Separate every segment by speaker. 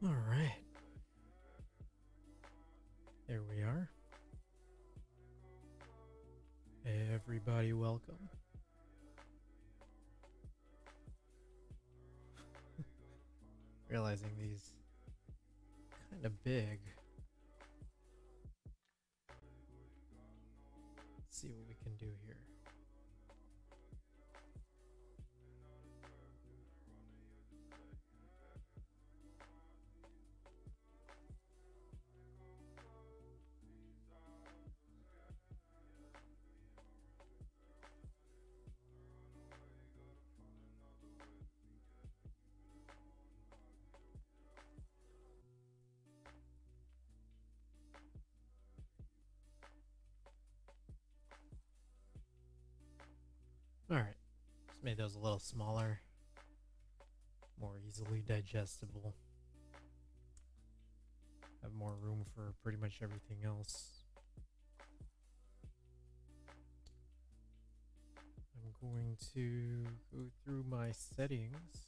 Speaker 1: All right, there we are. Everybody, welcome. Realizing these kind of big. Let's see what we can do here. All right, just made those a little smaller, more easily digestible. Have more room for pretty much everything else. I'm going to go through my settings.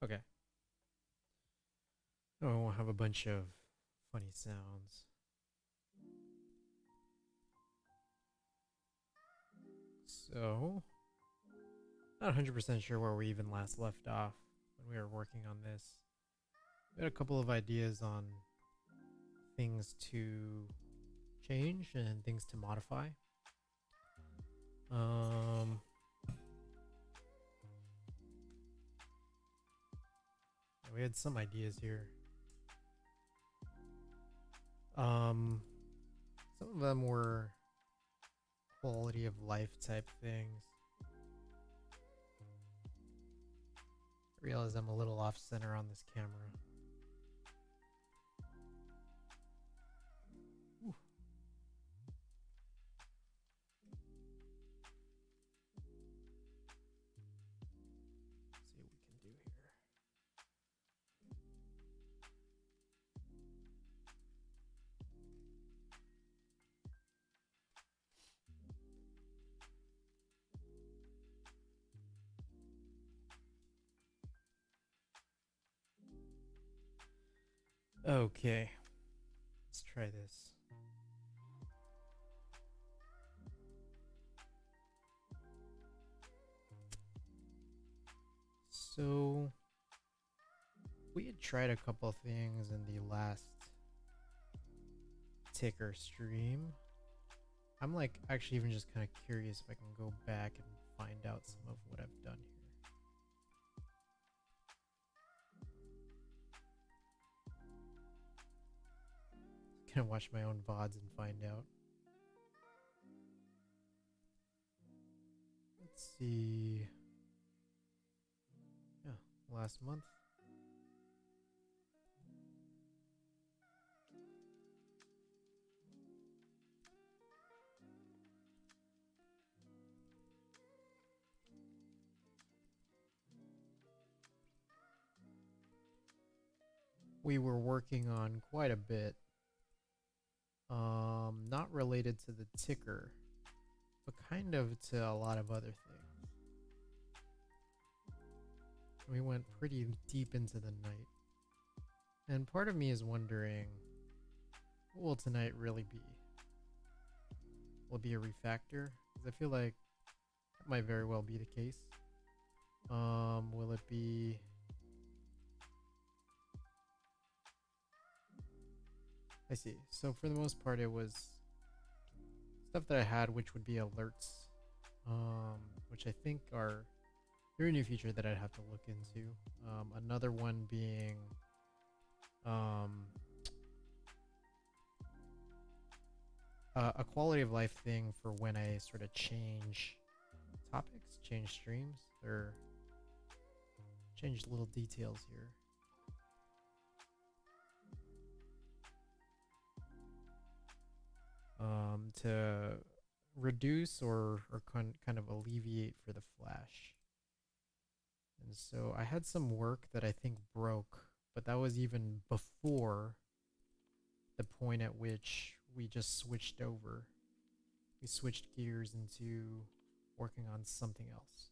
Speaker 1: Okay. Oh, I won't have a bunch of funny sounds. So, not 100% sure where we even last left off when we were working on this. We had a couple of ideas on things to change and things to modify. Um, we had some ideas here. Some of them were quality of life type things. I realize I'm a little off center on this camera. Ooh. Let's see what we can do here. Okay, let's try this. So, we had tried a couple of things in the last ticker stream. I'm like actually even just kind of curious if I can go back and find out some of what I've done here. Gonna watch my own VODs and find out. Let's see. Yeah, last month. We were working on quite a bit. Not related to the ticker, but kind of to a lot of other things. We went pretty deep into the night. And part of me is wondering, what will tonight really be? Will it be a refactor? Because I feel like that might very well be the case. Will it be... I see. So for the most part, it was stuff that I had, which would be alerts, which I think are very new feature that I'd have to look into. Another one being a quality of life thing for when I sort of change topics, change streams, or change little details here. To reduce or kind of alleviate for the flash. And so I had some work that I think broke, but that was even before the point at which we just switched over. We switched gears into working on something else.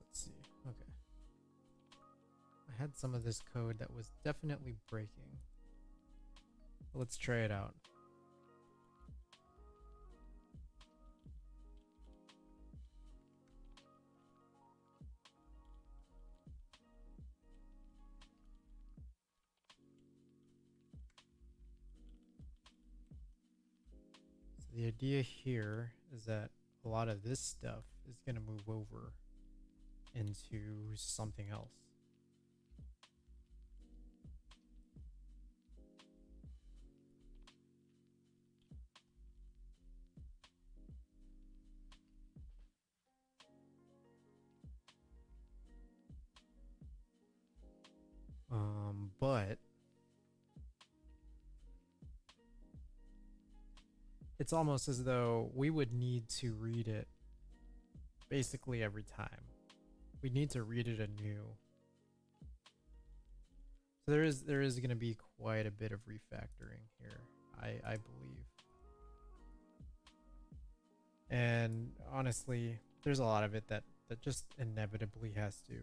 Speaker 1: Let's see. Okay. I had some of this code that was definitely breaking. Let's try it out. So the idea here is that a lot of this stuff is going to move over into something else. But it's almost as though we would need to read it basically every time. We need to read it anew. So there is going to be quite a bit of refactoring here, I believe. And honestly, there's a lot of it that just inevitably has to.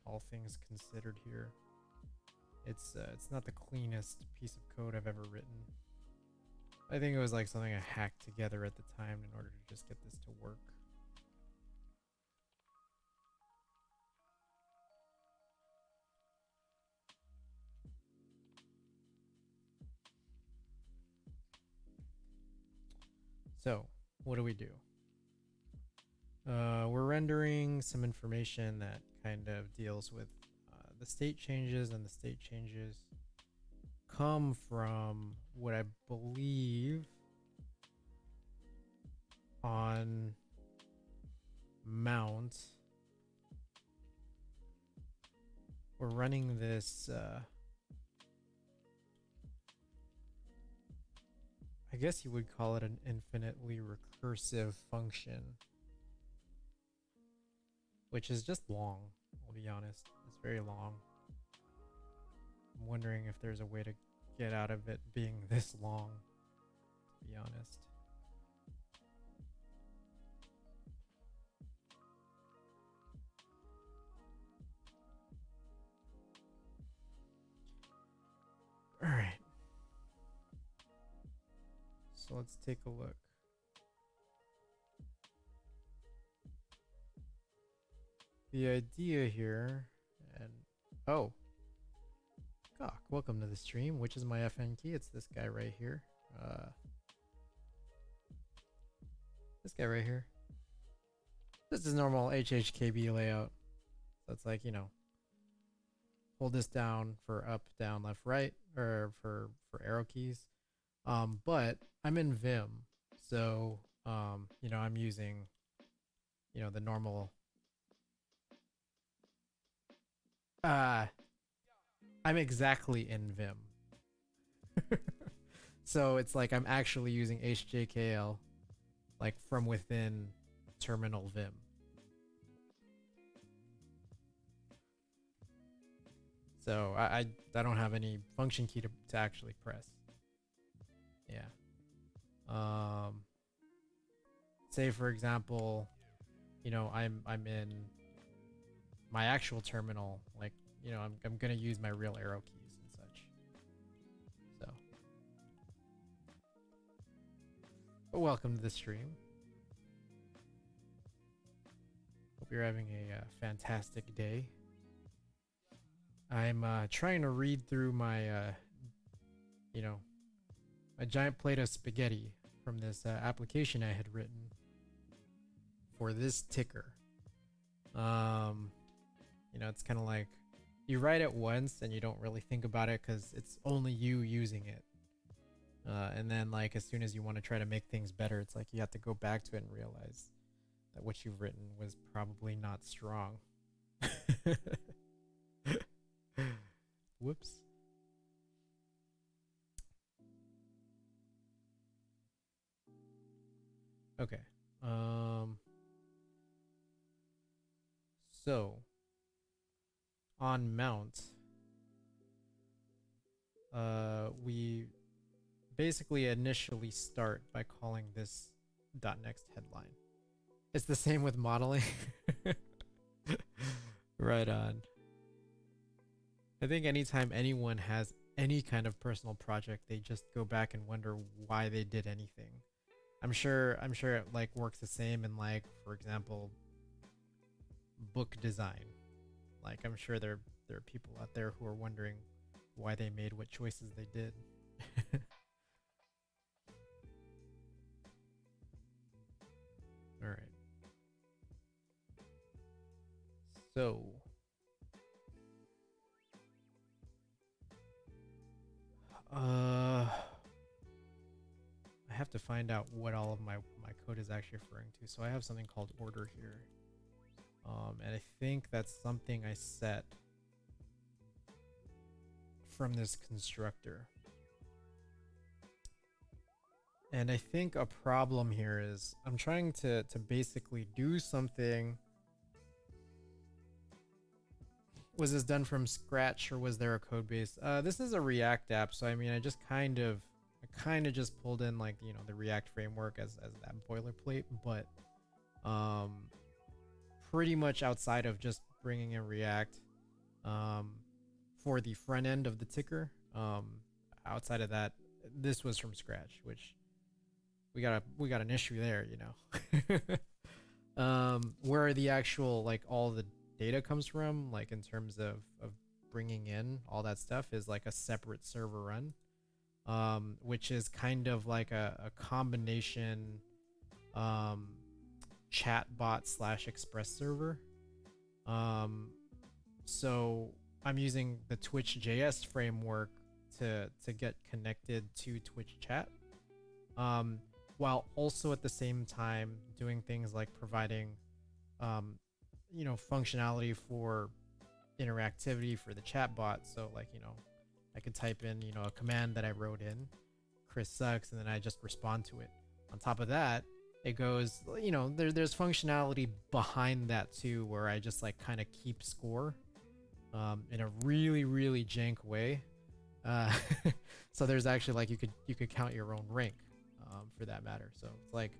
Speaker 1: All things considered here. It's not the cleanest piece of code I've ever written. I think it was like something I hacked together at the time in order to just get this to work. So, what do we do? We're rendering some information that kind of deals with the state changes, and the state changes come from what I believe on mount. We're running this I guess you would call it an infinitely recursive function, which is just long, I'll be honest. It's very long. I'm wondering if there's a way to get out of it being this long, to be honest. All right. So let's take a look. The idea here, and oh, Gawk, welcome to the stream. Which is my FN key? It's this guy right here. This guy right here. This is normal HHKB layout. So it's like, you know, hold this down for up, down, left, right, or for arrow keys. But I'm in Vim, so you know, I'm using, you know, the normal. I'm exactly in Vim. So it's like I'm actually using HJKL like from within terminal Vim. So I don't have any function key to actually press. Yeah. Say for example, you know, I'm in my actual terminal, like, you know, I'm gonna use my real arrow keys and such. So, but welcome to the stream. Hope you're having a fantastic day. I'm trying to read through my, you know, a giant plate of spaghetti from this application I had written for this ticker. You know, it's kind of like you write it once and you don't really think about it because it's only you using it. And then like as soon as you want to try to make things better, it's like you have to go back to it and realize that what you've written was probably not strong. Whoops. Okay. So on mount, we basically initially start by calling this .next headline. It's the same with modeling. Right on. I think anytime anyone has any kind of personal project, they just go back and wonder why they did anything. I'm sure it like works the same in, like, for example, book design. Like, I'm sure there are people out there who are wondering why they made what choices they did. All right. So I have to find out what all of my code is actually referring to. So I have something called order here. And I think that's something I set from this constructor. And I think a problem here is I'm trying to basically do something. Was this done from scratch, or was there a code base? This is a React app, so I mean, I kind of just pulled in, like, you know, the React framework as that boilerplate, but pretty much outside of just bringing in React for the front end of the ticker, outside of that, this was from scratch, which we got an issue there, you know. Where the actual, like, all the data comes from, like in terms of bringing in all that stuff, is like a separate server run, which is kind of like a combination chatbot / express server. So I'm using the Twitch.js framework to get connected to Twitch chat, while also at the same time doing things like providing you know, functionality for interactivity for the chatbot. So, like, you know, I could type in, you know, a command that I wrote in, Chris sucks, and then I just respond to it. On top of that, it goes, you know, there's functionality behind that too, where I just like kind of keep score in a really jank way. So there's actually, like, you could count your own rank for that matter. So it's like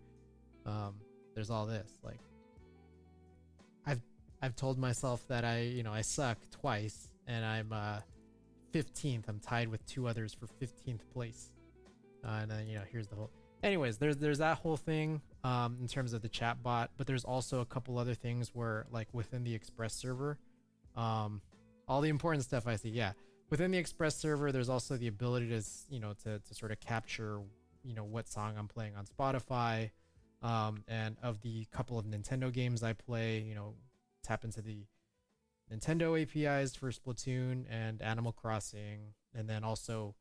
Speaker 1: there's all this, like, I've told myself that I suck twice, and I'm 15th. I'm tied with 2 others for 15th place. And then, you know, here's the whole. Anyways, there's that whole thing in terms of the chat bot, but there's also a couple other things where, like, within the Express server, all the important stuff I see. Yeah, within the Express server, there's also the ability to, you know, to sort of capture, you know, what song I'm playing on Spotify, and of the couple of Nintendo games I play, you know, tap into the Nintendo APIs for Splatoon and Animal Crossing, and then also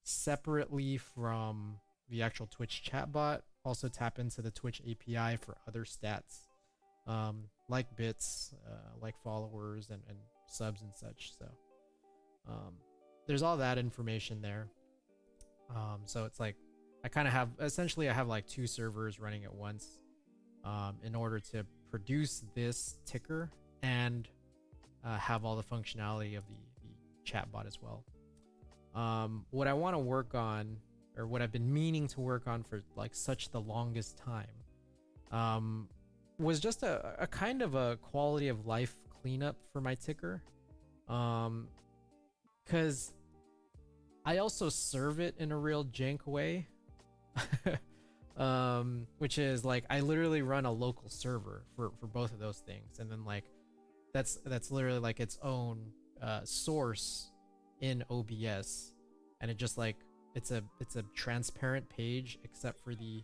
Speaker 1: separately from the actual Twitch chatbot, also tap into the Twitch API for other stats, like bits, like followers and subs and such. So there's all that information there. So it's like I kind of have, essentially I have like 2 servers running at once in order to produce this ticker and have all the functionality of the chatbot as well. What I want to work on, or what I've been meaning to work on for like such the longest time, was just a kind of a quality of life cleanup for my ticker, because I also serve it in a real jank way. Which is like I literally run a local server for both of those things, and then like that's literally like its own source in OBS, and it just like it's a transparent page except for the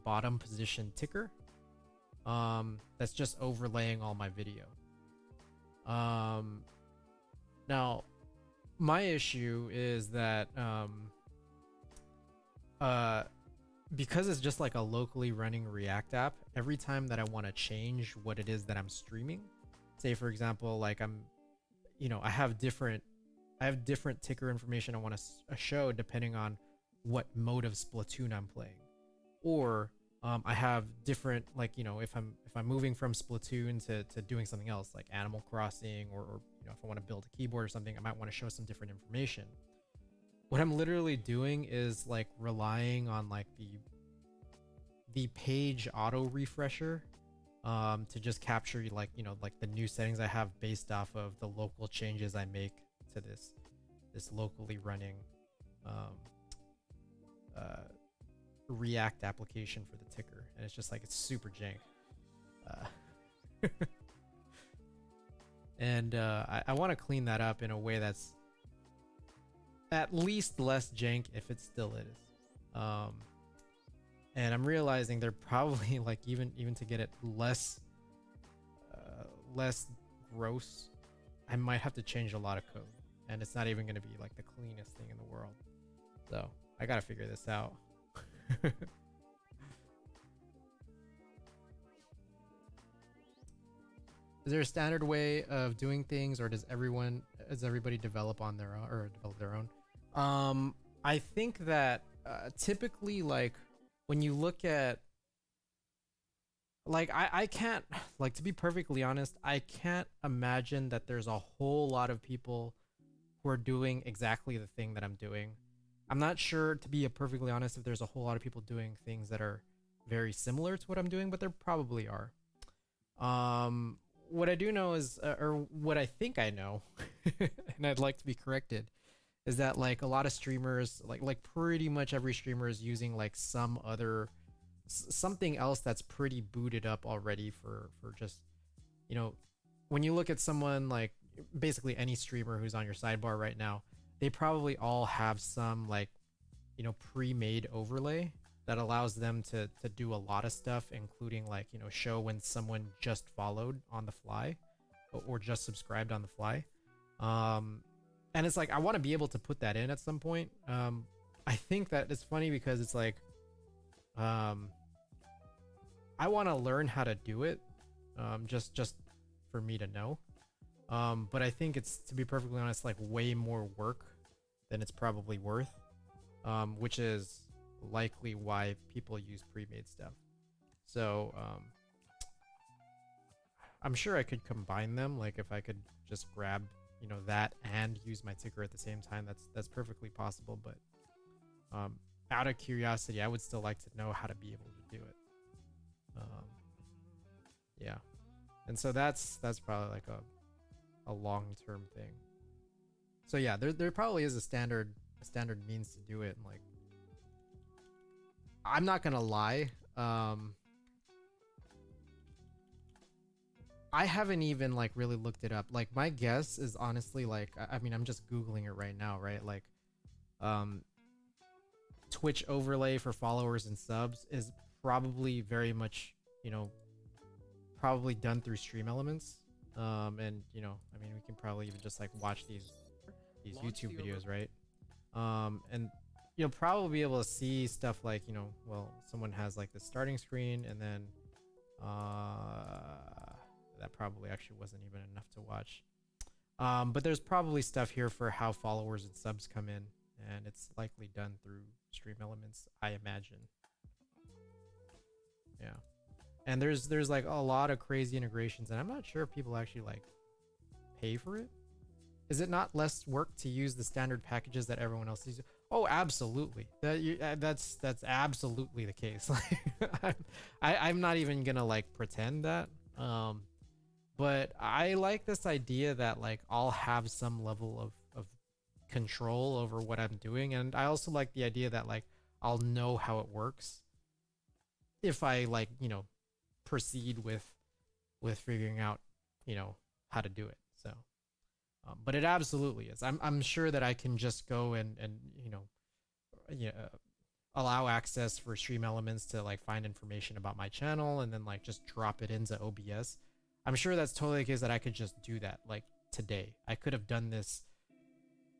Speaker 1: bottom position ticker, that's just overlaying all my video. Now my issue is that because it's just like a locally running React app, every time that I want to change what it is that I'm streaming, say for example, like I'm, you know, I have different I have different ticker information I want to show depending on what mode of Splatoon I'm playing, or I have different, like, you know, if I'm moving from Splatoon to doing something else like Animal Crossing, or you know, if I want to build a keyboard or something, I might want to show some different information. What I'm literally doing is like relying on like the page auto refresher to just capture, like, you know, like the new settings I have based off of the local changes I make to this locally running React application for the ticker, and it's just like, it's super jank. And I want to clean that up in a way that's at least less jank, if it still is. And I'm realizing they're probably like, even to get it less less gross, I might have to change a lot of code, and it's not even going to be like the cleanest thing in the world. So I gotta figure this out. Is there a standard way of doing things, or does everybody develop on their own, or develop their own? I think that typically, like, when you look at, like, I can't, like, to be perfectly honest, I can't imagine that there's a whole lot of people who are doing exactly the thing that I'm doing. I'm not sure, to be perfectly honest, if there's a whole lot of people doing things that are very similar to what I'm doing, but there probably are. What I do know is, or what I think I know, and I'd like to be corrected, is that like a lot of streamers, like pretty much every streamer is using like some other, something else that's pretty booted up already for just, you know, when you look at someone like basically any streamer who's on your sidebar right now, they probably all have some, like, you know, pre-made overlay that allows them to do a lot of stuff, including, like, you know, show when someone just followed on the fly or just subscribed on the fly. And it's like, I want to be able to put that in at some point. I think that it's funny because it's like, I want to learn how to do it, just for me to know. But I think it's, to be perfectly honest, like way more work than it's probably worth, which is likely why people use pre-made stuff. So I'm sure I could combine them. Like, if I could just grab, you know, that and use my ticker at the same time, that's perfectly possible. But out of curiosity, I would still like to know how to be able to do it. Yeah, and so that's probably like a long-term thing. So yeah, there probably is a standard means to do it. And like, I'm not gonna lie, I haven't even like really looked it up. Like, my guess is honestly, like, I mean, I'm just Googling it right now, right? Like, Twitch overlay for followers and subs is probably very much, you know, probably done through Stream Elements. And, you know, I mean, we can probably even just like watch these YouTube videos, right? And you'll probably be able to see stuff like, you know, well, someone has like the starting screen, and then that probably actually wasn't even enough to watch. But there's probably stuff here for how followers and subs come in, and it's likely done through Stream Elements, I imagine. Yeah. And there's like a lot of crazy integrations, and I'm not sure if people actually like pay for it. Is it not less work to use the standard packages that everyone else uses? Oh, absolutely. That's absolutely the case. Like, I'm not even gonna like pretend that. But I like this idea that like I'll have some level of control over what I'm doing, and I also like the idea that like I'll know how it works if I, like, you know, proceed with figuring out, you know, how to do it. So but it absolutely is. I'm sure that I can just go and you know, yeah, allow access for Stream Elements to like find information about my channel, and then like just drop it into OBS. I'm sure that's totally the case that I could just do that like today. I could have done this,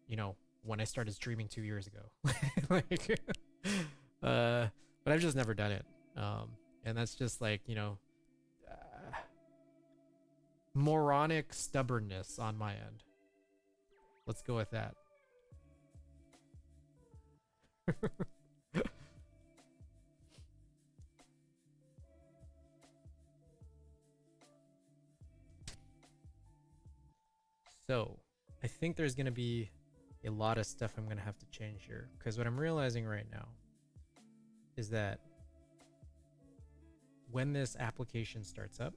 Speaker 1: you know, when I started streaming 2 years ago. Like, but I've just never done it. And that's just like, you know, moronic stubbornness on my end. Let's go with that. So, I think there's going to be a lot of stuff I'm going to have to change here. Because what I'm realizing right now is that when this application starts up,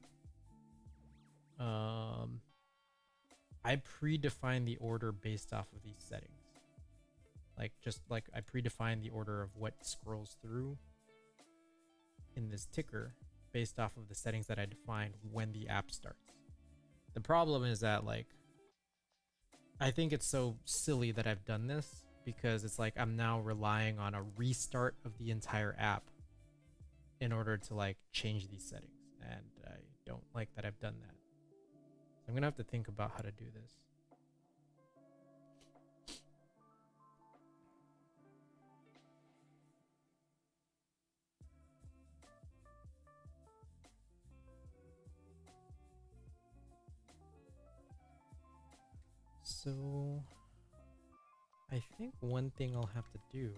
Speaker 1: I predefine the order based off of these settings. Like, just like I predefine the order of what scrolls through in this ticker based off of the settings that I defined when the app starts. The problem is that, like, I think it's so silly that I've done this because it's like I'm now relying on a restart of the entire app in order to like change these settings, and I don't like that I've done that. So I'm gonna have to think about how to do this. So I think one thing I'll have to do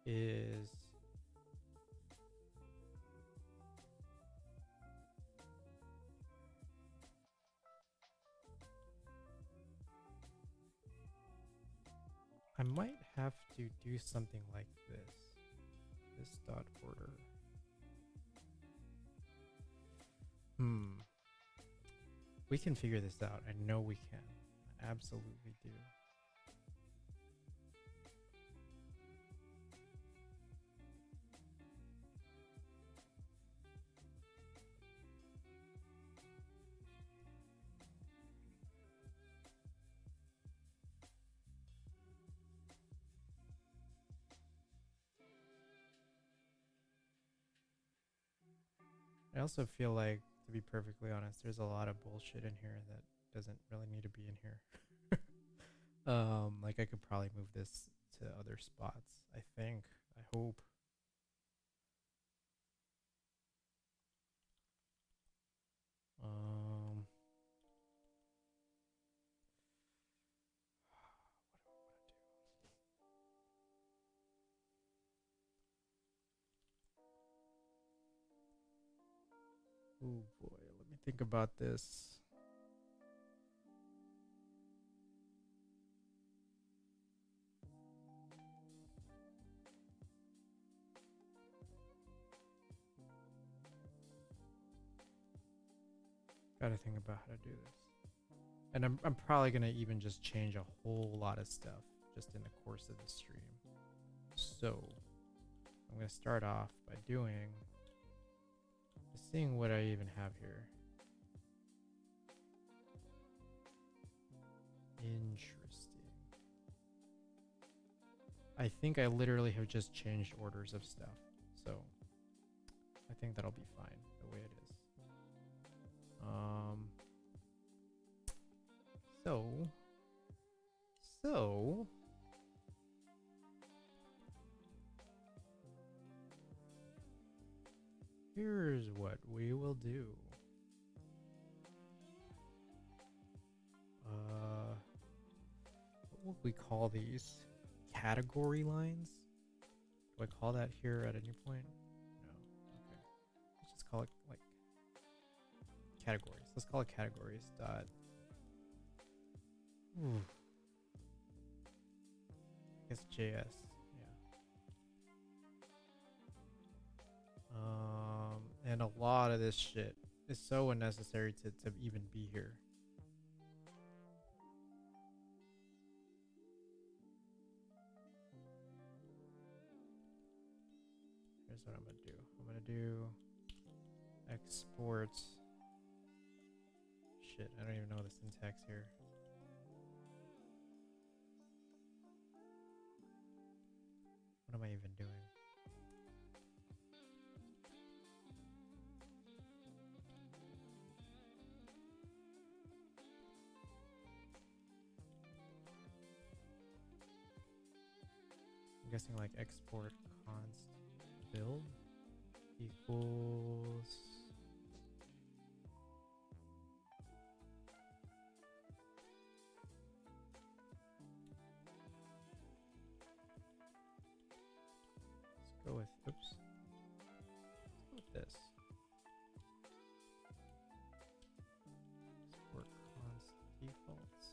Speaker 1: is I might have to do something like this. This dot order. We can figure this out. I know we can. I absolutely do. I also feel like, to be perfectly honest, there's a lot of bullshit in here that doesn't really need to be in here. Like I could probably move this to other spots, I think. I hope. Oh boy, let me think about this. Gotta think about how to do this. And I'm probably gonna even just change a whole lot of stuff just in the course of the stream. So I'm gonna start off by seeing what I even have here. Interesting. I think I literally have just changed orders of stuff, so I think that'll be fine the way it is. So here's what we will do. What will we call these? Category lines? Do I call that here at any point? No. Okay. Let's just call it like categories. Let's call it categories dot. I guess JS. Yeah. And a lot of this shit is so unnecessary to even be here. Here's what I'm gonna do. I'm gonna do export. Shit, I don't even know the syntax here. What am I even doing? I'm guessing like export const build equals Oops. Let's go with this. Support const defaults.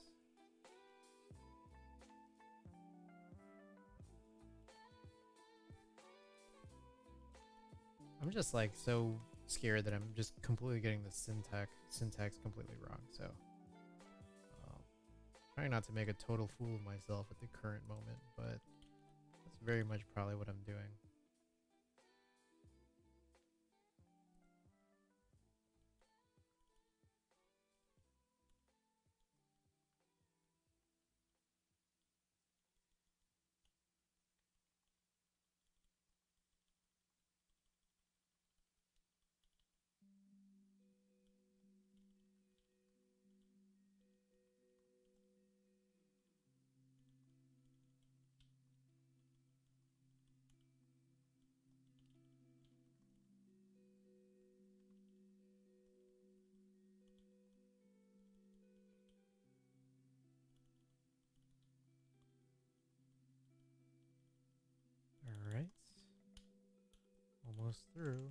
Speaker 1: I'm just like so scared that I'm just completely getting the syntax completely wrong. So trying not to make a total fool of myself at the current moment, but that's very much probably what I'm doing. All right, almost through.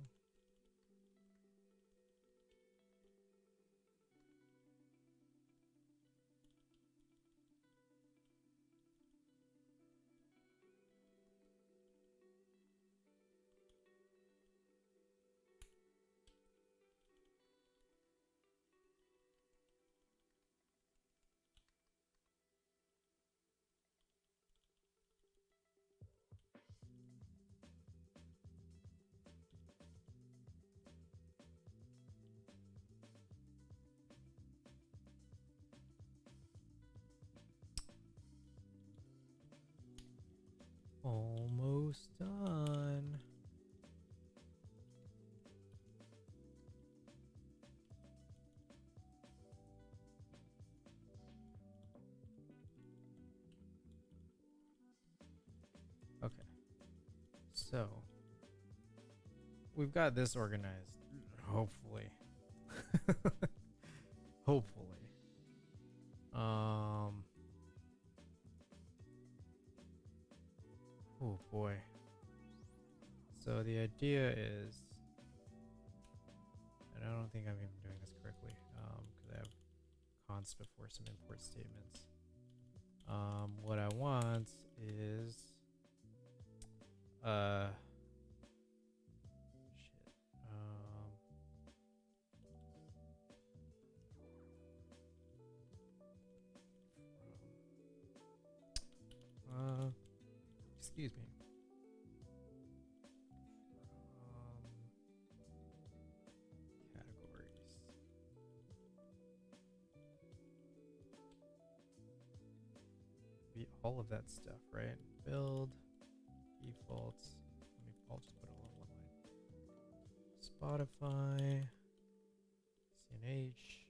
Speaker 1: Almost done. Okay. So we've got this organized, hopefully. Hopefully. Oh boy. So the idea is, and I don't think I'm even doing this correctly, because I have const before some import statements. What I want is, excuse me. Categories. Be all of that stuff, right? Build, defaults. I'll just put it all in one line. Spotify, CNH,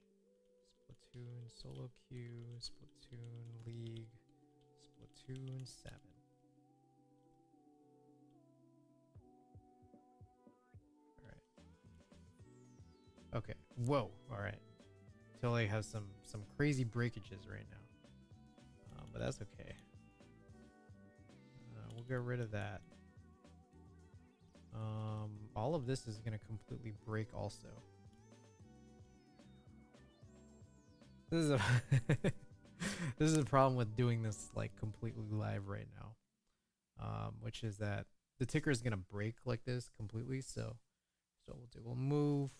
Speaker 1: Splatoon, solo queue, Splatoon League, Splatoon 7. Okay. Whoa. All right. Totally has some crazy breakages right now, but that's okay. We'll get rid of that. All of this is gonna completely break also. This is a this is a problem with doing this like completely live right now, which is that the ticker is gonna break like this completely. So we'll move.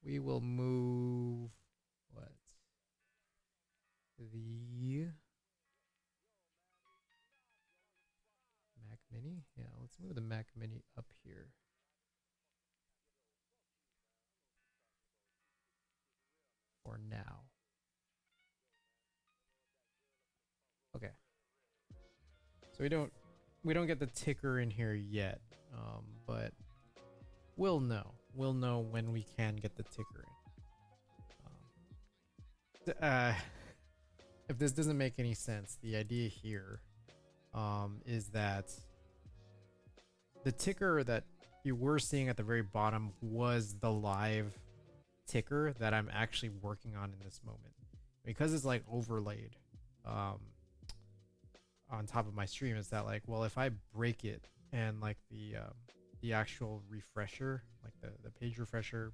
Speaker 1: We will move what? The Mac Mini? Yeah, let's move the Mac Mini up here. For now. Okay. So we don't get the ticker in here yet, but we'll know. We'll know when we can get the ticker in. If this doesn't make any sense, the idea here is that the ticker that you were seeing at the very bottom was the live ticker that I'm actually working on in this moment. Because it's like overlaid on top of my stream, is that like, well, if I break it and like the actual refresher, like the page refresher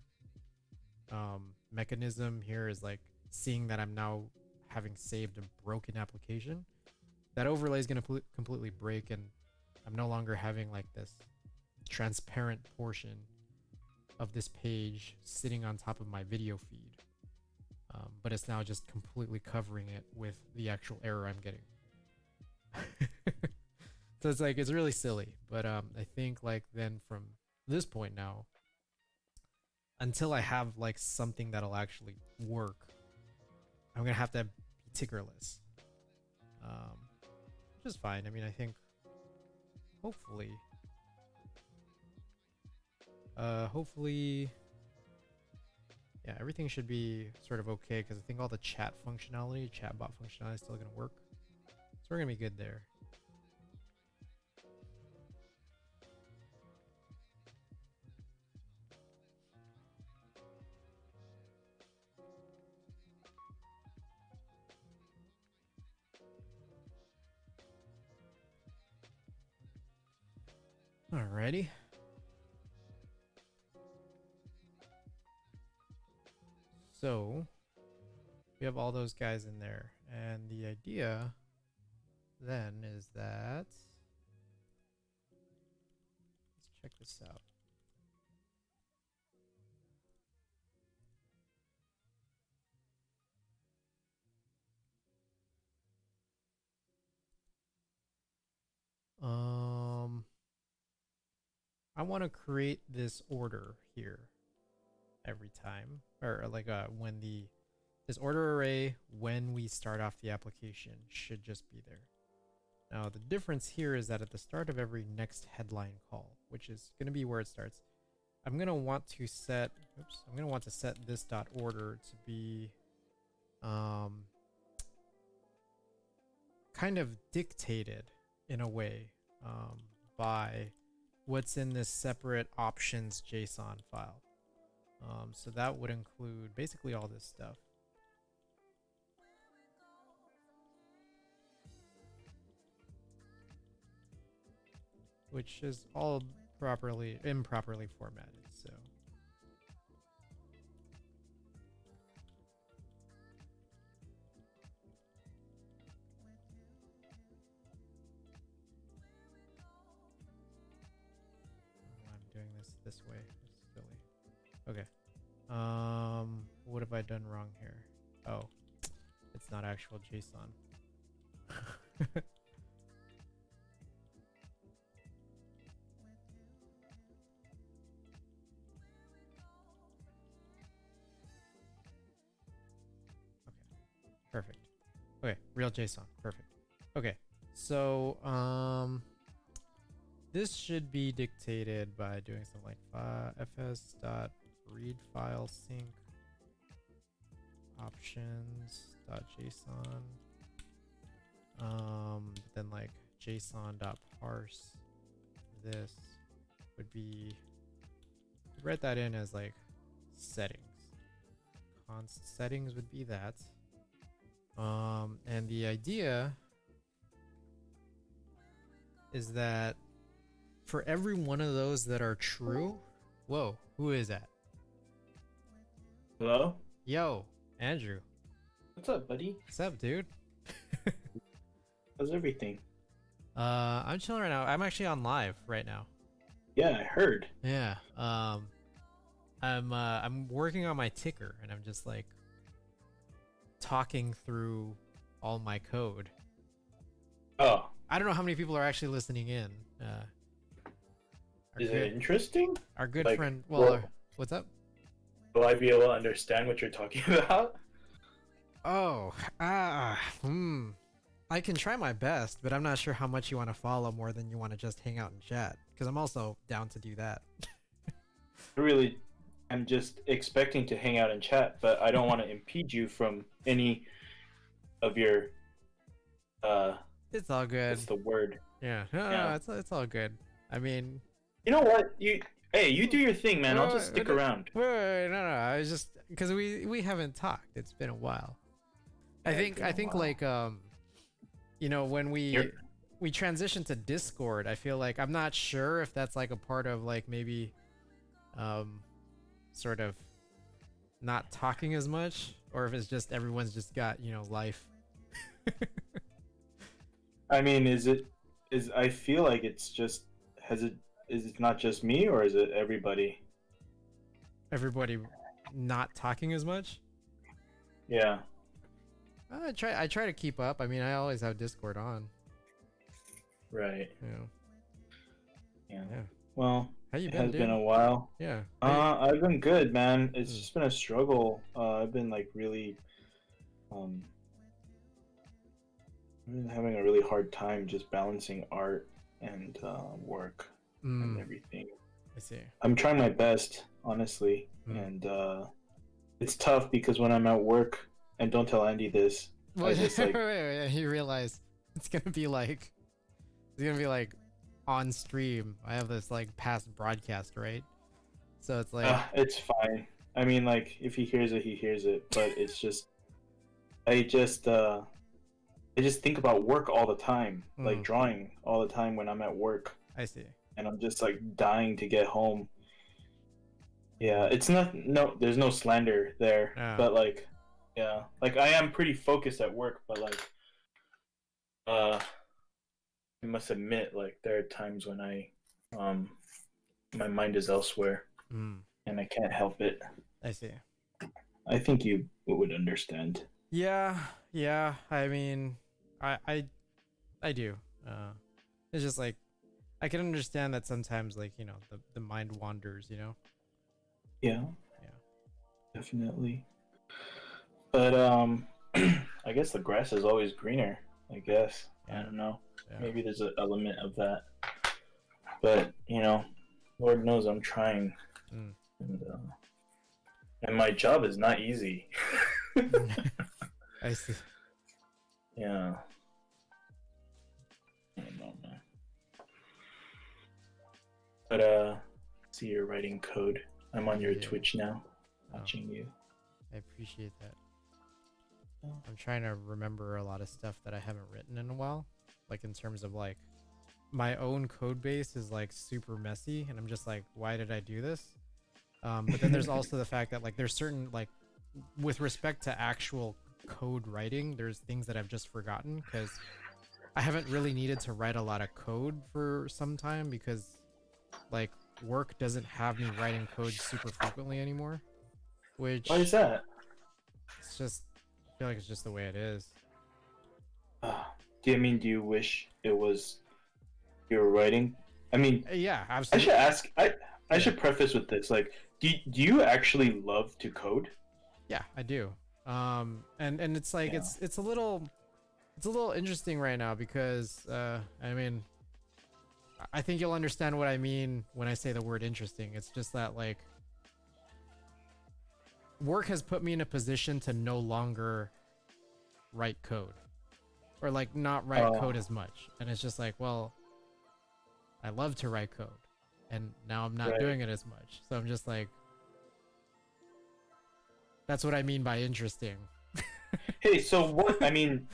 Speaker 1: mechanism here is like seeing that I'm now having saved a broken application. That overlay is going to completely break, and I'm no longer having like this transparent portion of this page sitting on top of my video feed. But it's now just completely covering it with the actual error I'm getting. So it's like, it's really silly. But I think like then from this point now, until I have like something that'll actually work, I'm gonna have to be tickerless. Which is fine. I mean, I think hopefully yeah, everything should be sort of okay, because I think all the chat functionality, chatbot functionality is still gonna work. So we're gonna be good there. Alrighty. So we have all those guys in there, and the idea then is that, let's check this out. I want to create this order here every time, or like when this order array when we start off the application should just be there. Now the difference here is that at the start of every next headline call, which is going to be where it starts, I'm going to want to set this dot order to be kind of dictated in a way by what's in this separate options JSON file. So that would include basically all this stuff. Which is all improperly formatted, so. I'm doing this way. It's silly. Okay. What have I done wrong here? Oh, it's not actual JSON. Perfect. Okay, real JSON. Perfect. Okay, so this should be dictated by doing something like fs.read file sync options.json. Then like json.parse this would be, write that in as like settings. Const settings would be that. And the idea is that for every one of those that are true, whoa, who is that?
Speaker 2: Hello?
Speaker 1: Yo, Andrew.
Speaker 2: What's up, buddy?
Speaker 1: What's up, dude?
Speaker 2: How's everything?
Speaker 1: I'm chilling right now. I'm actually on live right now.
Speaker 2: Yeah, I heard.
Speaker 1: Yeah. I'm working on my ticker, and I'm just like talking through all my code.
Speaker 2: Oh.
Speaker 1: I don't know how many people are actually listening in.
Speaker 2: Is it interesting?
Speaker 1: Our good
Speaker 2: like,
Speaker 1: friend. Well, what's up?
Speaker 2: Will I be able to understand what you're talking about?
Speaker 1: Oh, I can try my best, but I'm not sure how much you want to follow more than you want to just hang out and chat. Because I'm also down to do that.
Speaker 2: Really, I'm just expecting to hang out and chat, but I don't want to impede you from any of your.
Speaker 1: It's all good.
Speaker 2: What's the word?
Speaker 1: Yeah, no, it's all good. I mean,
Speaker 2: you know what? You do your thing, man. I'll just stick around.
Speaker 1: Wait, no. I was just because we haven't talked. It's been a while. I think like you know, when we we transitioned to Discord, I feel like I'm not sure if that's like a part of like maybe sort of not talking as much, or if it's just everyone's just got, you know, life.
Speaker 2: I mean, I feel like it's just, is it not just me, or is it everybody?
Speaker 1: Everybody not talking as much.
Speaker 2: Yeah.
Speaker 1: I try to keep up. I mean, I always have Discord on.
Speaker 2: Right.
Speaker 1: You know.
Speaker 2: Yeah.
Speaker 1: Yeah.
Speaker 2: Well,
Speaker 1: How you
Speaker 2: it
Speaker 1: been,
Speaker 2: has
Speaker 1: dude?
Speaker 2: been a while.
Speaker 1: Yeah.
Speaker 2: I've been good, man. It's just been a struggle. I've been like really, um, I've been having a really hard time just balancing art and work and everything.
Speaker 1: I see.
Speaker 2: I'm trying my best, honestly, and it's tough because when I'm at work, and don't tell Andy this,
Speaker 1: Well,
Speaker 2: I just like
Speaker 1: wait, you realize it's gonna be like on stream. I have this like past broadcast, right? So it's like
Speaker 2: it's fine. I mean, like if he hears it, he hears it. But it's just, I just think about work all the time, like drawing all the time when I'm at work.
Speaker 1: I see.
Speaker 2: And I'm just like dying to get home. Yeah, it's not, no, there's no slander there, but like, yeah, like I am pretty focused at work, but like, I must admit, like there are times when my mind is elsewhere, and I can't help it.
Speaker 1: I see.
Speaker 2: I think you would understand.
Speaker 1: Yeah. I mean, I do. It's just like I can understand that sometimes, like, you know, the mind wanders, you know.
Speaker 2: Yeah, definitely. But I guess the grass is always greener. I guess I don't know. Maybe there's an element of that. But you know, Lord knows I'm trying, and my job is not easy.
Speaker 1: I see.
Speaker 2: Yeah. I don't know, man. But see, you're writing code. I'm on your Twitch now, watching you.
Speaker 1: I appreciate that. I'm trying to remember a lot of stuff that I haven't written in a while. Like in terms of like my own code base is like super messy, and I'm just like, why did I do this? But then there's also the fact that like there's certain like with respect to actual code writing, there's things that I've just forgotten because I haven't really needed to write a lot of code for some time because like work doesn't have me writing code super frequently anymore. Which,
Speaker 2: why is that?
Speaker 1: It's just, I feel like it's just the way it is.
Speaker 2: Do you wish it was you were writing? I mean,
Speaker 1: yeah, absolutely.
Speaker 2: I should ask. I should preface with this. Like, do you actually love to code?
Speaker 1: Yeah, I do. And it's like it's a little interesting right now because I mean, I think you'll understand what I mean when I say the word interesting. It's just that like work has put me in a position to no longer write code or like not write code as much. And it's just like, well, I love to write code and now I'm not doing it as much. So I'm just like, that's what I mean by interesting.
Speaker 2: Hey, so what? I mean,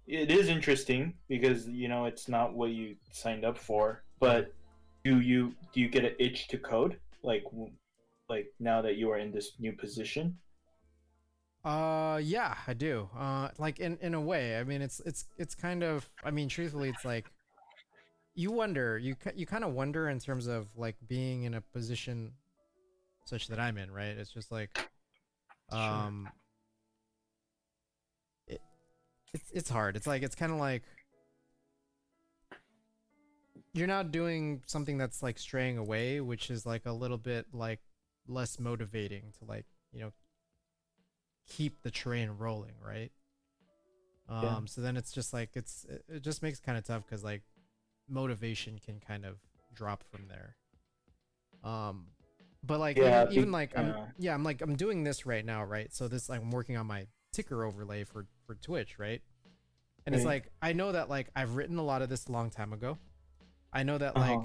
Speaker 2: it is interesting because you know it's not what you signed up for. But do you get an itch to code? Like now that you are in this new position?
Speaker 1: Yeah, I do. Like in a way. I mean, it's kind of. I mean, truthfully, it's like you wonder. You kind of wonder in terms of like being in a position such that I'm in. Right? It's just like, it's hard. It's like it's kind of like you're not doing something that's like straying away, which is like a little bit like less motivating to like, you know, keep the train rolling, right? So then it's just like it just makes it kind of tough because like motivation can kind of drop from there. But like even like I'm doing this right now, right? So this like I'm working on my ticker overlay for Twitch, right? And it's like I know that like I've written a lot of this a long time ago. I know that like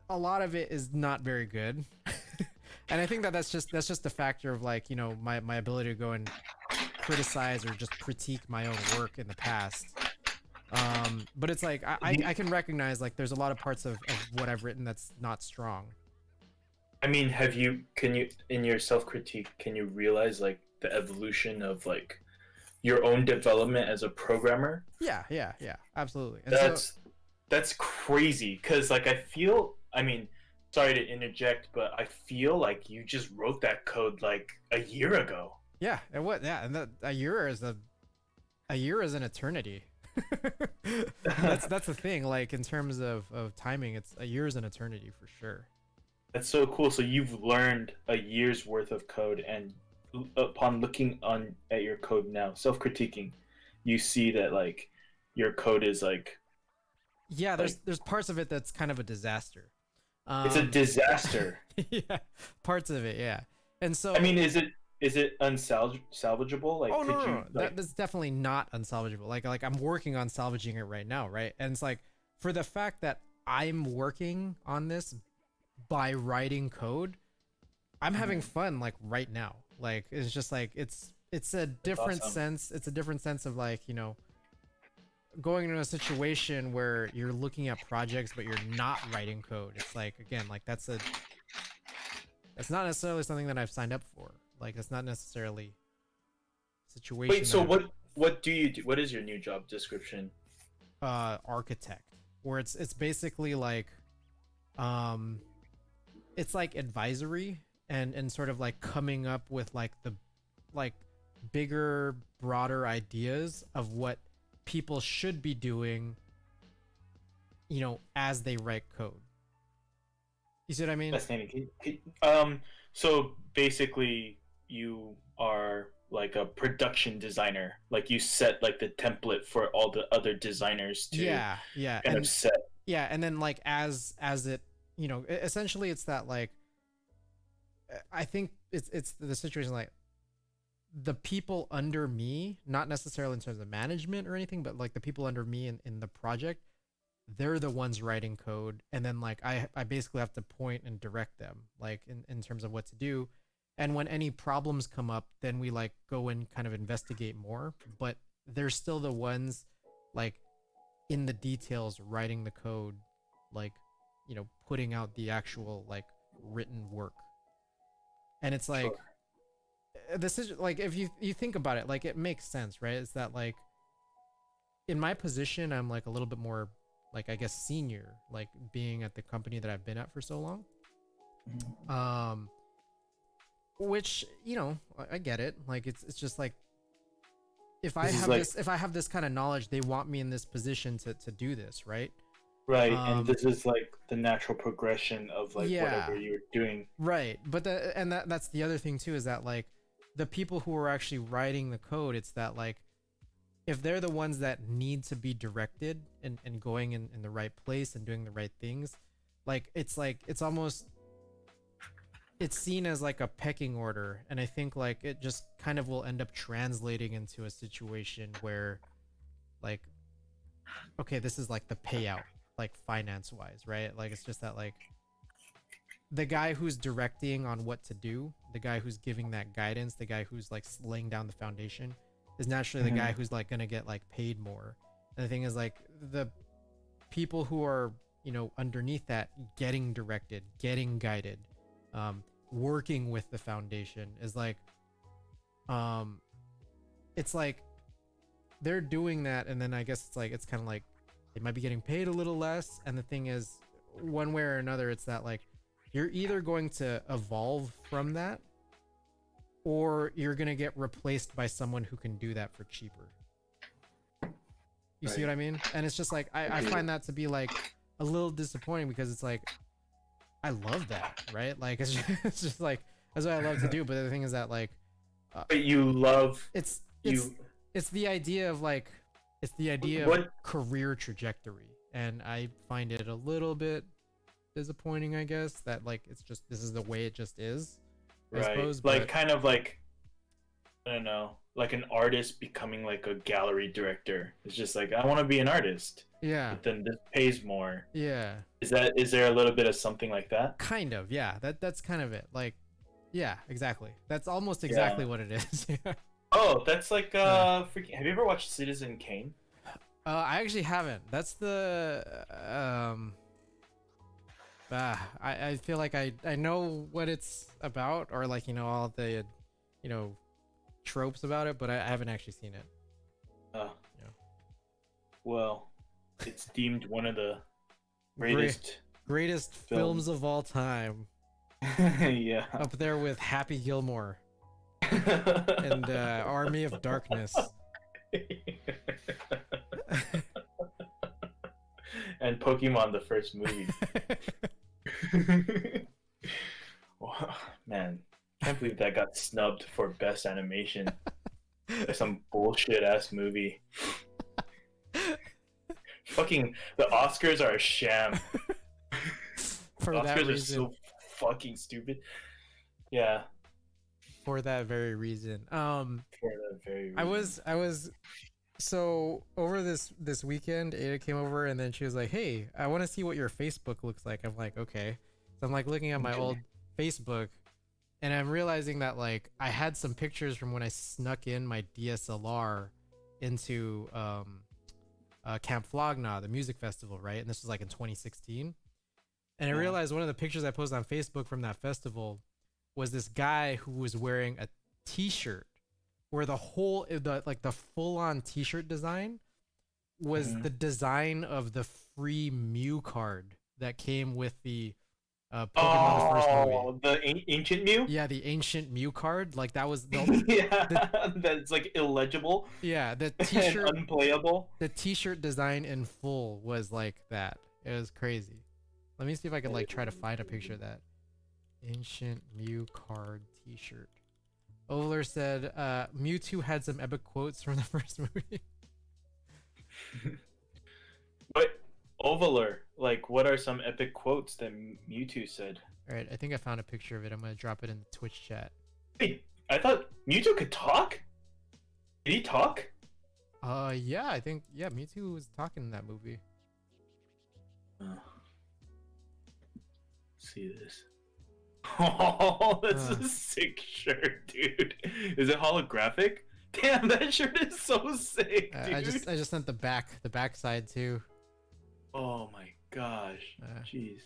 Speaker 1: a lot of it is not very good. And I think that that's just a factor of like, you know, my ability to go and criticize or just critique my own work in the past. But it's like I can recognize like there's a lot of parts of what I've written that's not strong.
Speaker 2: I mean, can you in your self-critique, can you realize like the evolution of like your own development as a programmer?
Speaker 1: Yeah, absolutely. And
Speaker 2: that's crazy because like I mean, sorry to interject, but I feel like you just wrote that code like a year ago.
Speaker 1: Yeah, and a year is an eternity. that's the thing. Like in terms of timing, it's a year is an eternity for sure.
Speaker 2: That's so cool. So you've learned a year's worth of code, and upon looking at your code now, self-critiquing, you see that like your code is like
Speaker 1: there's parts of it that's kind of a disaster.
Speaker 2: It's a disaster.
Speaker 1: Yeah, parts of it, yeah. And so
Speaker 2: I mean, is it unsalvageable? Like,
Speaker 1: no. That's definitely not unsalvageable. Like I'm working on salvaging it right now, right? And it's like for the fact that I'm working on this by writing code, I'm having fun like right now. Like it's just like it's a different sense. It's a different sense of like, you know, going into a situation where you're looking at projects but you're not writing code. It's like, again, like that's not necessarily something that I've signed up for. Like that's not necessarily a situation.
Speaker 2: Wait, so what do you do? What is your new job description?
Speaker 1: Architect, where it's basically like it's like advisory and sort of like coming up with like the like bigger, broader ideas of what people should be doing, you know, as they write code. You see what I mean?
Speaker 2: Fascinating. So basically you are like a production designer. Like you set like the template for all the other designers to kind of set.
Speaker 1: Yeah, and then like as it, you know, essentially it's that like I think it's the situation like the people under me, not necessarily in terms of management or anything, but like the people under me in the project, they're the ones writing code. And then like I basically have to point and direct them like in terms of what to do. And when any problems come up, then we like go and kind of investigate more, but they're still the ones like in the details writing the code, like, you know, putting out the actual like written work. And it's like, this is like, if you think about it, like it makes sense, right? It's that like in my position, I'm like a little bit more like, I guess, senior, like being at the company that I've been at for so long. Which, you know, I get it. Like it's just like if I have this kind of knowledge, they want me in this position to do this, right?
Speaker 2: Right, and this is like the natural progression of like whatever you're doing.
Speaker 1: Right, but that's the other thing too, is that like the people who are actually writing the code, it's that like if they're the ones that need to be directed and going in the right place and doing the right things, like it's almost, it's seen as like a pecking order. And I think like it just kind of will end up translating into a situation where like, okay, this is like the payout, like finance wise, right? Like it's just that like the guy who's directing on what to do, the guy who's giving that guidance, the guy who's like laying down the foundation is naturally the guy who's like gonna get like paid more. And the thing is like the people who are, you know, underneath that, getting directed, getting guided, working with the foundation is like, it's like they're doing that, and then I guess it's like it's kind of like they might be getting paid a little less. And the thing is, one way or another, it's that like you're either going to evolve from that or you're going to get replaced by someone who can do that for cheaper. You see what I mean? And it's just like I find that to be like a little disappointing, because it's like I love that, right? Like it's just like that's what I love to do. But the thing is that like
Speaker 2: but you love
Speaker 1: it's the idea of like of career trajectory, and I find it a little bit disappointing, I guess, that like it's just this is the way it just is, I suppose.
Speaker 2: Like kind of like, I don't know, like an artist becoming like a gallery director. It's just like, I want to be an artist.
Speaker 1: Yeah.
Speaker 2: But then this pays more.
Speaker 1: Yeah.
Speaker 2: Is there a little bit of something like that?
Speaker 1: Kind of, yeah. That's kind of it. Like, yeah, exactly. That's almost exactly what it is.
Speaker 2: Oh, that's like freaking. Have you ever watched Citizen Kane?
Speaker 1: I actually haven't. That's the I feel like I know what it's about, or like, you know, all the, you know, tropes about it, but I haven't actually seen it.
Speaker 2: Uh,
Speaker 1: Yeah.
Speaker 2: well, it's deemed one of the greatest
Speaker 1: greatest films of all time.
Speaker 2: Yeah.
Speaker 1: Up there with Happy Gilmore and Army of Darkness.
Speaker 2: And Pokemon, the first movie. Oh, man, can't believe that got snubbed for best animation by some bullshit ass movie. Fucking the Oscars are a sham.
Speaker 1: For
Speaker 2: Oscars
Speaker 1: that reason.
Speaker 2: are so fucking stupid. Yeah.
Speaker 1: For that very reason.
Speaker 2: For that very reason.
Speaker 1: I was so over this weekend, Ada came over and then she was like, "Hey, I want to see what your Facebook looks like." I'm like, "Okay." So I'm like looking at my old Facebook, and I'm realizing that like I had some pictures from when I snuck in my DSLR into Camp Flog Gnaw, the music festival, right? And this was like in 2016. And I realized one of the pictures I posted on Facebook from that festival was this guy who was wearing a t-shirt where the full-on t-shirt design was the design of the free Mew card that came with the Pokemon the first movie.
Speaker 2: Oh, the ancient Mew?
Speaker 1: Yeah, the ancient Mew card. Like that was
Speaker 2: that's like illegible.
Speaker 1: Yeah, the t-shirt
Speaker 2: and unplayable.
Speaker 1: The t-shirt design in full was like that. It was crazy. Let me see if I can like try to find a picture of that. Ancient Mew card t-shirt. Oler said Mewtwo had some epic quotes from the first movie.
Speaker 2: What? Ovaler, like what are some epic quotes that Mewtwo said?
Speaker 1: Alright, I think I found a picture of it. I'm gonna drop it in the Twitch chat.
Speaker 2: Wait, I thought Mewtwo could talk? Did he talk?
Speaker 1: Yeah, I think, yeah, Mewtwo was talking in that movie.
Speaker 2: See this. Oh, that's a sick shirt, dude. Is it holographic? Damn, that shirt is so sick, dude.
Speaker 1: I just sent the back side too.
Speaker 2: Oh my gosh. Jeez.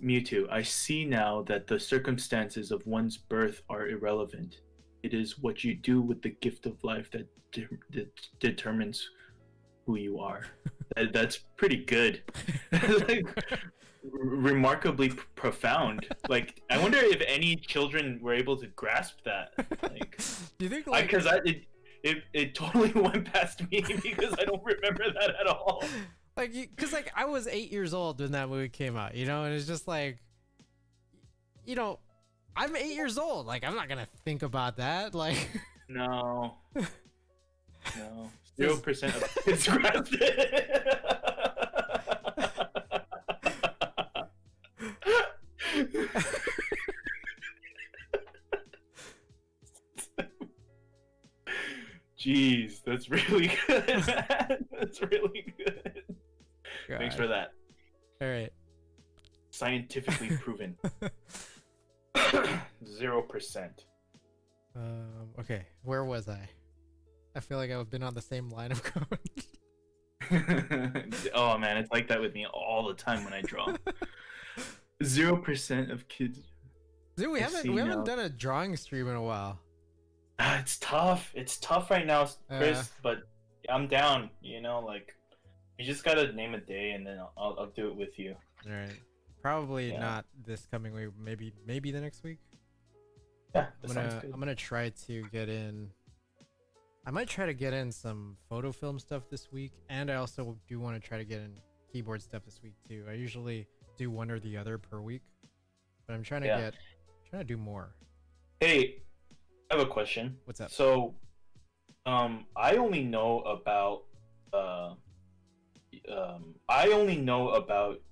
Speaker 2: Mewtwo, I see now that the circumstances of one's birth are irrelevant. It is what you do with the gift of life that determines who you are. That's pretty good. Like, remarkably profound. Like, I wonder if any children were able to grasp that. Like,
Speaker 1: do you think
Speaker 2: because it totally went past me because I don't remember that at all.
Speaker 1: Like, because like I was 8 years old when that movie came out, you know, and it's just like, you know, I'm 8 years old. Like, I'm not gonna think about that. Like,
Speaker 2: no, 0% of kids grasped it. Jeez, that's really good, man. That's really good. God. Thanks for that.
Speaker 1: All right.
Speaker 2: Scientifically proven. 0%.
Speaker 1: Okay, where was I? I feel like I've been on the same line of code.
Speaker 2: Oh man, it's like that with me all the time when I draw. 0% of kids.
Speaker 1: Dude, we haven't done a drawing stream in a while.
Speaker 2: It's tough. It's tough right now, Chris. But I'm down. You know, like you just gotta name a day, and then I'll do it with you.
Speaker 1: All right. Probably not this coming week. Maybe the next week.
Speaker 2: Yeah, that
Speaker 1: I'm gonna try to get in. I might try to get in some photo film stuff this week, and I also do want to try to get in keyboard stuff this week too. I usually do one or the other per week, but I'm trying to do more.
Speaker 2: Hey, I have a question.
Speaker 1: What's up?
Speaker 2: So, I only know about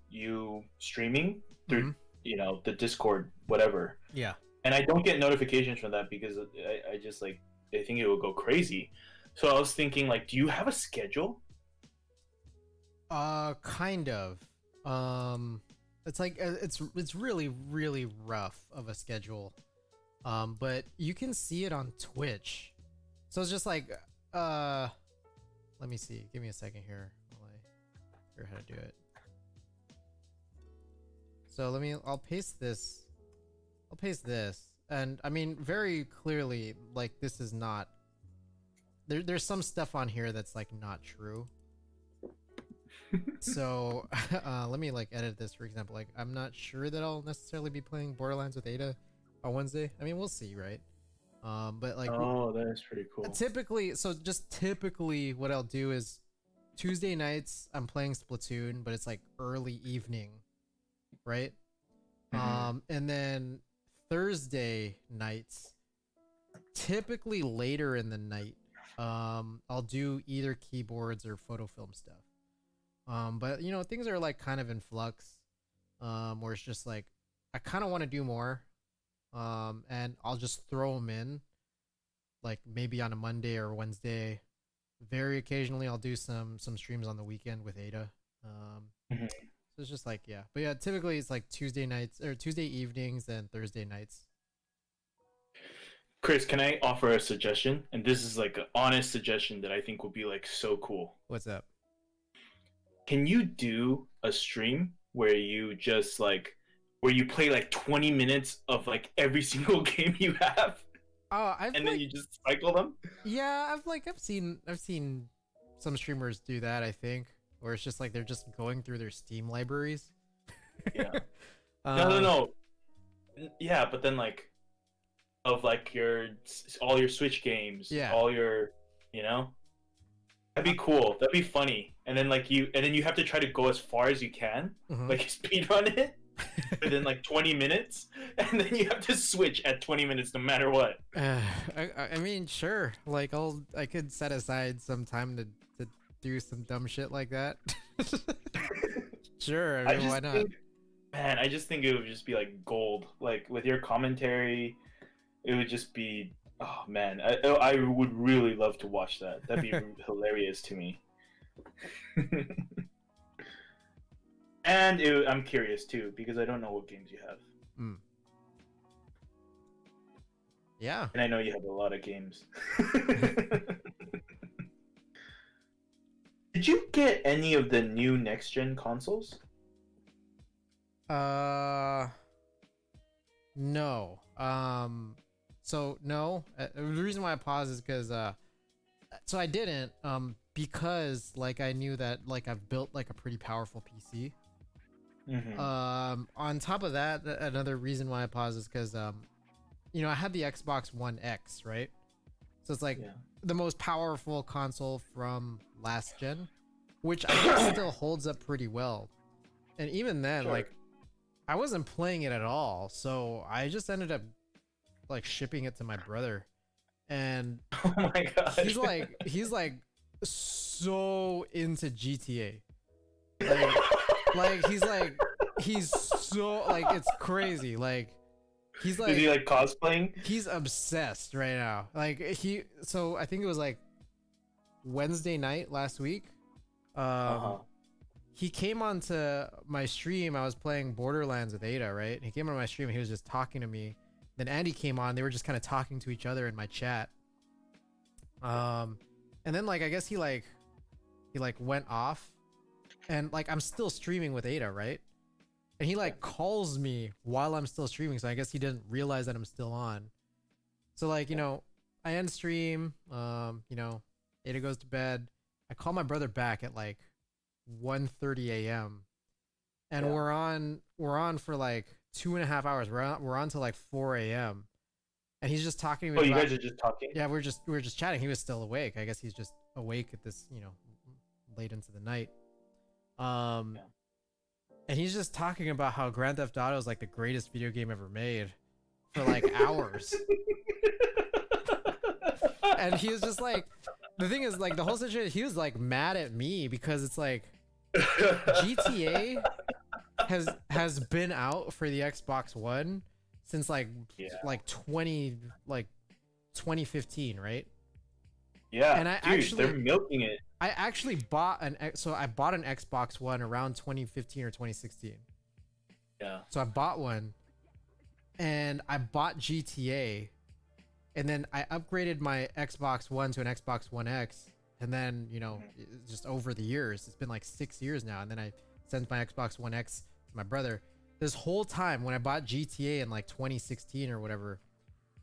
Speaker 2: you streaming through you know, the Discord, whatever.
Speaker 1: Yeah.
Speaker 2: And I don't get notifications from that because I just like I think it will go crazy. So I was thinking, like, do you have a schedule?
Speaker 1: Kind of. It's like it's really rough of a schedule. But you can see it on Twitch. So it's just like let me see. Give me a second here while I figure out how to do it. So I'll paste this. I'll paste this. And I mean, very clearly, like, this is not, there's some stuff on here that's like not true. So let me like edit this, for example. Like, I'm not sure that I'll necessarily be playing Borderlands with Ada on Wednesday. I mean, we'll see, right? But like,
Speaker 2: oh, that is pretty cool.
Speaker 1: Typically, so just typically what I'll do is Tuesday nights I'm playing Splatoon, but it's like early evening, right? And then Thursday nights, typically later in the night, I'll do either keyboards or photo film stuff. But you know, things are like kind of in flux, where it's just like, I kind of want to do more, and I'll just throw them in, like maybe on a Monday or Wednesday. Very occasionally I'll do some streams on the weekend with Ada. So it's just like, yeah, but yeah, typically it's like Tuesday nights or Tuesday evenings and Thursday nights.
Speaker 2: Chris, can I offer a suggestion? And this is like an honest suggestion that I think would be like so cool.
Speaker 1: What's up?
Speaker 2: Can you do a stream where you just like, where you play like 20 minutes of like every single game you have?
Speaker 1: Oh,
Speaker 2: and then you just cycle them?
Speaker 1: Yeah, I've seen some streamers do that, I think. Where it's just like they're just going through their Steam libraries.
Speaker 2: Yeah. No. Yeah, but then like, of like all your Switch games,
Speaker 1: yeah,
Speaker 2: all your, you know, that'd be cool. That'd be funny. And then like you have to try to go as far as you can, like speedrun it within like 20 minutes, and then you have to switch at 20 minutes no matter what.
Speaker 1: I mean, sure. Like I could set aside some time to do some dumb shit like that. Sure, I mean, why not?
Speaker 2: Man, I just think it would just be like gold. Like with your commentary, it would just be, oh man, I would really love to watch that. That'd be hilarious to me. And I'm curious too, because I don't know what games you have.
Speaker 1: Yeah.
Speaker 2: And I know you have a lot of games. Did you get any of the new next-gen consoles?
Speaker 1: No. So no. The reason why I paused is because so I didn't because like I knew that like I've built like a pretty powerful PC. On top of that, another reason why I paused is because you know, I had the Xbox One X, right? So it's like the most powerful console from last gen, which I think still holds up pretty well. And even then, like, I wasn't playing it at all, so I just ended up like shipping it to my brother. And
Speaker 2: oh my god,
Speaker 1: he's like so into GTA. He's so like, it's crazy. Like, he's like,
Speaker 2: is he like cosplaying?
Speaker 1: He's obsessed right now. Like so I think it was like Wednesday night last week. He came onto my stream. I was playing Borderlands with Ada, right? And he came on my stream and he was just talking to me. Then Andy came on. They were just kind of talking to each other in my chat. And then like, I guess he went off, and like, I'm still streaming with Ada, right? And he like calls me while I'm still streaming. So I guess he didn't realize that I'm still on. So like, you know, I end stream, you know, Ada goes to bed. I call my brother back at like 1:30 a.m. and we're on for like 2.5 hours. We're on till like 4 a.m. and he's just talking to me.
Speaker 2: Oh, you guys are just talking?
Speaker 1: Yeah, we're just chatting. He was still awake. I guess he's just awake at this, you know, late into the night. And he's just talking about how Grand Theft Auto is like the greatest video game ever made for like hours. And he was just like, the thing is, like, the whole situation, he was like mad at me because it's like GTA has been out for the Xbox One since like 2015, right?
Speaker 2: Yeah,
Speaker 1: and
Speaker 2: they're milking it.
Speaker 1: I actually bought an Xbox One around 2015 or 2016.
Speaker 2: Yeah.
Speaker 1: So I bought one, and I bought GTA, and then I upgraded my Xbox One to an Xbox One X, And then, you know, just over the years, it's been like 6 years now. And then I sent my Xbox One X to my brother. This whole time when I bought GTA in like 2016 or whatever,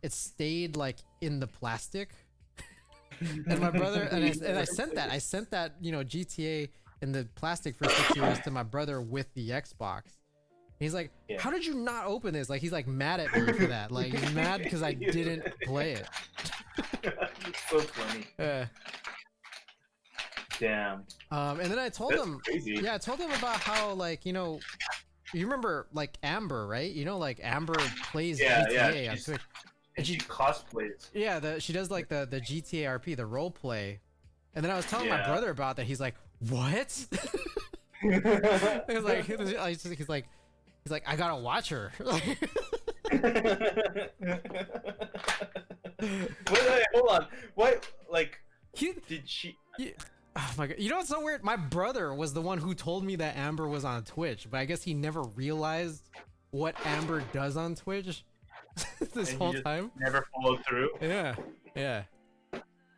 Speaker 1: it stayed like in the plastic. And my brother, and I sent that, you know, GTA in the plastic for 6 years to my brother with the Xbox. And he's like, how did you not open this? Like, he's like mad at me for that. Like, he's mad because I didn't play it.
Speaker 2: It's so funny. Damn.
Speaker 1: And then I told him,
Speaker 2: crazy.
Speaker 1: yeah, I told him about how, like, you know, you remember like Amber, right? You know, like Amber plays GTA on Twitch.
Speaker 2: And she cosplays.
Speaker 1: Yeah, she does like the GTA RP, the role play. And then I was telling my brother about that. He's like, "What?" he's like, "I gotta watch her."
Speaker 2: Wait, hold on. What? Like, did she?
Speaker 1: Oh my god! You know what's so weird? My brother was the one who told me that Amber was on Twitch, but I guess he never realized what Amber does on Twitch. This whole time
Speaker 2: never followed through.
Speaker 1: Yeah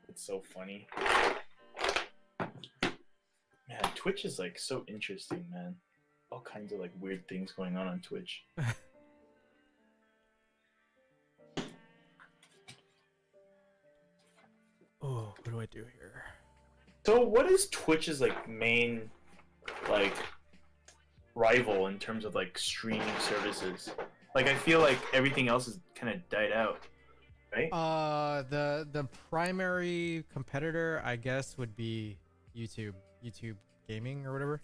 Speaker 2: It's so funny, man. Twitch is like so interesting, man. All kinds of like weird things going on Twitch.
Speaker 1: Oh, what do I do here?
Speaker 2: So what is Twitch's like main like rival in terms of like streaming services? Like, I feel like everything else has kind of died out, right?
Speaker 1: The primary competitor, I guess, would be YouTube Gaming or whatever.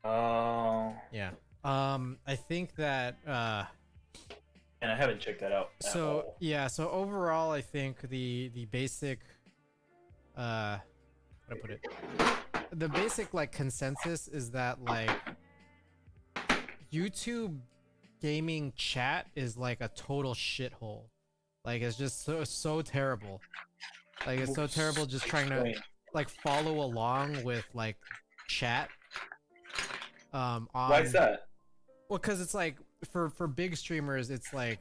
Speaker 2: Oh.
Speaker 1: Yeah. I think that
Speaker 2: and I haven't checked that out.
Speaker 1: So yeah, so overall, I think the basic how do I put it? The basic like consensus is that like YouTube gaming chat is like a total shithole. Like, it's just so terrible. Like, it's so terrible just trying to like follow along with like chat.
Speaker 2: Why is that?
Speaker 1: Well, because it's like for big streamers, it's like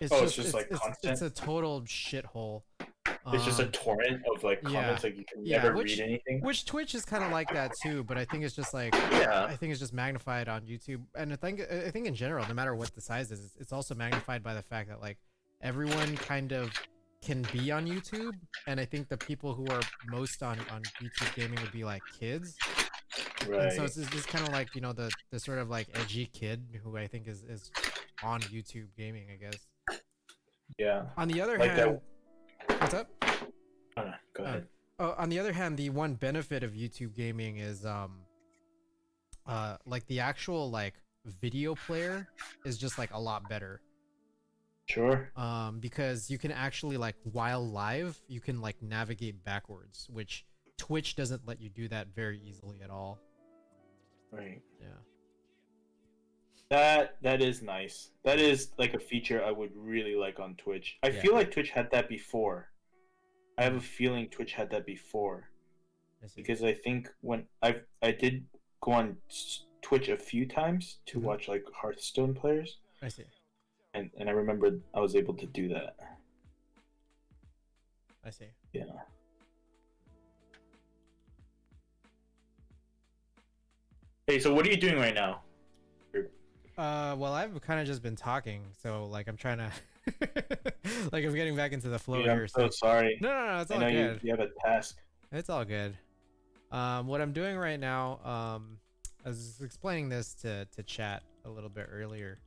Speaker 1: it's a total shithole.
Speaker 2: It's just a torrent of like comments, like you can never read anything.
Speaker 1: Which Twitch is kind of like that too, but I think it's just like I think it's just magnified on YouTube, and I think in general, no matter what the size is, it's also magnified by the fact that like everyone kind of can be on YouTube, and I think the people who are most on YouTube gaming would be like kids.
Speaker 2: Right.
Speaker 1: And so it's just kind of like, you know, the sort of like edgy kid who I think is on YouTube gaming, I guess.
Speaker 2: Yeah.
Speaker 1: On the other
Speaker 2: like
Speaker 1: hand, what's up?
Speaker 2: Oh, no, go ahead.
Speaker 1: On the other hand, the one benefit of YouTube gaming is like the actual like video player is just like a lot better.
Speaker 2: Sure.
Speaker 1: Because you can actually like while live, you can like navigate backwards, which Twitch doesn't let you do that very easily at all.
Speaker 2: Right.
Speaker 1: Yeah.
Speaker 2: That is nice. That is like a feature I would really like on Twitch. I feel like Twitch had that before. I have a feeling Twitch had that before. Because I think when I did go on Twitch a few times to watch like Hearthstone players.
Speaker 1: I see.
Speaker 2: And I remember I was able to do that.
Speaker 1: I see.
Speaker 2: Yeah. Hey, so what are you doing right now?
Speaker 1: Well, I've kind of just been talking, so like I'm trying to, like I'm getting back into the flow here.
Speaker 2: I'm so sorry.
Speaker 1: No, it's all
Speaker 2: good.
Speaker 1: good.
Speaker 2: You have a task.
Speaker 1: It's all good. What I'm doing right now, I was explaining this to chat a little bit earlier.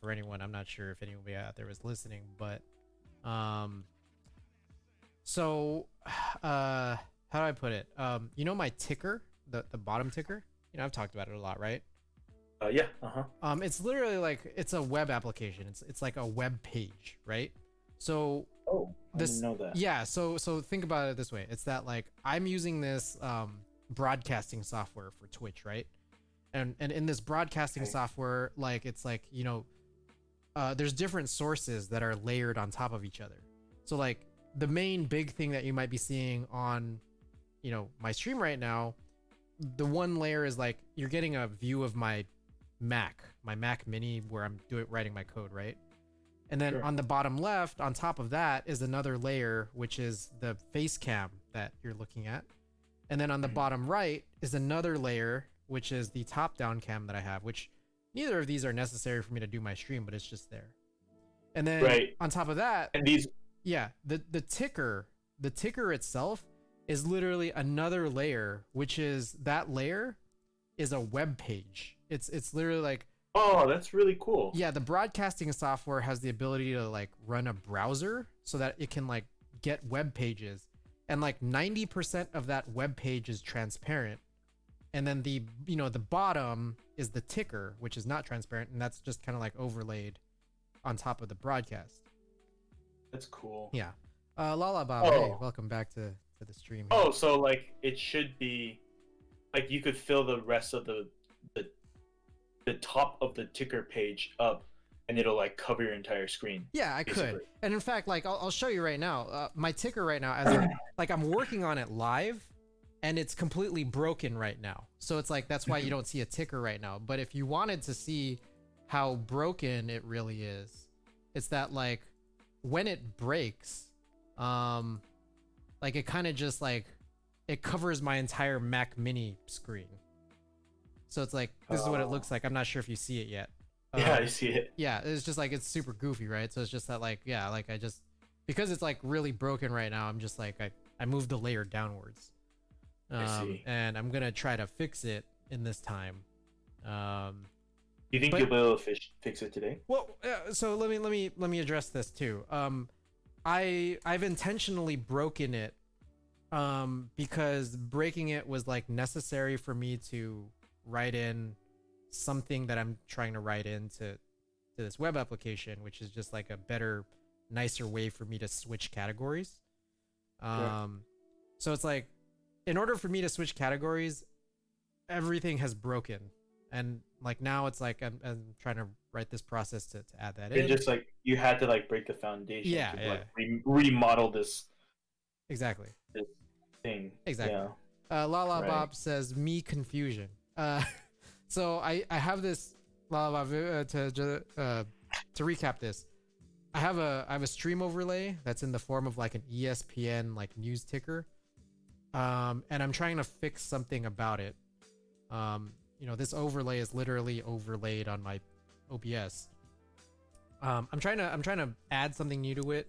Speaker 1: For anyone, I'm not sure if anybody out there was listening, but so how do I put it? You know my ticker, the bottom ticker. You know, I've talked about it a lot, right?
Speaker 2: Yeah.
Speaker 1: It's literally like it's a web application. It's like a web page, right? So
Speaker 2: I didn't know that.
Speaker 1: Yeah. So think about it this way. It's that like I'm using this broadcasting software for Twitch, right? And in this broadcasting software, like it's like, you know, there's different sources that are layered on top of each other. So like the main big thing that you might be seeing on, you know, my stream right now, the one layer is like you're getting a view of my Mac Mini where I'm writing my code, right? And then on the bottom left, on top of that is another layer, which is the face cam that you're looking at. And then on the bottom right is another layer, which is the top-down cam that I have, which neither of these are necessary for me to do my stream, but it's just there. And then on top of that,
Speaker 2: and these,
Speaker 1: yeah, the ticker itself is literally another layer, which is that layer is a web page. It's literally like,
Speaker 2: oh, that's really cool.
Speaker 1: Yeah, the broadcasting software has the ability to like run a browser so that it can like get web pages, and like 90% of that web page is transparent, and then the bottom is the ticker, which is not transparent, and that's just kind of like overlaid on top of the broadcast.
Speaker 2: That's cool.
Speaker 1: Yeah. Lala Bob, hey, welcome back to the stream here.
Speaker 2: Oh, so like it should be like you could fill the rest of the top of the ticker page up, and it'll like cover your entire screen.
Speaker 1: Yeah, I could. And in fact, like I'll show you right now. My ticker right now, like I'm working on it live, and it's completely broken right now. So it's like that's why you don't see a ticker right now. But if you wanted to see how broken it really is, it's that like when it breaks, like it kind of just like it covers my entire Mac Mini screen. So it's like this is what it looks like. I'm not sure if you see it yet.
Speaker 2: Yeah, I see it.
Speaker 1: Yeah, it's just like it's super goofy, right? So it's just that like, yeah, like I just, because it's like really broken right now, I'm just like I moved the layer downwards.
Speaker 2: I see.
Speaker 1: And I'm gonna try to fix it in this time.
Speaker 2: You think you'll be able to fix it today?
Speaker 1: Well, so let me address this too. I've intentionally broken it because breaking it was like necessary for me to write in something that I'm trying to write into this web application, which is just like a better, nicer way for me to switch categories. So it's like, in order for me to switch categories, everything has broken, and like now it's like I'm trying to write this process to add that in.
Speaker 2: It's just like you had to like break the foundation.
Speaker 1: Yeah,
Speaker 2: to,
Speaker 1: yeah.
Speaker 2: Like, remodel this.
Speaker 1: Exactly.
Speaker 2: This thing.
Speaker 1: Exactly.
Speaker 2: Yeah.
Speaker 1: Lala Bob says me confusion. So I have this Lala Bob to recap this. I have a stream overlay that's in the form of like an ESPN like news ticker. And I'm trying to fix something about it. This overlay is literally overlaid on my OBS. I'm trying to add something new to it,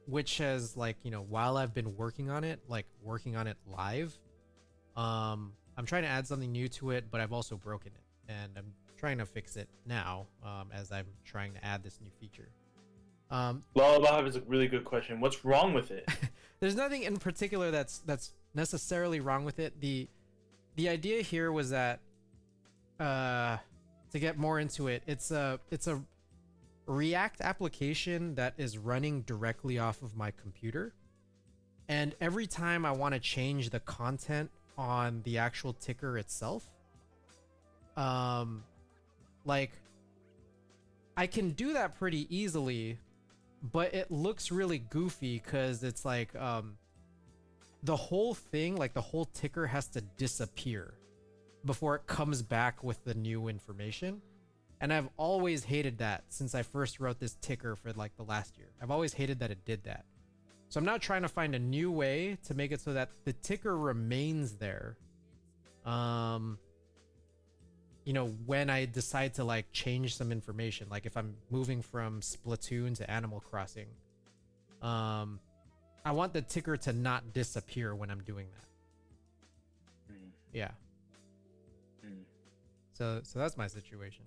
Speaker 1: which has like, while I've been working on it live, I'm trying to add something new to it, but I've also broken it, and I'm trying to fix it now, as I'm trying to add this new feature.
Speaker 2: Lullaby is a really good question. What's wrong with it?
Speaker 1: There's nothing in particular that's necessarily wrong with it. The idea here was that, to get more into it, it's a React application that is running directly off of my computer, and every time I want to change the content on the actual ticker itself, like I can do that pretty easily, but it looks really goofy because it's like the whole thing, like the whole ticker has to disappear before it comes back with the new information. And I've always hated that since I first wrote this ticker for like the last year. I've always hated that it did that. So I'm now trying to find a new way to make it so that the ticker remains there. When I decide to like change some information, like if I'm moving from Splatoon to Animal Crossing, I want the ticker to not disappear when I'm doing that. Yeah. So that's my situation.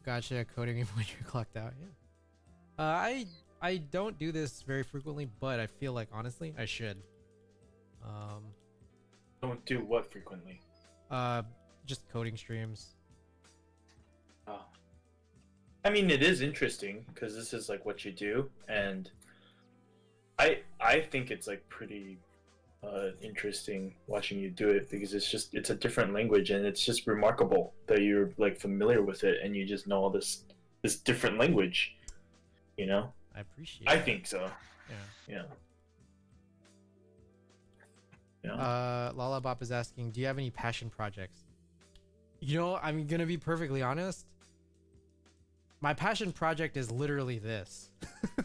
Speaker 1: Gotcha. Coding when you're clocked out. Yeah. I don't do this very frequently, but I feel like honestly I should.
Speaker 2: Don't do what frequently?
Speaker 1: Just coding streams.
Speaker 2: Oh. I mean, it is interesting because this is like what you do, and I think it's like pretty interesting watching you do it, because it's a different language, and it's just remarkable that you're like familiar with it and you just know all this different language,
Speaker 1: I appreciate
Speaker 2: I think so.
Speaker 1: Yeah. Lala Bop is asking, do you have any passion projects? I'm gonna be perfectly honest, my passion project is literally this.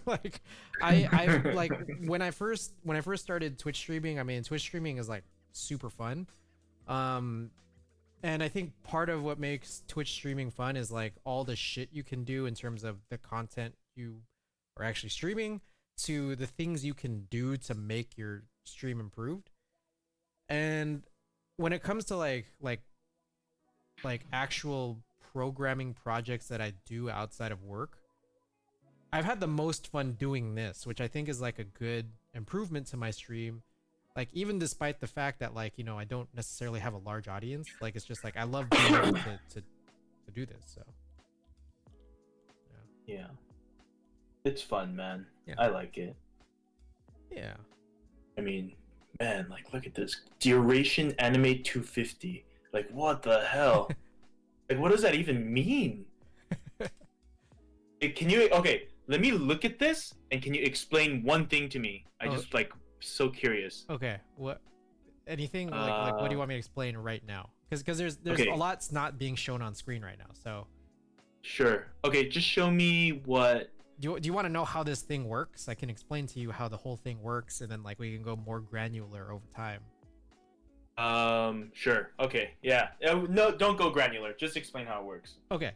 Speaker 1: Like I like when I first started Twitch streaming, I mean, Twitch streaming is like super fun. And I think part of what makes Twitch streaming fun is like all the shit you can do in terms of the content you are actually streaming to the things you can do to make your stream improved. And when it comes to like actual programming projects that I do outside of work, I've had the most fun doing this, which I think is like a good improvement to my stream. Like, even despite the fact that, like, you know, I don't necessarily have a large audience, like, it's just like I love being able to do this. So
Speaker 2: yeah, it's fun, man.
Speaker 1: Yeah.
Speaker 2: I like it.
Speaker 1: Yeah,
Speaker 2: I mean, man, like, look at this duration animate 250. Like, what the hell? Like, what does that even mean? Can you, okay, let me look at this and can you explain one thing to me? I just like so curious.
Speaker 1: Okay, what? Anything like what do you want me to explain right now? Because there's
Speaker 2: okay.
Speaker 1: a lot's not being shown on screen right now. So
Speaker 2: sure. Okay, just show me what.
Speaker 1: Do you want to know how this thing works? I can explain to you how the whole thing works, and then like we can go more granular over time.
Speaker 2: Sure. Okay. Yeah. No, don't go granular. Just explain how it works.
Speaker 1: Okay.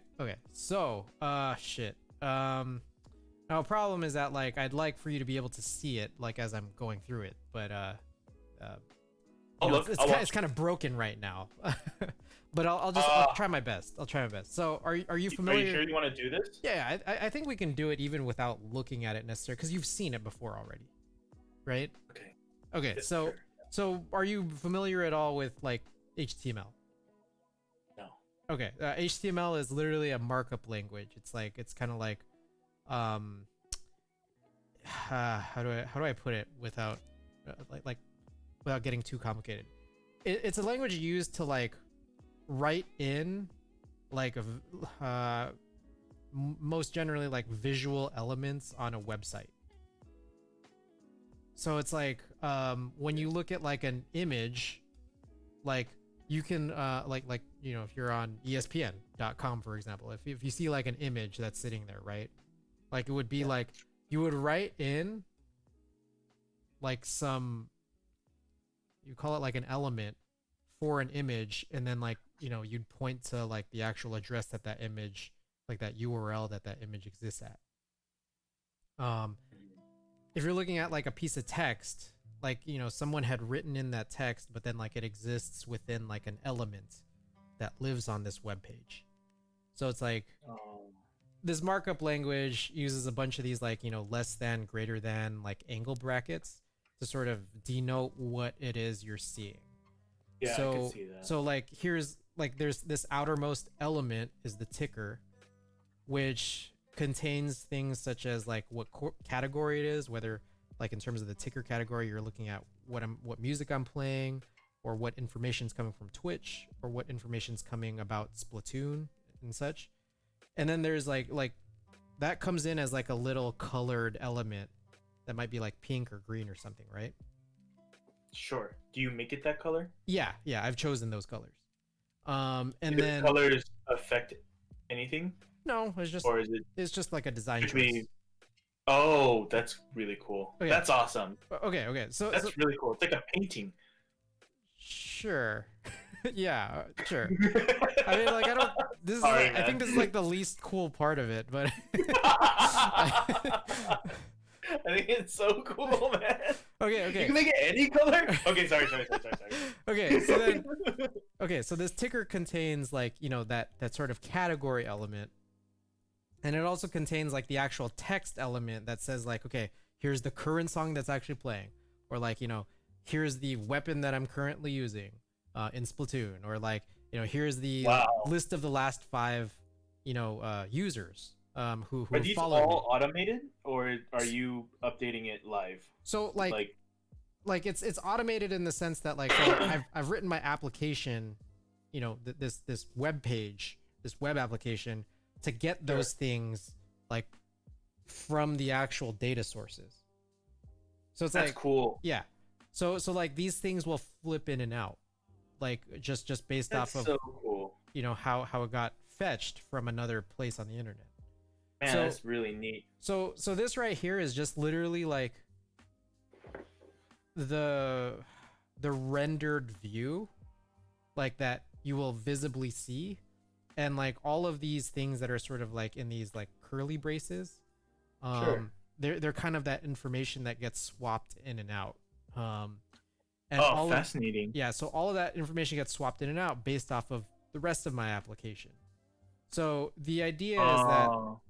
Speaker 1: So, shit. Now, the problem is that, like, I'd like for you to be able to see it, like, as I'm going through it, but, it's kind of broken right now. But I'll try my best. So, are you familiar?
Speaker 2: Are you sure you want to do this?
Speaker 1: Yeah, I think we can do it even without looking at it necessarily, because you've seen it before already, right? Okay,
Speaker 2: Yes,
Speaker 1: so,
Speaker 2: sure.
Speaker 1: So, are you familiar at all with, like, HTML?
Speaker 2: No.
Speaker 1: Okay, HTML is literally a markup language. It's kind of like, how do I put it without without getting too complicated? It's a language used to like write in like most generally like visual elements on a website. So it's like when you look at like an image, like you can like you know, if you're on ESPN.com, for example, if you see like an image that's sitting there, right? Like it would be like you would write in like some, you call it like an element for an image, and then like, you know, you'd point to like the actual address that that image, like that URL that image exists at. If you're looking at like a piece of text, like, you know, someone had written in that text, but then like it exists within like an element that lives on this web page. So it's like this markup language uses a bunch of these like, you know, less than, greater than, like angle brackets to sort of denote what it is you're seeing.
Speaker 2: Yeah,
Speaker 1: so,
Speaker 2: I can see that.
Speaker 1: So like here's like there's this outermost element is the ticker, which contains things such as like what category it is, whether like in terms of the ticker category you're looking at what music I'm playing, or what information's coming from Twitch, or what information's coming about Splatoon and such. And then there's like that comes in as like a little colored element that might be like pink or green or something, right?
Speaker 2: Sure. Do you make it that color?
Speaker 1: Yeah, I've chosen those colors. And
Speaker 2: do
Speaker 1: then
Speaker 2: the colors affect anything?
Speaker 1: No, it's just like a design choice.
Speaker 2: Oh, that's really cool.
Speaker 1: Oh, yeah.
Speaker 2: That's awesome.
Speaker 1: Okay. So
Speaker 2: that's really cool. It's like a painting.
Speaker 1: Sure. Yeah, sure. I mean, like, I think this is like the least cool part of it, but
Speaker 2: I think it's so cool, man.
Speaker 1: Okay.
Speaker 2: You can make it any color? Okay, sorry.
Speaker 1: Okay, so this ticker contains like, you know, that sort of category element. And it also contains like the actual text element that says like, okay, here's the current song that's actually playing, or like, you know, here's the weapon that I'm currently using in Splatoon, or like, you know, here's the list of the last 5, you know, users who
Speaker 2: are these
Speaker 1: followed
Speaker 2: all
Speaker 1: me.
Speaker 2: automated, or are you updating it live?
Speaker 1: So like it's automated in the sense that like, so I've written my application, you know, this web page, this web application, to get those things like from the actual data sources. So it's
Speaker 2: that's
Speaker 1: like
Speaker 2: cool.
Speaker 1: Yeah. So like these things will flip in and out, like just based
Speaker 2: that's
Speaker 1: off of
Speaker 2: so cool.
Speaker 1: You know, how it got fetched from another place on the internet.
Speaker 2: Man,
Speaker 1: So
Speaker 2: that's really neat.
Speaker 1: so this right here is just literally like the rendered view, like that you will visibly see, and like all of these things that are sort of like in these like curly braces,
Speaker 2: Sure.
Speaker 1: they're kind of that information that gets swapped in and out. And
Speaker 2: Oh,
Speaker 1: all of
Speaker 2: fascinating.
Speaker 1: yeah, so all of that information gets swapped in and out based off of the rest of my application. So the idea is that
Speaker 2: Oh,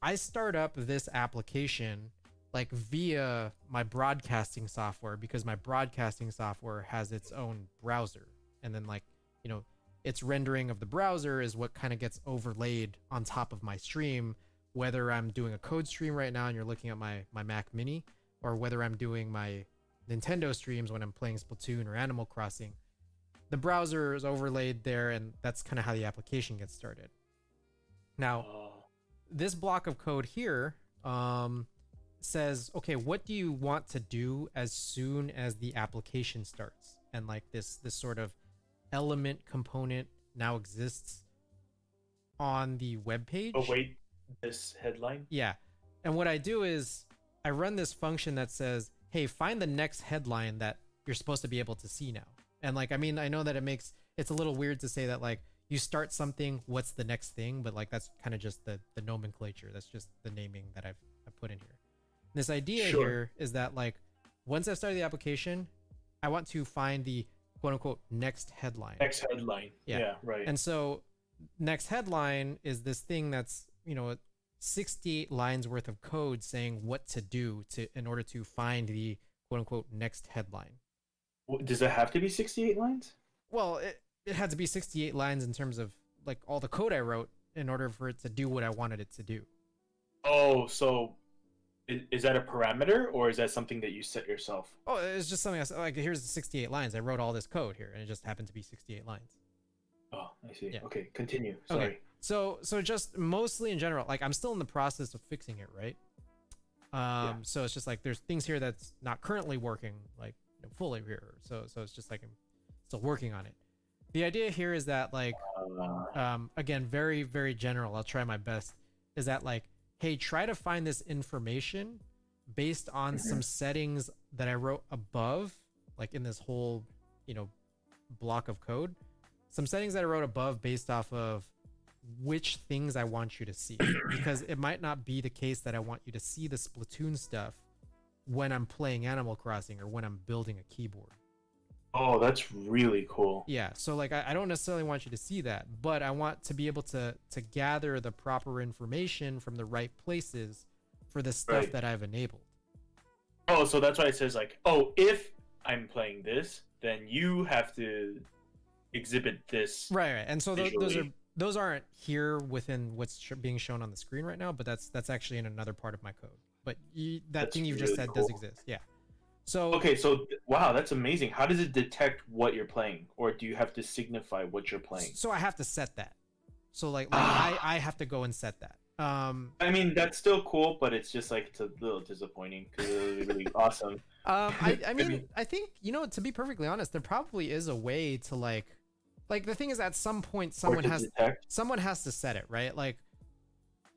Speaker 1: I start up this application like via my broadcasting software, because my broadcasting software has its own browser, and then like, you know, its rendering of the browser is what kind of gets overlaid on top of my stream, whether I'm doing a code stream right now and you're looking at my Mac Mini, or whether I'm doing my Nintendo streams when I'm playing Splatoon or Animal Crossing. The browser is overlaid there, and that's kind of how the application gets started. Now,
Speaker 2: oh,
Speaker 1: this block of code here says, okay, what do you want to do as soon as the application starts? And like this sort of element component now exists on the web page.
Speaker 2: oh wait, this headline?
Speaker 1: Yeah. And what I do is I run this function that says, hey, find the next headline that you're supposed to be able to see now. And like, I mean, I know that it's a little weird to say that like you start something, what's the next thing? But like, that's kind of just the nomenclature. That's just the naming that I've put in here. This idea
Speaker 2: Sure.
Speaker 1: here is that like, once I've started the application, I want to find the quote unquote next headline.
Speaker 2: Next headline. Yeah, right.
Speaker 1: And so next headline is this thing that's, you know, 68 lines worth of code saying what to do in order to find the quote unquote next headline.
Speaker 2: Does it have to be 68 lines?
Speaker 1: Well, it had to be 68 lines in terms of like all the code I wrote in order for it to do what I wanted it to do.
Speaker 2: Oh, so is that a parameter, or is that something that you set yourself?
Speaker 1: Oh, it's just something like, here's the 68 lines. I wrote all this code here, and it just happened to be 68 lines.
Speaker 2: Oh, I see.
Speaker 1: Yeah.
Speaker 2: Okay, continue. Sorry.
Speaker 1: Okay. So just mostly in general, like I'm still in the process of fixing it, right?
Speaker 2: Yeah.
Speaker 1: So it's just like there's things here that's not currently working like, you know, fully here. So it's just like I'm still working on it. The idea here is that like again, very very general. I'll try my best. Is that like, hey, try to find this information based on some settings that I wrote above, like in this whole, you know, block of code. Some settings that I wrote above based off of which things I want you to see, because it might not be the case that I want you to see the Splatoon stuff when I'm playing Animal Crossing or when I'm building a keyboard.
Speaker 2: Oh, that's really cool.
Speaker 1: Yeah, so like I don't necessarily want you to see that, but I want to be able to gather the proper information from the right places for the stuff
Speaker 2: Right.
Speaker 1: that I've enabled.
Speaker 2: Oh, so that's why it says like, oh, if I'm playing this, then you have to exhibit this.
Speaker 1: Right. And so
Speaker 2: visually.
Speaker 1: those aren't here within what's being shown on the screen right now, but that's actually in another part of my code. But that
Speaker 2: That's
Speaker 1: thing you've just
Speaker 2: really
Speaker 1: said does
Speaker 2: cool.
Speaker 1: exist. Yeah. So
Speaker 2: Okay, so wow, that's amazing. How does it detect what you're playing, or do you have to signify what you're playing?
Speaker 1: so I have to set that. So like I have to go and set that.
Speaker 2: I mean, that's still cool, but it's just like it's a little disappointing because it was really awesome.
Speaker 1: I mean, I think, you know, to be perfectly honest, there probably is a way to like the thing is at some point
Speaker 2: Or to detect.
Speaker 1: someone has to set it, right? Like,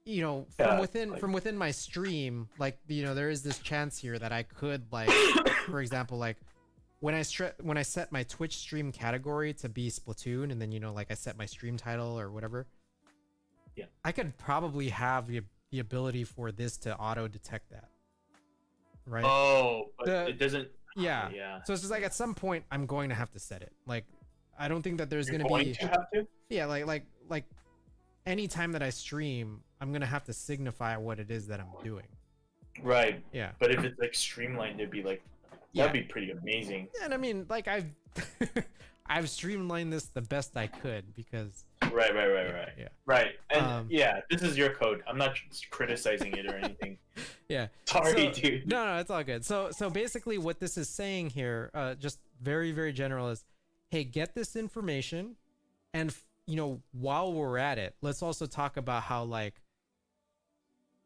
Speaker 1: you know,
Speaker 2: Yeah,
Speaker 1: from within my stream, like, you know, there is this chance here that I could like for example, like when I set my Twitch stream category to be Splatoon, and then, you know, like I set my stream title or whatever,
Speaker 2: Yeah.
Speaker 1: I could probably have the ability for this to auto detect that, right?
Speaker 2: Oh, but it doesn't.
Speaker 1: Yeah.
Speaker 2: Yeah.
Speaker 1: So it's just like at some point I'm going to have to set it. Like, I don't think that there's
Speaker 2: You're
Speaker 1: going
Speaker 2: going
Speaker 1: be
Speaker 2: to have to.
Speaker 1: yeah, like any time that I stream, I'm going to have to signify what it is that I'm doing.
Speaker 2: Right.
Speaker 1: Yeah.
Speaker 2: But if it's like streamlined, it'd be like
Speaker 1: Yeah.
Speaker 2: that'd be pretty amazing.
Speaker 1: And I mean, like I've streamlined this the best I could because
Speaker 2: Right.
Speaker 1: yeah.
Speaker 2: Right. And yeah, this is your code. I'm not criticizing it or anything.
Speaker 1: Yeah.
Speaker 2: Sorry,
Speaker 1: So-
Speaker 2: dude.
Speaker 1: No, it's all good. So basically what this is saying here, just very, very general, is, hey, get this information, and you know, while we're at it, let's also talk about how like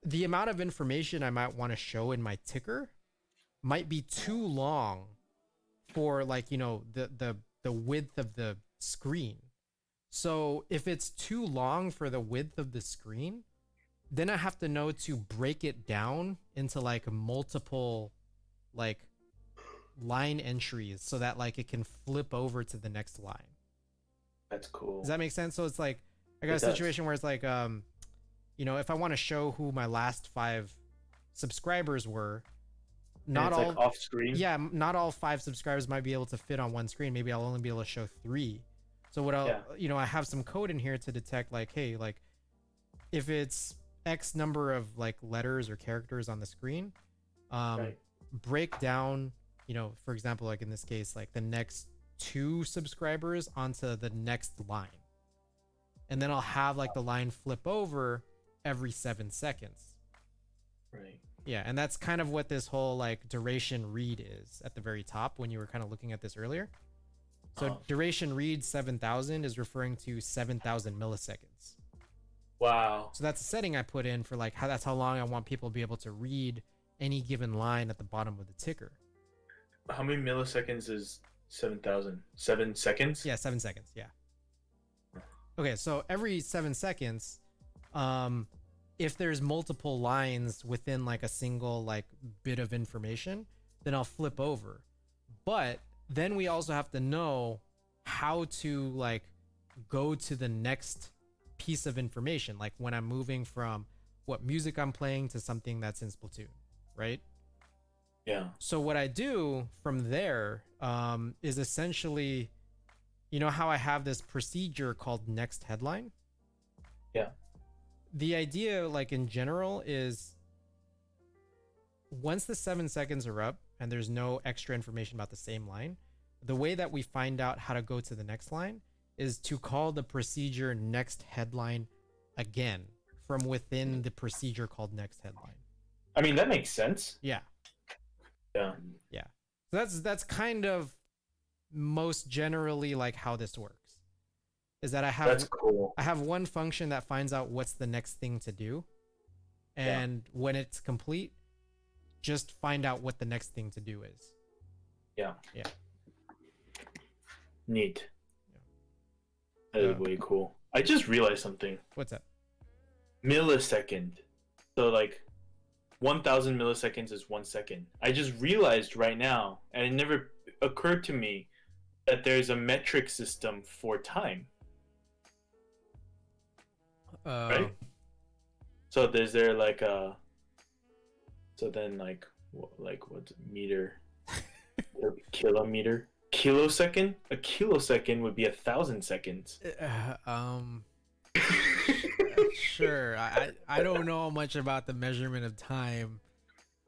Speaker 1: the amount of information I might want to show in my ticker might be too long for like, you know, the width of the screen. So if it's too long for the width of the screen, then I have to know to break it down into like multiple like line entries so that like it can flip over to the next line.
Speaker 2: That's cool.
Speaker 1: Does that make sense? So it's like I got a situation where it's like you know, if I want to show who my last 5 subscribers were, not all
Speaker 2: like off screen.
Speaker 1: Yeah, not all 5 subscribers might be able to fit on one screen. Maybe I'll only be able to show 3. So what I'll you know, I have some code in here to detect like, hey, like if it's X number of like letters or characters on the screen, break down, you know, for example, like in this case, like the next 2 subscribers onto the next line. And then I'll have like the line flip over every 7 seconds.
Speaker 2: Right.
Speaker 1: Yeah, and that's kind of what this whole like duration read is at the very top when you were kind of looking at this earlier. So duration read 7,000 is referring to 7,000 milliseconds.
Speaker 2: Wow.
Speaker 1: So that's a setting I put in for like that's how long I want people to be able to read any given line at the bottom of the ticker.
Speaker 2: How many milliseconds is 7,000? 7 seconds?
Speaker 1: Yeah, 7 seconds. Yeah. Okay, so every 7 seconds, if there's multiple lines within like a single like bit of information, then I'll flip over. But then we also have to know how to like go to the next piece of information, like when I'm moving from what music I'm playing to something that's in Splatoon, right?
Speaker 2: Yeah.
Speaker 1: So what I do from there is essentially, you know how I have this procedure called next headline?
Speaker 2: Yeah.
Speaker 1: The idea, like in general, is once the 7 seconds are up and there's no extra information about the same line, the way that we find out how to go to the next line is to call the procedure next headline again from within the procedure called next headline.
Speaker 2: I mean, that makes sense.
Speaker 1: Yeah.
Speaker 2: Yeah.
Speaker 1: Yeah. So that's kind of most generally like how this works. Is that I have one function that finds out what's the next thing to do. And when it's complete, just find out what the next thing to do is.
Speaker 2: Yeah.
Speaker 1: Yeah.
Speaker 2: Neat. That is way cool. I just realized something.
Speaker 1: What's that?
Speaker 2: Millisecond. So like 1,000 milliseconds is 1 second. I just realized right now, and it never occurred to me, that there's a metric system for time. Right? So there's there like a... So then like what's meter? Kilometer? Kilosecond? A kilosecond would be 1,000 seconds.
Speaker 1: Sure. I don't know much about the measurement of time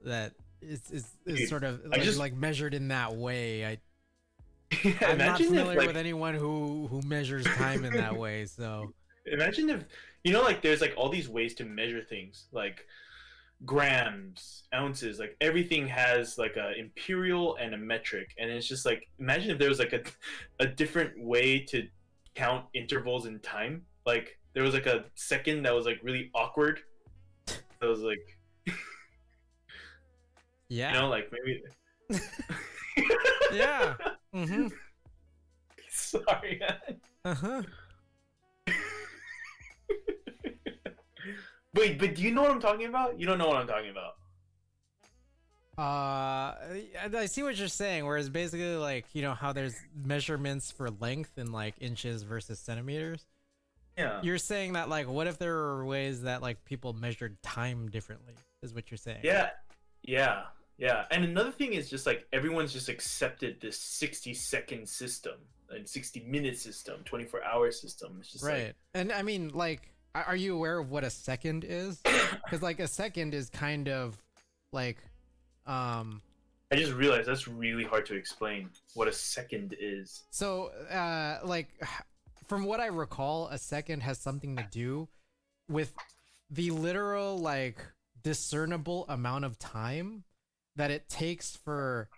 Speaker 1: that is sort of like measured in that way. I'm not familiar with anyone who measures time in that way. So
Speaker 2: imagine if, you know, like there's like all these ways to measure things, like grams, ounces, like everything has like a imperial and a metric, and it's just like, imagine if there was like a different way to count intervals in time. Like there was like a second that was like really awkward. That was like
Speaker 1: yeah,
Speaker 2: you know, like maybe
Speaker 1: yeah. Mm-hmm.
Speaker 2: Sorry.
Speaker 1: Uh-huh.
Speaker 2: Wait, but do you know what I'm talking about? You don't know what I'm talking about.
Speaker 1: I see what you're saying, whereas basically like, you know how there's measurements for length in like inches versus centimeters.
Speaker 2: Yeah.
Speaker 1: You're saying that like, what if there were ways that like people measured time differently, is what you're saying.
Speaker 2: Yeah. Yeah. Yeah. And another thing is just like everyone's just accepted this 60-second system and 60-minute system, 24-hour system. It's just
Speaker 1: right.
Speaker 2: Like...
Speaker 1: And I mean, like, are you aware of what a second is? Because like a second is kind of like
Speaker 2: I just realized that's really hard to explain what a second is.
Speaker 1: So like from what I recall, a second has something to do with the literal like discernible amount of time that it takes for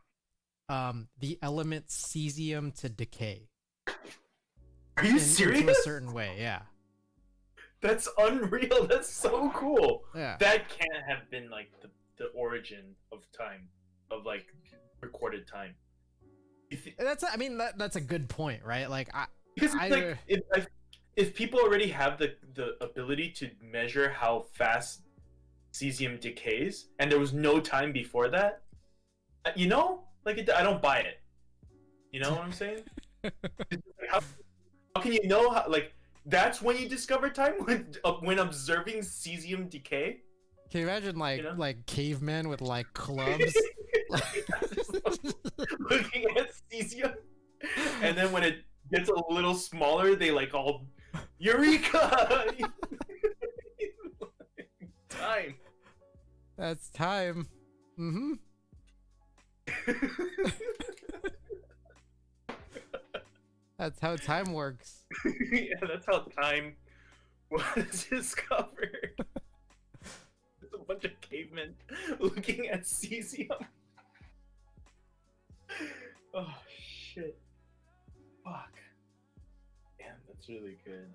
Speaker 1: the element cesium to decay.
Speaker 2: Are you serious?
Speaker 1: Into a certain way, yeah.
Speaker 2: That's unreal. That's so cool.
Speaker 1: Yeah.
Speaker 2: That can't have been like the origin of time, of like recorded time.
Speaker 1: That's a good point, right? Like
Speaker 2: because like if people already have the ability to measure how fast cesium decays, and there was no time before that, you know, like I don't buy it. You know what I'm saying? How can you know how, like that's when you discover time when observing cesium decay?
Speaker 1: Can you imagine
Speaker 2: You know?
Speaker 1: like cavemen with like clubs?
Speaker 2: Looking at cesium, and then when it gets a little smaller, they like all eureka! Time.
Speaker 1: That's time. Mm-hmm. That's how time works.
Speaker 2: Yeah, that's how time was discovered. There's a bunch of cavemen looking at cesium. Oh shit. Fuck. Damn, that's really good.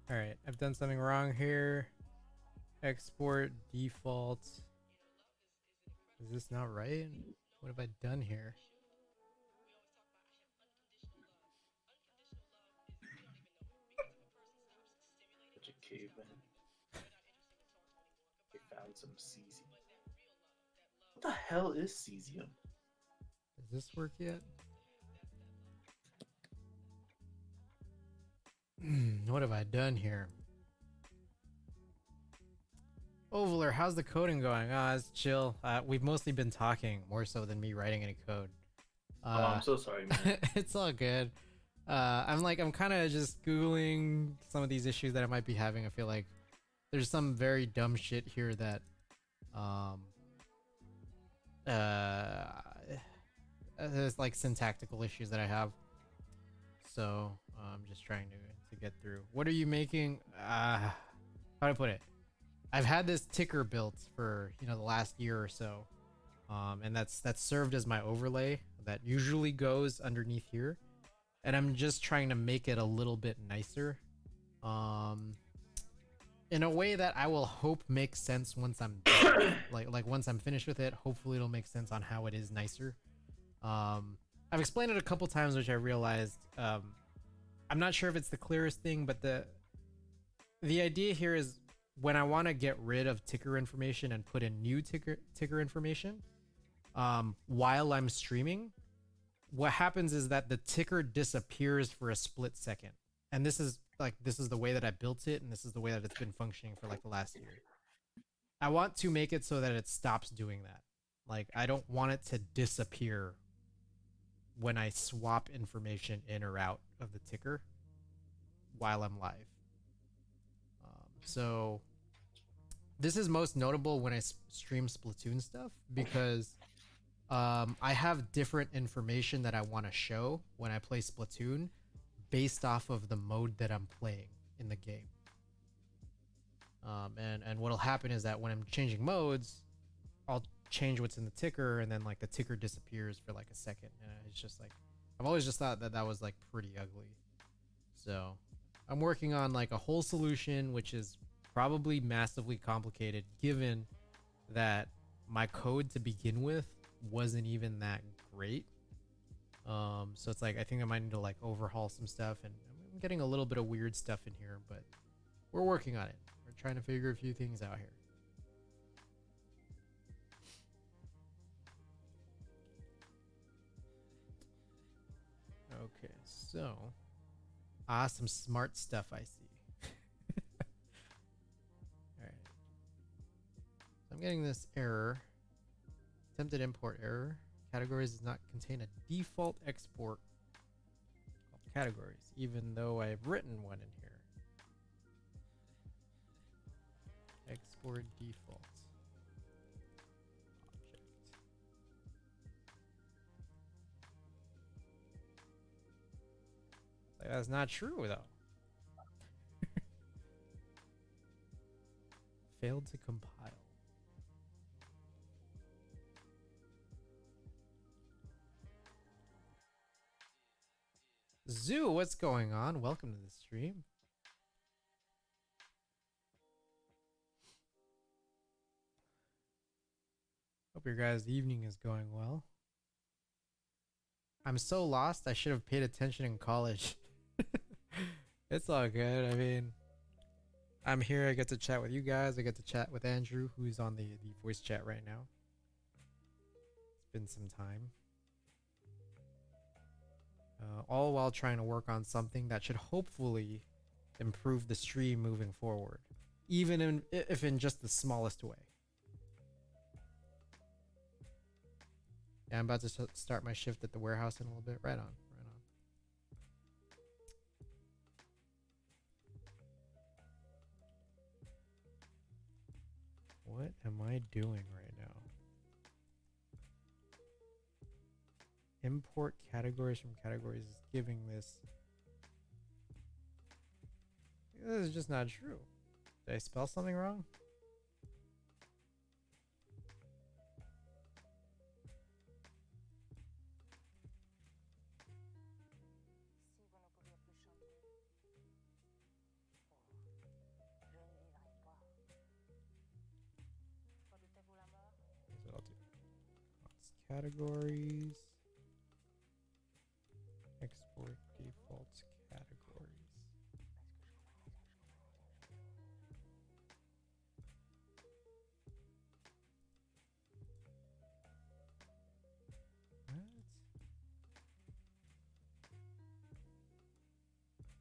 Speaker 1: Alright, I've done something wrong here. Export default. Is this not right? What have I done here?
Speaker 2: Bunch of cavemen. They found some cesium. What the hell is cesium?
Speaker 1: Does this work yet? What have I done here? Ovaler, how's the coding going? It's chill. We've mostly been talking more so than me writing any code.
Speaker 2: Oh, I'm so sorry, man.
Speaker 1: It's all good. I'm kind of just Googling some of these issues that I might be having. I feel like there's some very dumb shit here that, there's like syntactical issues that I have. So I'm just trying to get through. What are you making? How do I put it? I've had this ticker built for, you know, the last year or so. And that's served as my overlay that usually goes underneath here. And I'm just trying to make it a little bit nicer. In a way that I will hope makes sense once I'm done. like once I'm finished with it, hopefully it'll make sense on how it is nicer. I've explained it a couple times, which I realized, I'm not sure if it's the clearest thing, but the idea here is when I want to get rid of ticker information and put in new ticker information, while I'm streaming, what happens is that the ticker disappears for a split second. And this is the way that I built it, and this is the way that it's been functioning for like the last year. I want to make it so that it stops doing that. Like, I don't want it to disappear when I swap information in or out of the ticker while I'm live. So this is most notable when I stream Splatoon stuff, because I have different information that I want to show when I play Splatoon based off of the mode that I'm playing in the game. And what'll happen is that when I'm changing modes, I'll change what's in the ticker, and then like the ticker disappears for like a second, and it's just like, I've always just thought that that was like pretty ugly. So I'm working on like a whole solution, which is probably massively complicated given that my code to begin with wasn't even that great. So it's like, I think I might need to like overhaul some stuff, and I'm getting a little bit of weird stuff in here, but we're working on it. We're trying to figure a few things out here. Okay, so some smart stuff I see. Alright. So I'm getting this error. Attempted import error. Categories does not contain a default export of categories, even though I've written one in here. Export default. Object. Like, that's not true though. Failed to compile. Zoo, what's going on? Welcome to the stream. Hope your guys' evening is going well. I'm so lost, I should have paid attention in college. It's all good. I mean, I'm here. I get to chat with you guys. I get to chat with Andrew, who's on the voice chat right now. It's been some time. All while trying to work on something that should hopefully improve the stream moving forward, even if in just the smallest way. Yeah, I'm about to start my shift at the warehouse in a little bit. Right on, right on. What am I doing right now? Import categories from categories is giving this. This is just not true. Did I spell something wrong? So I'll do categories. Export defaults categories. What?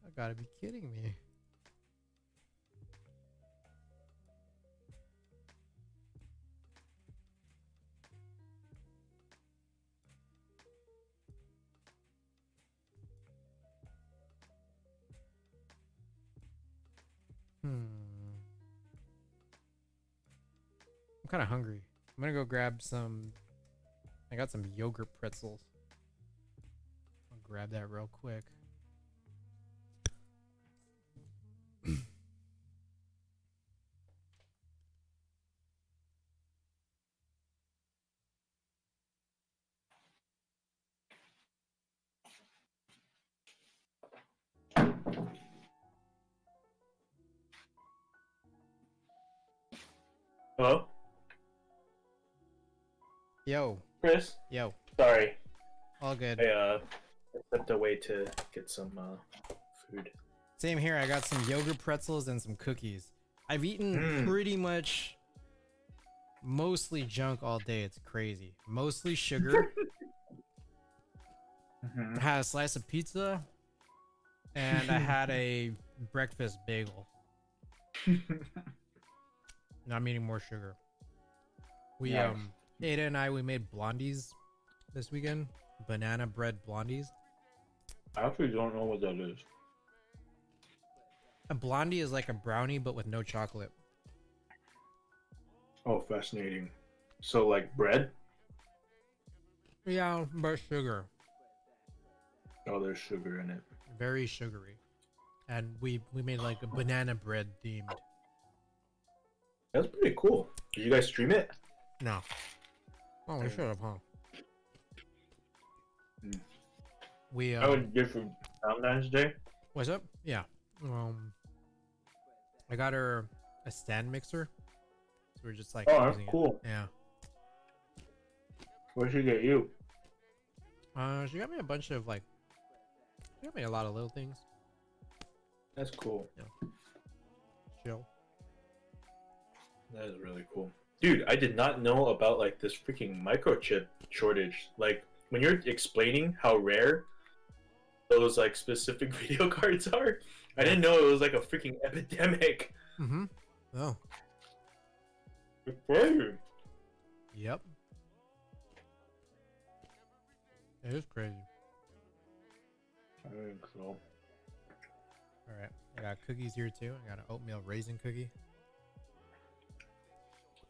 Speaker 1: I gotta be kidding me. I'm kind of hungry. I'm gonna go grab some. I got some yogurt pretzels. I'll grab that real quick.
Speaker 2: Hello?
Speaker 1: Yo.
Speaker 2: Chris?
Speaker 1: Yo.
Speaker 2: Sorry.
Speaker 1: All good.
Speaker 2: I stepped away to get some food.
Speaker 1: Same here. I got some yogurt pretzels and some cookies. I've eaten pretty much mostly junk all day. It's crazy. Mostly sugar. I had a slice of pizza and I had a breakfast bagel. Now I'm eating more sugar. We
Speaker 2: Nice.
Speaker 1: Ada and we made blondies this weekend. Banana bread blondies.
Speaker 2: I actually don't know what that is.
Speaker 1: A blondie is like a brownie but with no chocolate.
Speaker 2: Oh, fascinating. So like bread?
Speaker 1: Yeah, but sugar.
Speaker 2: Oh, there's sugar in it.
Speaker 1: Very sugary. And we made like a banana bread themed.
Speaker 2: That's pretty cool. Did you guys stream it?
Speaker 1: No. Oh, we should have, huh? We
Speaker 2: I would give for Valentine's Day.
Speaker 1: what's up? Yeah. I got her a stand mixer. So we're just like
Speaker 2: Oh, that's
Speaker 1: using it.
Speaker 2: cool.
Speaker 1: Yeah.
Speaker 2: What should she get you?
Speaker 1: She got me a bunch of like she got me a lot of little things.
Speaker 2: That's cool.
Speaker 1: Chill.
Speaker 2: That is really cool. Dude, I did not know about like this freaking microchip shortage. Like when you're explaining how rare those like specific video cards are, I didn't know it was like a freaking epidemic.
Speaker 1: Mm-hmm. Oh.
Speaker 2: It's crazy.
Speaker 1: Yep. It is crazy.
Speaker 2: I think so.
Speaker 1: Alright. I got cookies here too. I got an oatmeal raisin cookie.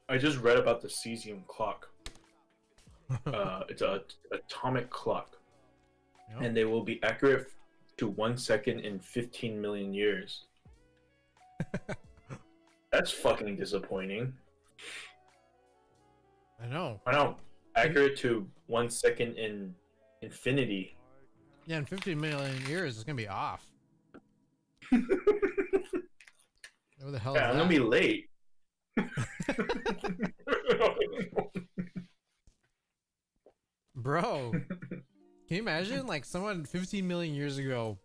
Speaker 2: I just read about the cesium clock. It's a atomic clock,
Speaker 1: Yep.
Speaker 2: and they will be accurate to 1 second in 15 million years. That's fucking disappointing.
Speaker 1: I know.
Speaker 2: I know. Accurate to 1 second in infinity.
Speaker 1: Yeah, in 15 million years it's gonna be off. What the hell is
Speaker 2: Yeah,
Speaker 1: that?
Speaker 2: I'm gonna be late.
Speaker 1: Bro, can you imagine like someone 15 million years ago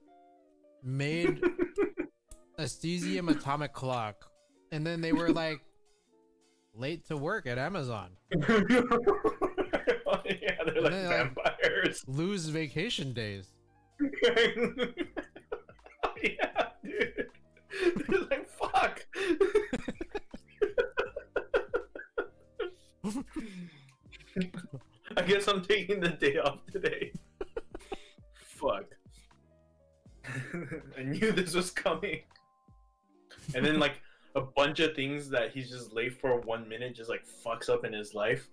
Speaker 1: made a cesium atomic clock, and then they were like late to work at Amazon.
Speaker 2: Yeah, they're
Speaker 1: And
Speaker 2: like
Speaker 1: then,
Speaker 2: vampires.
Speaker 1: Lose vacation days.
Speaker 2: Yeah, dude. They're like, fuck. I guess I'm taking the day off today. Fuck. I knew this was coming. And then like a bunch of things that he's just late for 1 minute just like fucks up in his life.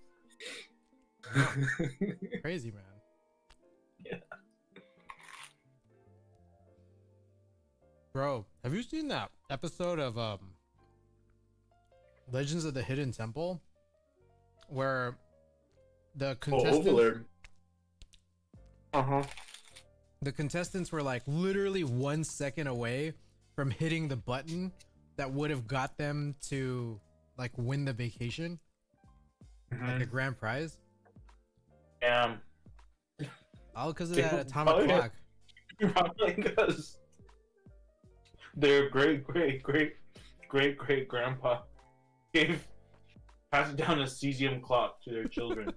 Speaker 1: Crazy, man.
Speaker 2: Yeah.
Speaker 1: Bro, have you seen that episode of Legends of the Hidden Temple where the contestants the contestants were like literally 1 second away from hitting the button that would have got them to like win the vacation, like the grand prize? All because of that atomic clock.
Speaker 2: Probably because their great grandpa passed down a cesium clock to their children.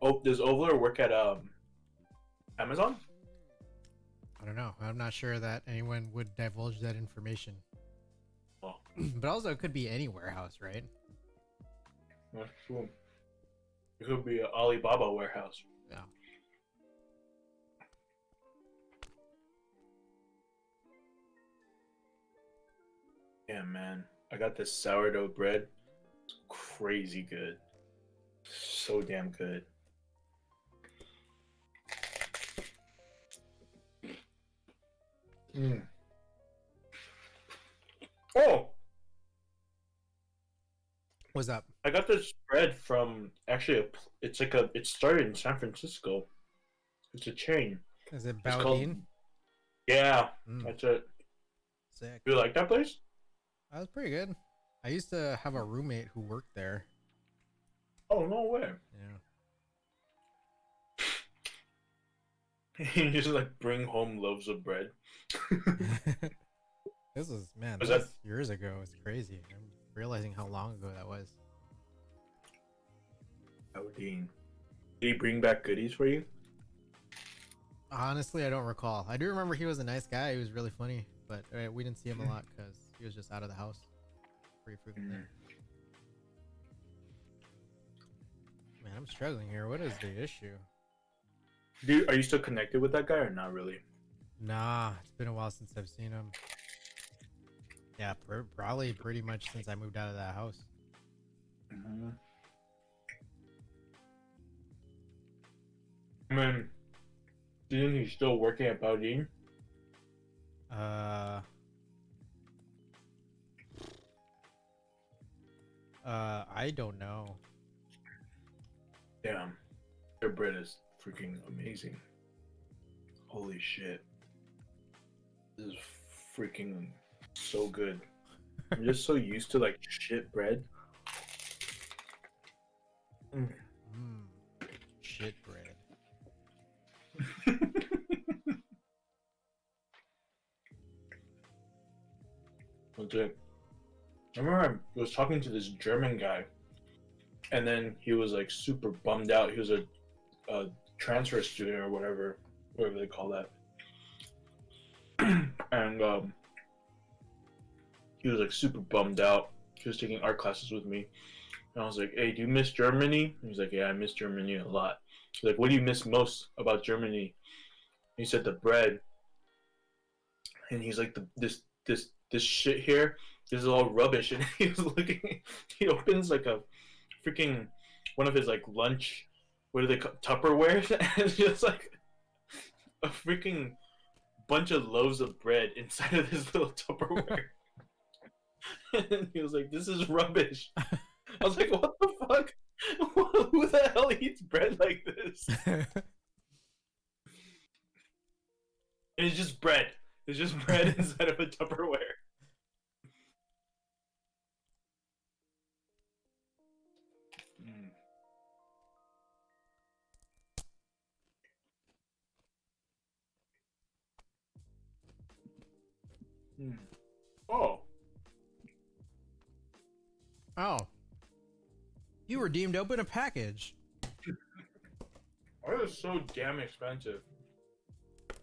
Speaker 2: Oh, does Ovler work at Amazon?
Speaker 1: I don't know. I'm not sure that anyone would divulge that information.
Speaker 2: Oh.
Speaker 1: But also, it could be any warehouse, right?
Speaker 2: That's true. It could be an Alibaba warehouse.
Speaker 1: Yeah.
Speaker 2: Yeah, man. I got this sourdough bread. It's crazy good. So damn good. Mm. Oh!
Speaker 1: What's up?
Speaker 2: I got this bread from it started in San Francisco. It's a chain.
Speaker 1: Is it
Speaker 2: It's called,
Speaker 1: Baudin?
Speaker 2: yeah, that's it.
Speaker 1: Sick.
Speaker 2: Do you like that place?
Speaker 1: That was pretty good. I used to have a roommate who worked there.
Speaker 2: Oh, no way.
Speaker 1: Yeah.
Speaker 2: You just like bring home loaves of bread.
Speaker 1: This was, man,
Speaker 2: Was
Speaker 1: that's
Speaker 2: that-
Speaker 1: years ago. It's crazy. I'm realizing how long ago that was.
Speaker 2: Oh, Dean. Did he bring back goodies for you?
Speaker 1: Honestly, I don't recall. I do remember he was a nice guy. He was really funny, but we didn't see him a lot because he was just out of the house pretty frequently. Man, I'm struggling here. What is the issue?
Speaker 2: Dude, are you still connected with that guy or not really?
Speaker 1: Nah, it's been a while since I've seen him. Yeah, probably pretty much since I moved out of that house.
Speaker 2: I mean, isn't he still working at Baudin?
Speaker 1: I don't know.
Speaker 2: Damn. Their bread is freaking amazing. Holy shit. This is freaking so good. I'm just so used to like shit bread.
Speaker 1: Shit bread.
Speaker 2: What's it? I remember I was talking to this German guy, and then he was like super bummed out. He was a transfer student or whatever they call that. And he was like super bummed out. He was taking art classes with me, and I was like, "Hey, do you miss Germany?" And he's like, "Yeah, I miss Germany a lot." He's like, "What do you miss most about Germany?" And he said the bread, and he's like, "This shit here, this is all rubbish." And he was looking. He opens like a freaking one of his like lunch. What do they call Tupperware? And it's just like a freaking bunch of loaves of bread inside of this little Tupperware. And he was like, "This is rubbish." I was like, "What the fuck? Who the hell eats bread like this?" And it's just bread. It's just bread inside of a Tupperware. Hmm. Oh.
Speaker 1: Oh. You were deemed to open a package.
Speaker 2: Why is it so damn expensive?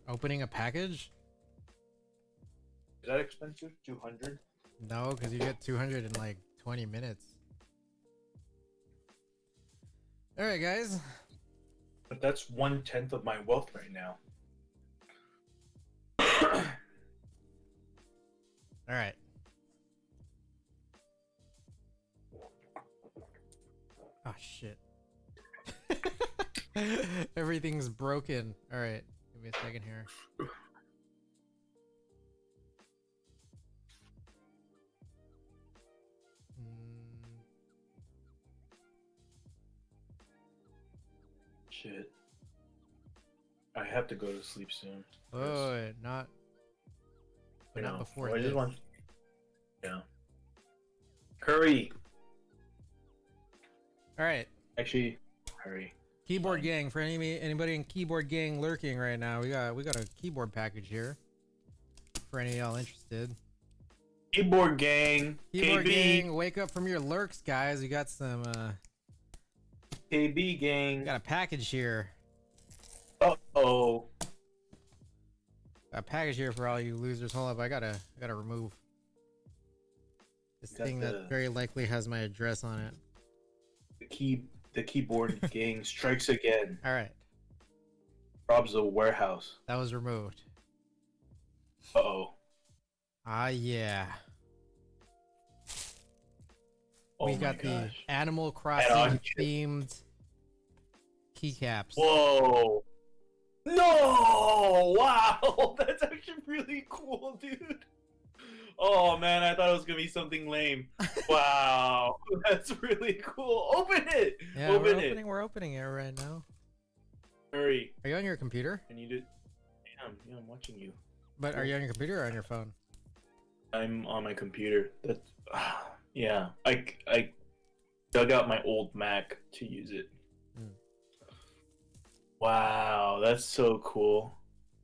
Speaker 1: Opening a package?
Speaker 2: Is that expensive? 200?
Speaker 1: No, because you get 200 in like 20 minutes. Alright, guys.
Speaker 2: But that's 1/10 of my wealth right now.
Speaker 1: Alright. Oh, shit. Everything's broken. Alright, give me a second here.
Speaker 2: Shit. I have to go to sleep soon.
Speaker 1: Oh, wait, not. But not before
Speaker 2: I
Speaker 1: this.
Speaker 2: just want... Yeah. Hurry!
Speaker 1: Alright.
Speaker 2: Actually, hurry.
Speaker 1: Keyboard gang, for anybody in keyboard gang lurking right now, we got a keyboard package here. For any of y'all interested.
Speaker 2: Keyboard gang!
Speaker 1: Keyboard
Speaker 2: KB!
Speaker 1: gang, wake up from your lurks, guys. We got some
Speaker 2: KB gang!
Speaker 1: got a package here.
Speaker 2: Uh-oh.
Speaker 1: Got a package here for all you losers. Hold up, I gotta remove this thing that very likely has my address on it.
Speaker 2: The keyboard gang strikes again.
Speaker 1: Alright.
Speaker 2: Robs a warehouse.
Speaker 1: That was removed.
Speaker 2: Uh-oh.
Speaker 1: Ah, yeah.
Speaker 2: Oh
Speaker 1: We got the Animal
Speaker 2: Add-on
Speaker 1: Crossing
Speaker 2: chip.
Speaker 1: themed keycaps.
Speaker 2: Whoa! No! Wow! That's actually really cool, dude. Oh man, I thought it was gonna be something lame. Wow, that's really cool. Open it!
Speaker 1: Yeah,
Speaker 2: Open it!
Speaker 1: we're opening it right now.
Speaker 2: Hurry.
Speaker 1: Are you on your computer?
Speaker 2: Can you do? Yeah, I'm watching you.
Speaker 1: But are you on your computer or on your phone?
Speaker 2: I'm on my computer. That's yeah. I dug out my old Mac to use it.
Speaker 1: Hmm.
Speaker 2: Wow, that's so cool.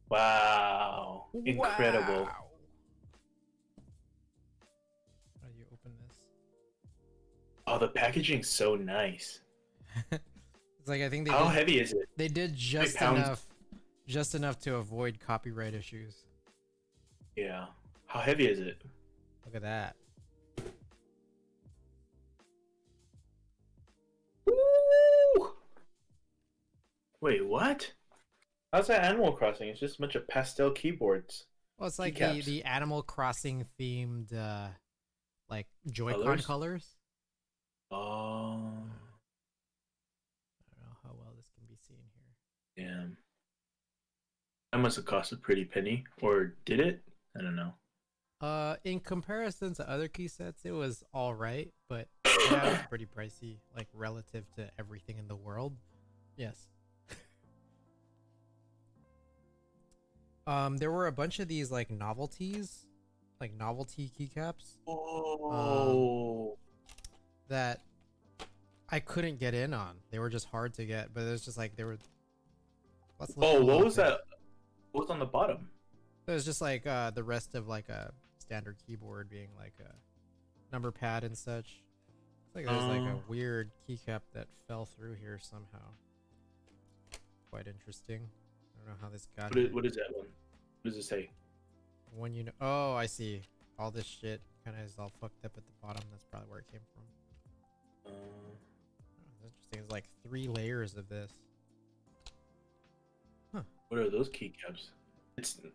Speaker 2: Wow, incredible.
Speaker 1: Wow. How do you open this?
Speaker 2: Oh, the packaging's so nice.
Speaker 1: It's like I think
Speaker 2: How heavy is it?
Speaker 1: they did just enough to avoid copyright issues.
Speaker 2: Yeah. How heavy is it?
Speaker 1: Look at that.
Speaker 2: Woo! Wait, what? How's that Animal Crossing? It's just a bunch of pastel keyboards.
Speaker 1: Well, it's like
Speaker 2: Keycaps.
Speaker 1: the Animal Crossing themed like Joy-Con colors.
Speaker 2: Oh.
Speaker 1: I don't know how well this can be seen here.
Speaker 2: Damn. That must have cost a pretty penny. Or did it? I don't know.
Speaker 1: In comparison to other key sets, it was all right, but yeah, it was pretty pricey, like relative to everything in the world. Yes. There were a bunch of these like novelties, like novelty keycaps.
Speaker 2: Oh.
Speaker 1: That I couldn't get in on. They were just hard to get, but it was just like they were.
Speaker 2: Oh, what was that? What was on the bottom?
Speaker 1: It was just like the rest of like a standard keyboard being like a number pad and such. It's like there's like a weird keycap that fell through here somehow. Quite interesting. I don't know how this got here.
Speaker 2: What is that one? What does it say?
Speaker 1: When you know, oh, I see. All this shit kind of is all fucked up at the bottom. That's probably where it came from. Oh, that's interesting. It's like 3 layers of this. Huh.
Speaker 2: What are those keycaps?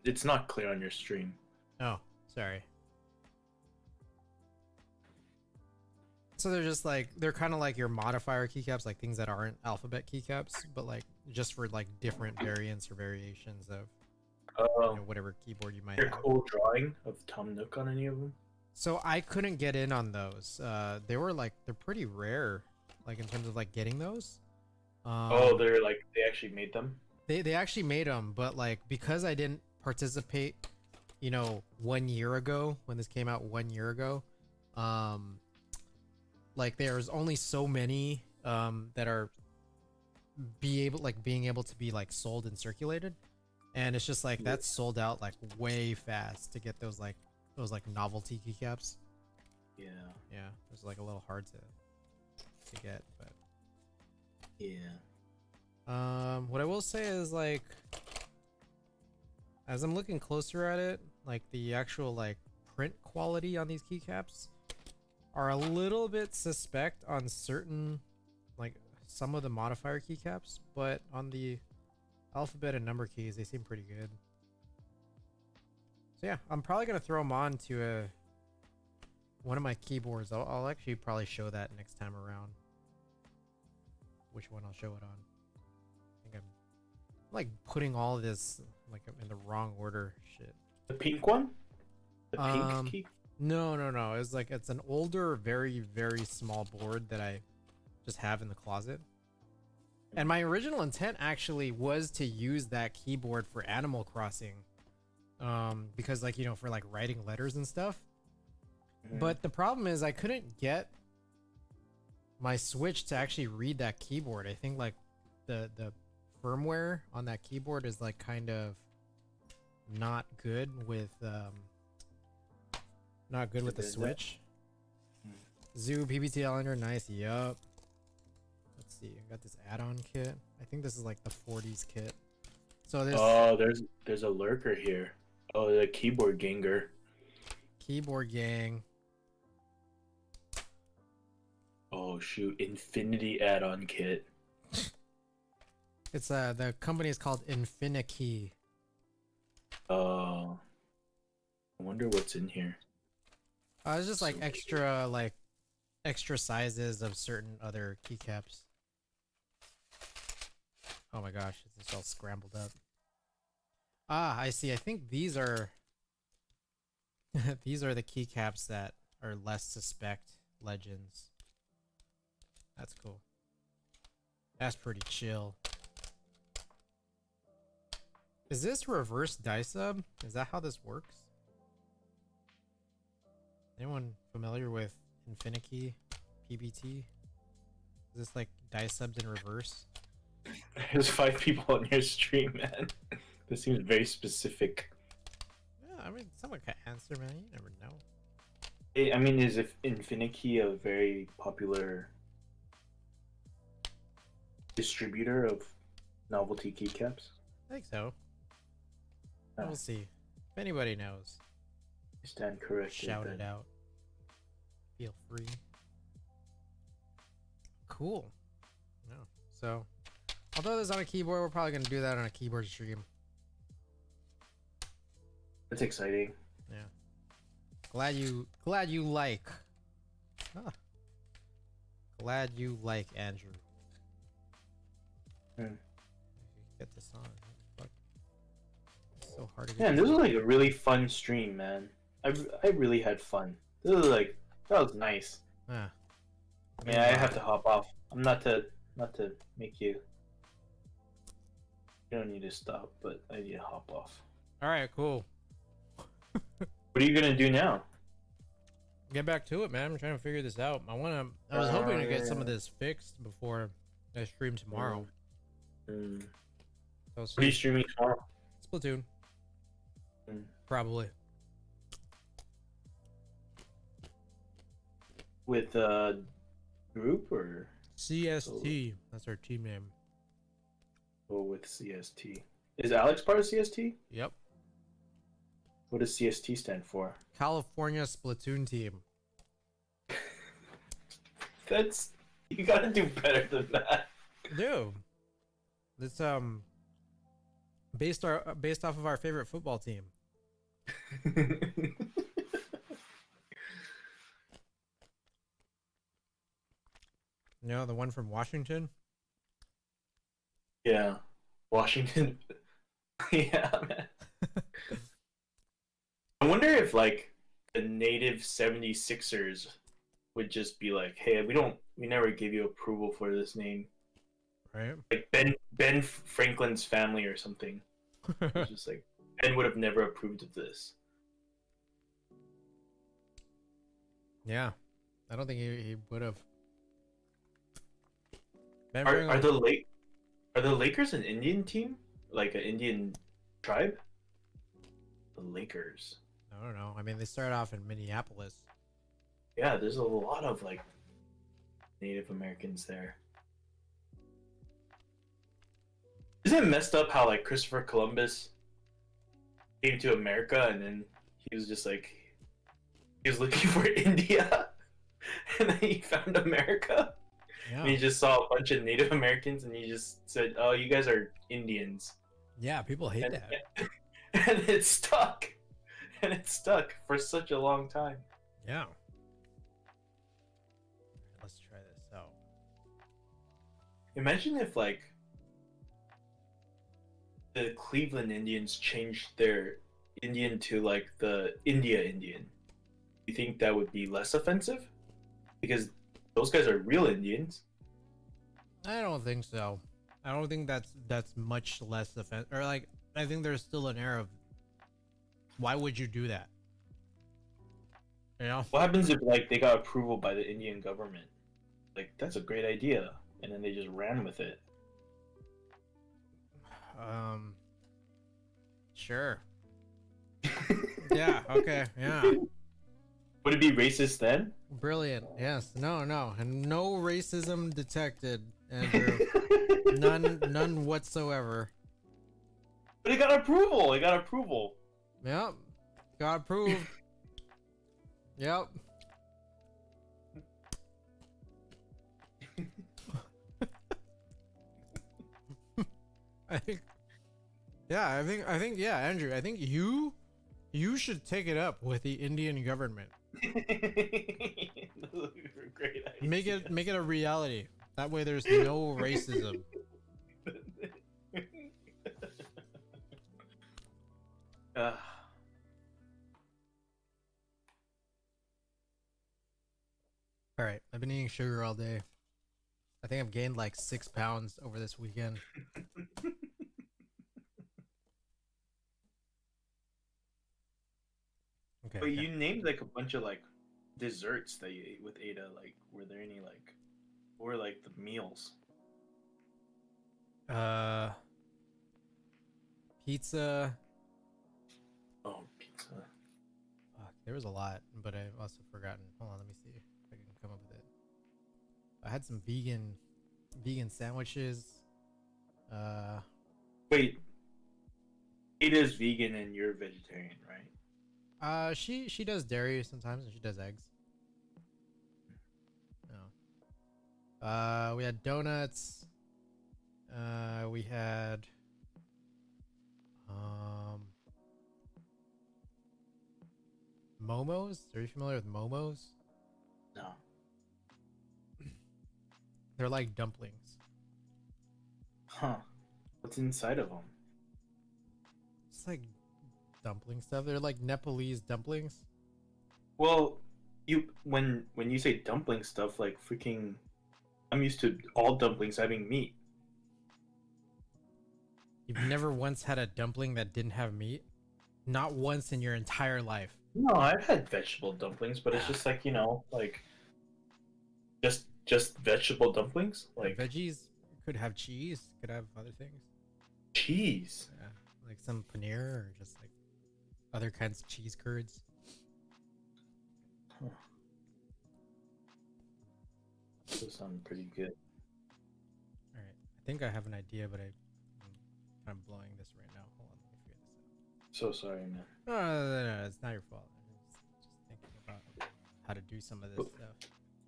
Speaker 2: It's not clear on your stream.
Speaker 1: Oh, sorry. So they're just like, they're kind of like your modifier keycaps, like things that aren't alphabet keycaps, but like just for like different variants or variations of you know, whatever keyboard you might have.
Speaker 2: Cool drawing of Tom Nook on any of them?
Speaker 1: So I couldn't get in on those. They were like, they're pretty rare, like in terms of like getting those.
Speaker 2: Oh, they're like, they actually made them?
Speaker 1: They actually made them, but like because I didn't participate, you know, 1 year ago when this came out 1 year ago, like there's only so many that are being able to be like sold and circulated, and it's just like that's sold out like way fast to get those like those like novelty keycaps.
Speaker 2: Yeah.
Speaker 1: Yeah, it's like a little hard to get, but
Speaker 2: Yeah.
Speaker 1: what I will say is like, as I'm looking closer at it, like the actual like print quality on these keycaps are a little bit suspect on certain, like some of the modifier keycaps, but on the alphabet and number keys, they seem pretty good. So yeah, I'm probably gonna throw them on to one of my keyboards. I'll actually probably show that next time around. Which one I'll show it on? I think I'm like putting all of this like in the wrong order. Shit.
Speaker 2: The pink one? The pink key?
Speaker 1: No. It's an older, very, very small board that I just have in the closet. And my original intent actually was to use that keyboard for Animal Crossing. Because like, you know, for like writing letters and stuff. But the problem is I couldn't get my Switch to actually read that keyboard. I think like the firmware on that keyboard is like kind of not good with the Switch. Zoo PBT Islander, nice. Yup. Let's see. I got this add-on kit. I think this is like the 40s kit. So this.
Speaker 2: Oh, there's a lurker here. Oh, the keyboard ganger.
Speaker 1: Keyboard gang.
Speaker 2: Oh shoot! Infinity add-on kit.
Speaker 1: It's the company is called Infinikey.
Speaker 2: I wonder what's in here.
Speaker 1: It's just like extra sizes of certain other keycaps. Oh my gosh, it's all scrambled up. Ah, I see. I think these are these are the keycaps that are less suspect legends. That's cool. That's pretty chill. Is this reverse die sub? Is that how this works? Anyone familiar with Infinikey PBT? Is this like die subbed in reverse?
Speaker 2: There's 5 people on your stream, man. This seems very specific.
Speaker 1: Yeah, I mean, someone can answer, man. You never know.
Speaker 2: I mean, is Infinikey a very popular distributor of novelty keycaps?
Speaker 1: I think so. We'll see. If anybody knows,
Speaker 2: I stand corrected.
Speaker 1: Shout it out. Feel free. Cool. No. So, although this is on a keyboard, we're probably gonna do that on a keyboard stream.
Speaker 2: That's exciting.
Speaker 1: Yeah. Glad you like. Ah. Glad you like Andrew. Get this on. Fuck. It's so hard to get.
Speaker 2: Man, this was like a really fun stream, man. I really had fun. This was like, that was nice.
Speaker 1: Ah.
Speaker 2: Yeah, I have to hop off. I'm not to make you. You don't need to stop, but I need to hop off.
Speaker 1: All right, cool.
Speaker 2: What are you gonna do now?
Speaker 1: Get back to it, man. I'm trying to figure this out. I was hoping to get some of this fixed before I stream tomorrow.
Speaker 2: What
Speaker 1: So
Speaker 2: are you streaming tomorrow?
Speaker 1: Splatoon. Probably.
Speaker 2: With group or
Speaker 1: CST. That's our team name.
Speaker 2: oh, with CST? Is Alex part of CST?
Speaker 1: Yep.
Speaker 2: What does CST stand for?
Speaker 1: California Splatoon team.
Speaker 2: That's, you gotta do better than that.
Speaker 1: Dude. It's based off of our favorite football team. You know, the one from Washington?
Speaker 2: Yeah. Washington. Yeah, man. I wonder if like the native 76ers would just be like, hey, we never gave you approval for this name.
Speaker 1: Right?
Speaker 2: Like Ben Franklin's family or something. It's just like, Ben would have never approved of this.
Speaker 1: Yeah. I don't think he would have.
Speaker 2: Are the Lakers an Indian team? Like an Indian tribe? The Lakers.
Speaker 1: I don't know. I mean, they started off in Minneapolis.
Speaker 2: Yeah, there's a lot of like Native Americans there. Isn't it messed up how like Christopher Columbus came to America and then he was just like he was looking for India and then he found America
Speaker 1: Yeah.
Speaker 2: and he just saw a bunch of Native Americans and he just said, "Oh, you guys are Indians."
Speaker 1: Yeah, people hate
Speaker 2: and,
Speaker 1: that.
Speaker 2: and it stuck. And it stuck for such a long time.
Speaker 1: Yeah. Let's try this out.
Speaker 2: Imagine if like the Cleveland Indians changed their Indian to like the India Indian. You think that would be less offensive? Because those guys are real Indians.
Speaker 1: I don't think so. I don't think that's much less offensive. Or like, I think there's still an air of, why would you do that? You know?
Speaker 2: What happens if like they got approval by the Indian government? Like that's a great idea, and then they just ran with it.
Speaker 1: Sure. Yeah. Okay. Yeah.
Speaker 2: Would it be racist then?
Speaker 1: Brilliant. Yes. No. No. And no racism detected, Andrew. None whatsoever.
Speaker 2: But it got approval. It got approval.
Speaker 1: Yep. Got approved. Yep. I think. Yeah. I think. Yeah, Andrew. I think you should take it up with the Indian government.
Speaker 2: Great idea.
Speaker 1: Make it a reality. That way, there's no racism. All right, I've been eating sugar all day. I think I've gained like 6 pounds over this weekend. Okay.
Speaker 2: But you named like a bunch of like desserts that you ate with Ada. Like, were there any like, what were like the meals?
Speaker 1: Pizza.
Speaker 2: Oh, pizza.
Speaker 1: Fuck, there was a lot, but I've also forgotten. Hold on, let me see if I can come up with it. I had some vegan sandwiches.
Speaker 2: Wait, Ada's vegan and you're vegetarian, right?
Speaker 1: She does dairy sometimes and she does eggs. No. We had donuts. We had momos. Are you familiar with momos?
Speaker 2: No.
Speaker 1: They're like dumplings.
Speaker 2: Huh. What's inside of them?
Speaker 1: It's like dumpling stuff. They're like Nepalese dumplings.
Speaker 2: Well, when you say dumpling stuff, like freaking, I'm used to all dumplings having meat.
Speaker 1: You've never once had a dumpling that didn't have meat? Not once in your entire life.
Speaker 2: No, I've had vegetable dumplings, but it's just like, like just vegetable dumplings, like
Speaker 1: Veggies could have cheese, could have other things.
Speaker 2: cheese.
Speaker 1: Yeah, like some paneer or just like other kinds of cheese curds.
Speaker 2: Huh. Those sound pretty good.
Speaker 1: All right, I think I have an idea, but I'm kind of blowing this right now. Hold on, let me figure this out.
Speaker 2: So sorry, man.
Speaker 1: No, it's not your fault. I'm just thinking about how to do some of this stuff.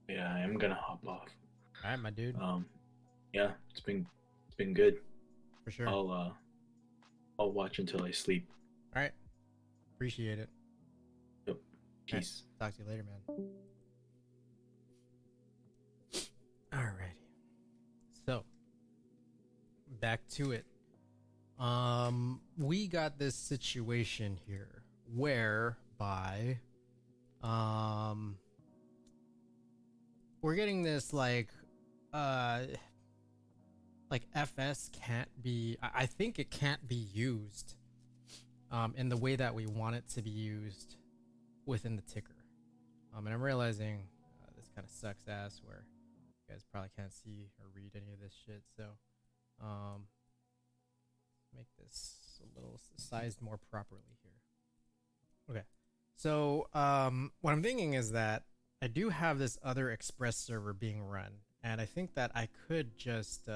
Speaker 2: Yeah, I am gonna hop off.
Speaker 1: All right, my dude.
Speaker 2: Yeah, it's been good.
Speaker 1: For sure.
Speaker 2: I'll watch until I sleep.
Speaker 1: All right. Appreciate it.
Speaker 2: Yep. Peace.
Speaker 1: Talk to you later, man. Alrighty. So, back to it. We got this situation here whereby we're getting this like FS can't be, I think it can't be used in the way that we want it to be used within the ticker. And I'm realizing this kind of sucks ass where you guys probably can't see or read any of this shit, so make this a little sized more properly here. Okay, So, what I'm thinking is that I do have this other Express server being run, and I think that I could just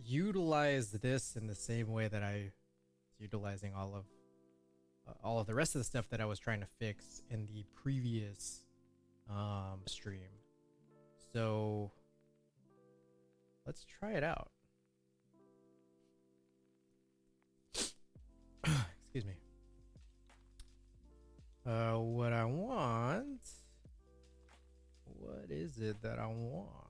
Speaker 1: utilize this in the same way that I was utilizing all of the rest of the stuff that I was trying to fix in the previous stream. So let's try it out. Excuse me. What is it that I want?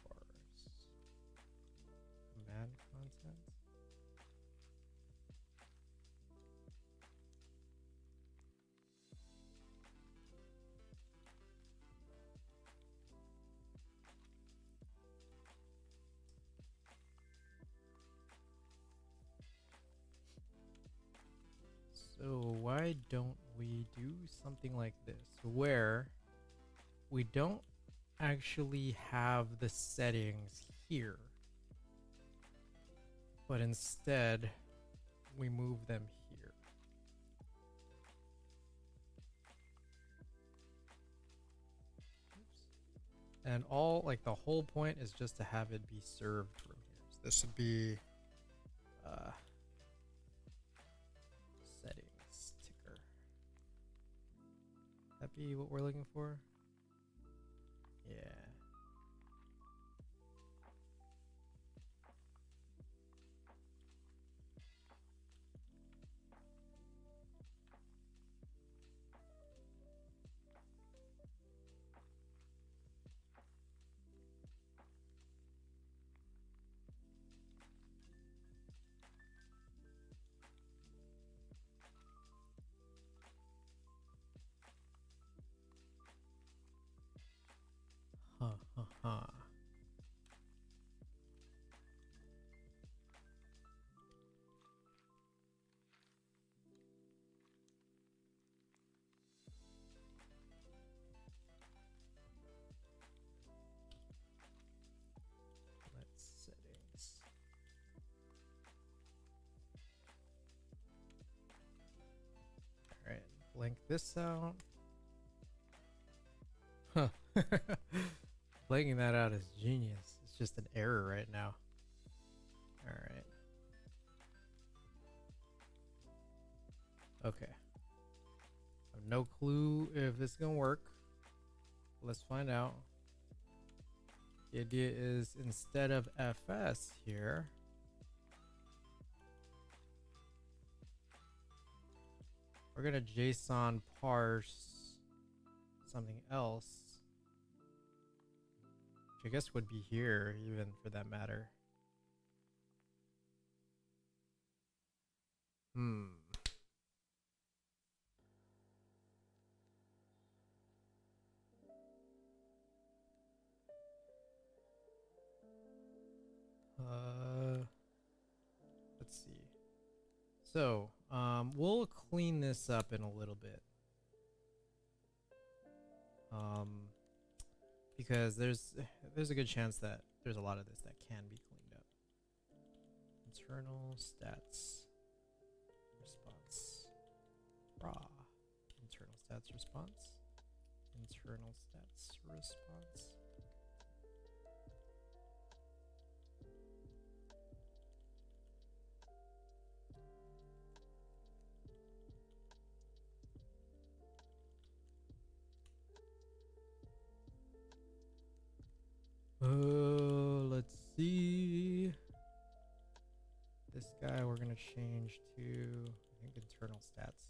Speaker 1: Bars. Command content. So why don't we do something like this, where we don't actually have the settings here, but instead we move them here. Oops. And all, like, the whole point is just to have it be served from here. So this would be settings ticker. That be what we're looking for? Yeah. Huh. Let's settings. All right, blank this out. Huh. Blanking that out is genius. It's just an error right now. All right. Okay. I have no clue if this is gonna work. Let's find out. The idea is, instead of FS here, we're gonna JSON parse something else, which I guess would be here, even, for that matter. Let's see. So, we'll clean this up in a little bit. Because there's a good chance that there's a lot of this that can be cleaned up. Internal stats response. Raw. Internal stats response. Internal stats response. Let's see. This guy we're gonna change to, I think, internal stats.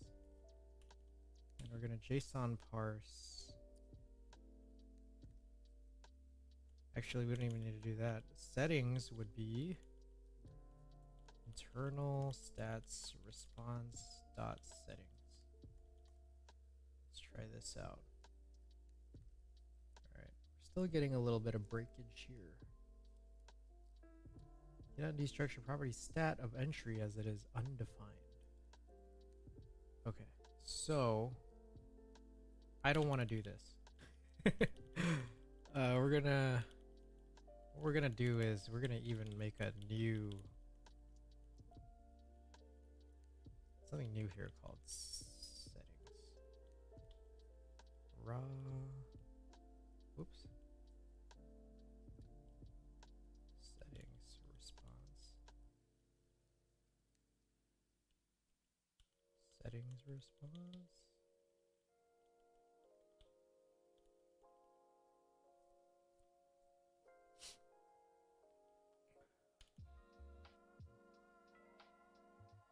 Speaker 1: And we're gonna JSON parse. Actually, we don't even need to do that. Settings would be internal stats response dot settings. Let's try this out. Still getting a little bit of breakage here. You don't destructure property stat of entry as it is undefined. Okay, so I don't want to do this. What we're gonna do is we're gonna even make a new something new here called settings. Raw. Oops. Settings response. Settings response.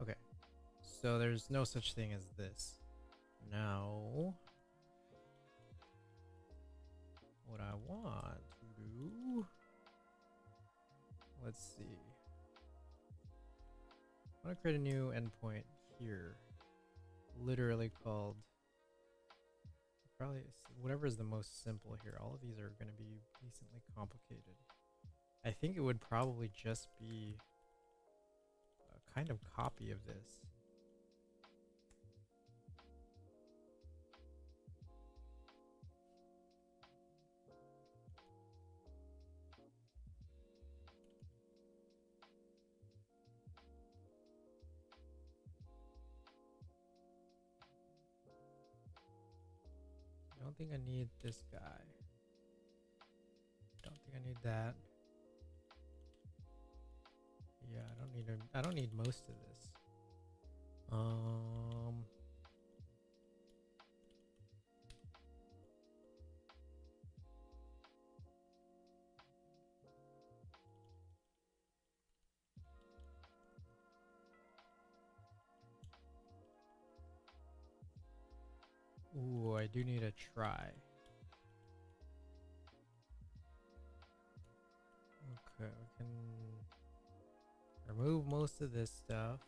Speaker 1: Okay, so there's no such thing as this. Now, what I want to do, let's see. I want to create a new endpoint here, literally called, probably whatever is the most simple here. All of these are going to be decently complicated. I think it would probably just be a kind of copy of this. I don't think I need this guy. Don't think I need that. Yeah, I don't need most of this. Ooh, I do need a try. Okay, we can remove most of this stuff.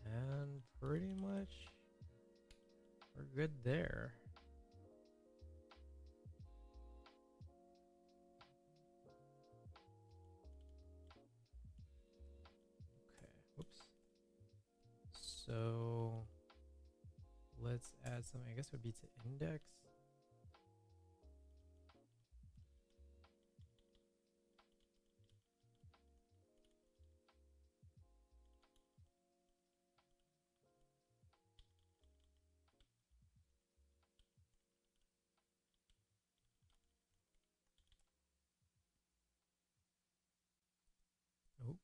Speaker 1: And pretty much we're good there. Okay, whoops. So let's add something, I guess it would be to index. Nope.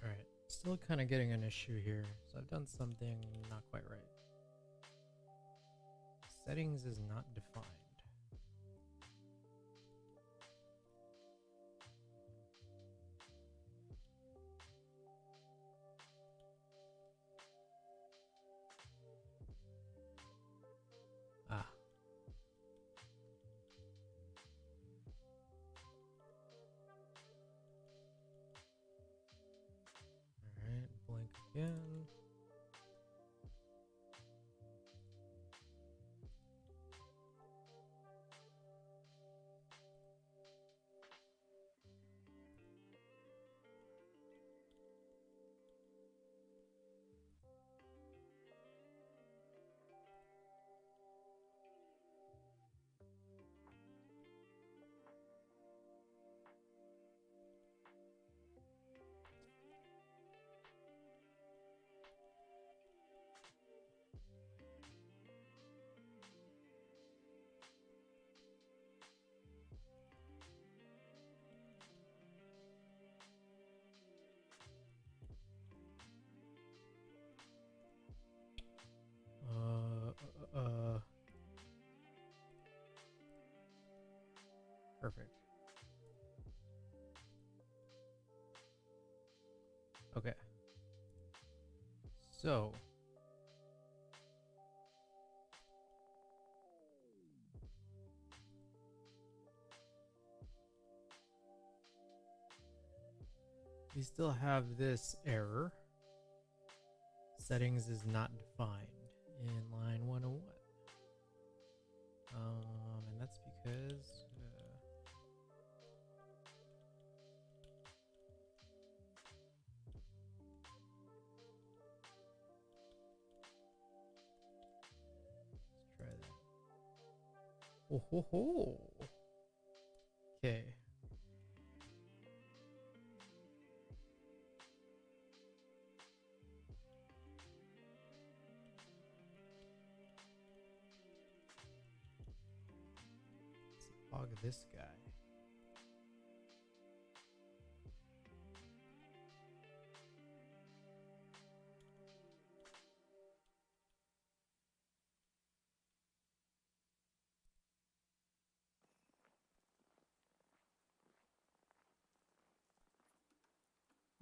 Speaker 1: All right, still kind of getting an issue here. So I've done something not quite right. Settings is not defined. Ah. All right, blank again. Perfect. Okay. So we still have this error. settings is not defined in line 101. And that's because let's try that. Oh ho ho. Okay. Log this guy.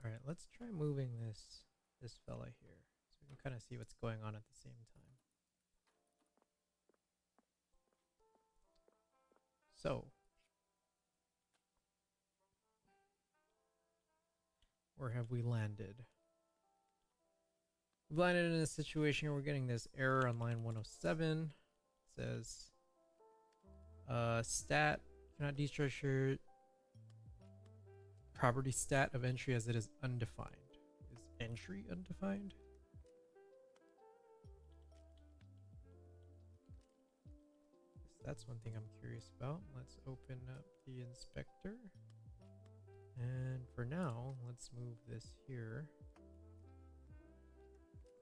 Speaker 1: All right, let's try moving this fella here so we can kind of see what's going on at the same time. So, where have we landed? We've landed in a situation where we're getting this error on line 107. It says, stat cannot destructure property stat of entry as it is undefined. Is entry undefined? That's one thing I'm curious about. Let's open up the inspector. And for now, let's move this here.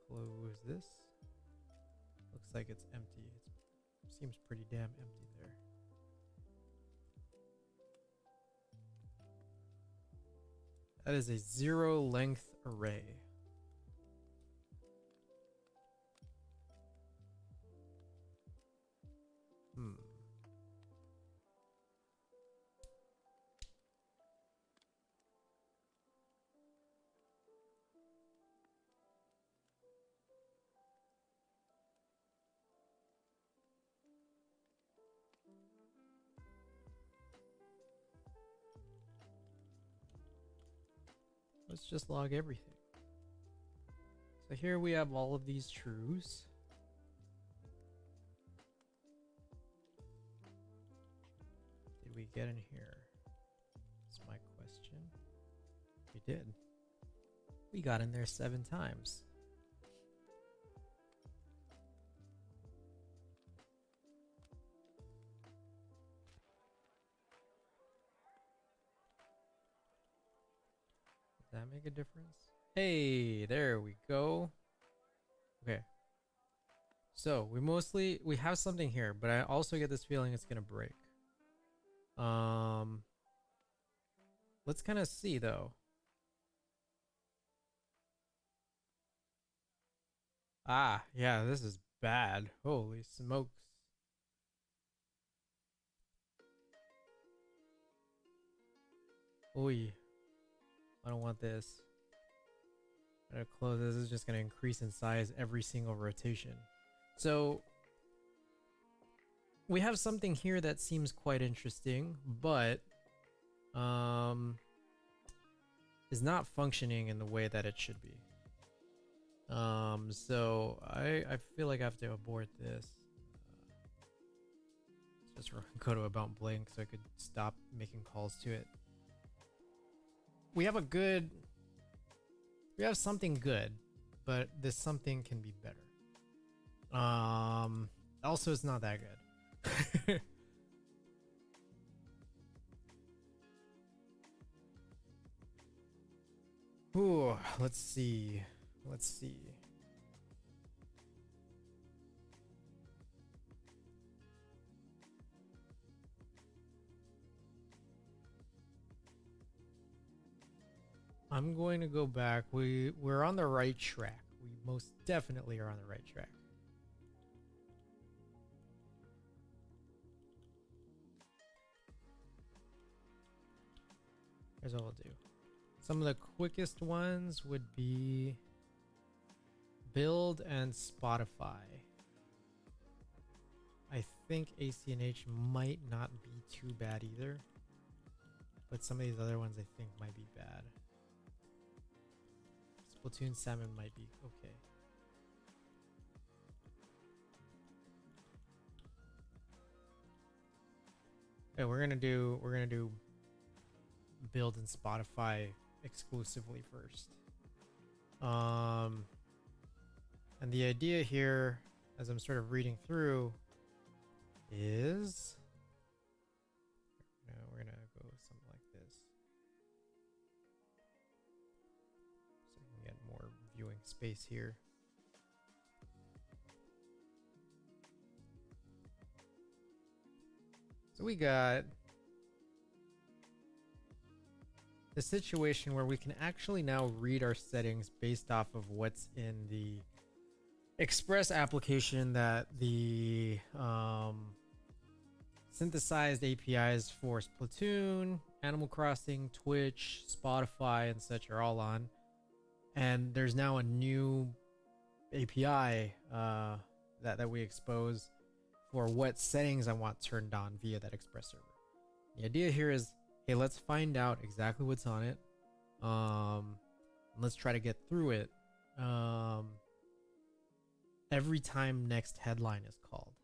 Speaker 1: Close this. Looks like it's empty. It seems pretty damn empty there. That is a 0 length array. Let's just log everything. So here we have all of these trues. Did we get in here? That's my question. We did. We got in there 7 times. Does that make a difference? Hey, there we go. Okay. So we have something here, but I also get this feeling it's gonna break. Let's kind of see though. Ah, yeah, this is bad. Holy smokes. Oy. I don't want this. I'm gonna close this. This is just gonna increase in size every single rotation. So we have something here that seems quite interesting, but is not functioning in the way that it should be. So I feel like I have to abort this. Just go to about blank so I could stop making calls to it. We have something good, but this something can be better. Also it's not that good. Ooh, let's see. I'm going to go back. We're on the right track. We most definitely are on the right track. Here's what we'll do. Some of the quickest ones would be Build and Spotify. I think ACNH might not be too bad either, but some of these other ones I think might be bad. Splatoon 7 might be okay. Okay, we're gonna do build in Spotify exclusively first. And the idea here, as I'm sort of reading through, is we're gonna go something like this, so we can get more viewing space here. So we got the situation where we can actually now read our settings based off of what's in the Express application that the synthesized APIs for Splatoon, Animal Crossing, Twitch, Spotify, and such are all on. And there's now a new API that we expose for what settings I want turned on via that Express server. The idea here is, hey, let's find out exactly what's on it. Let's try to get through it every time next headline is called.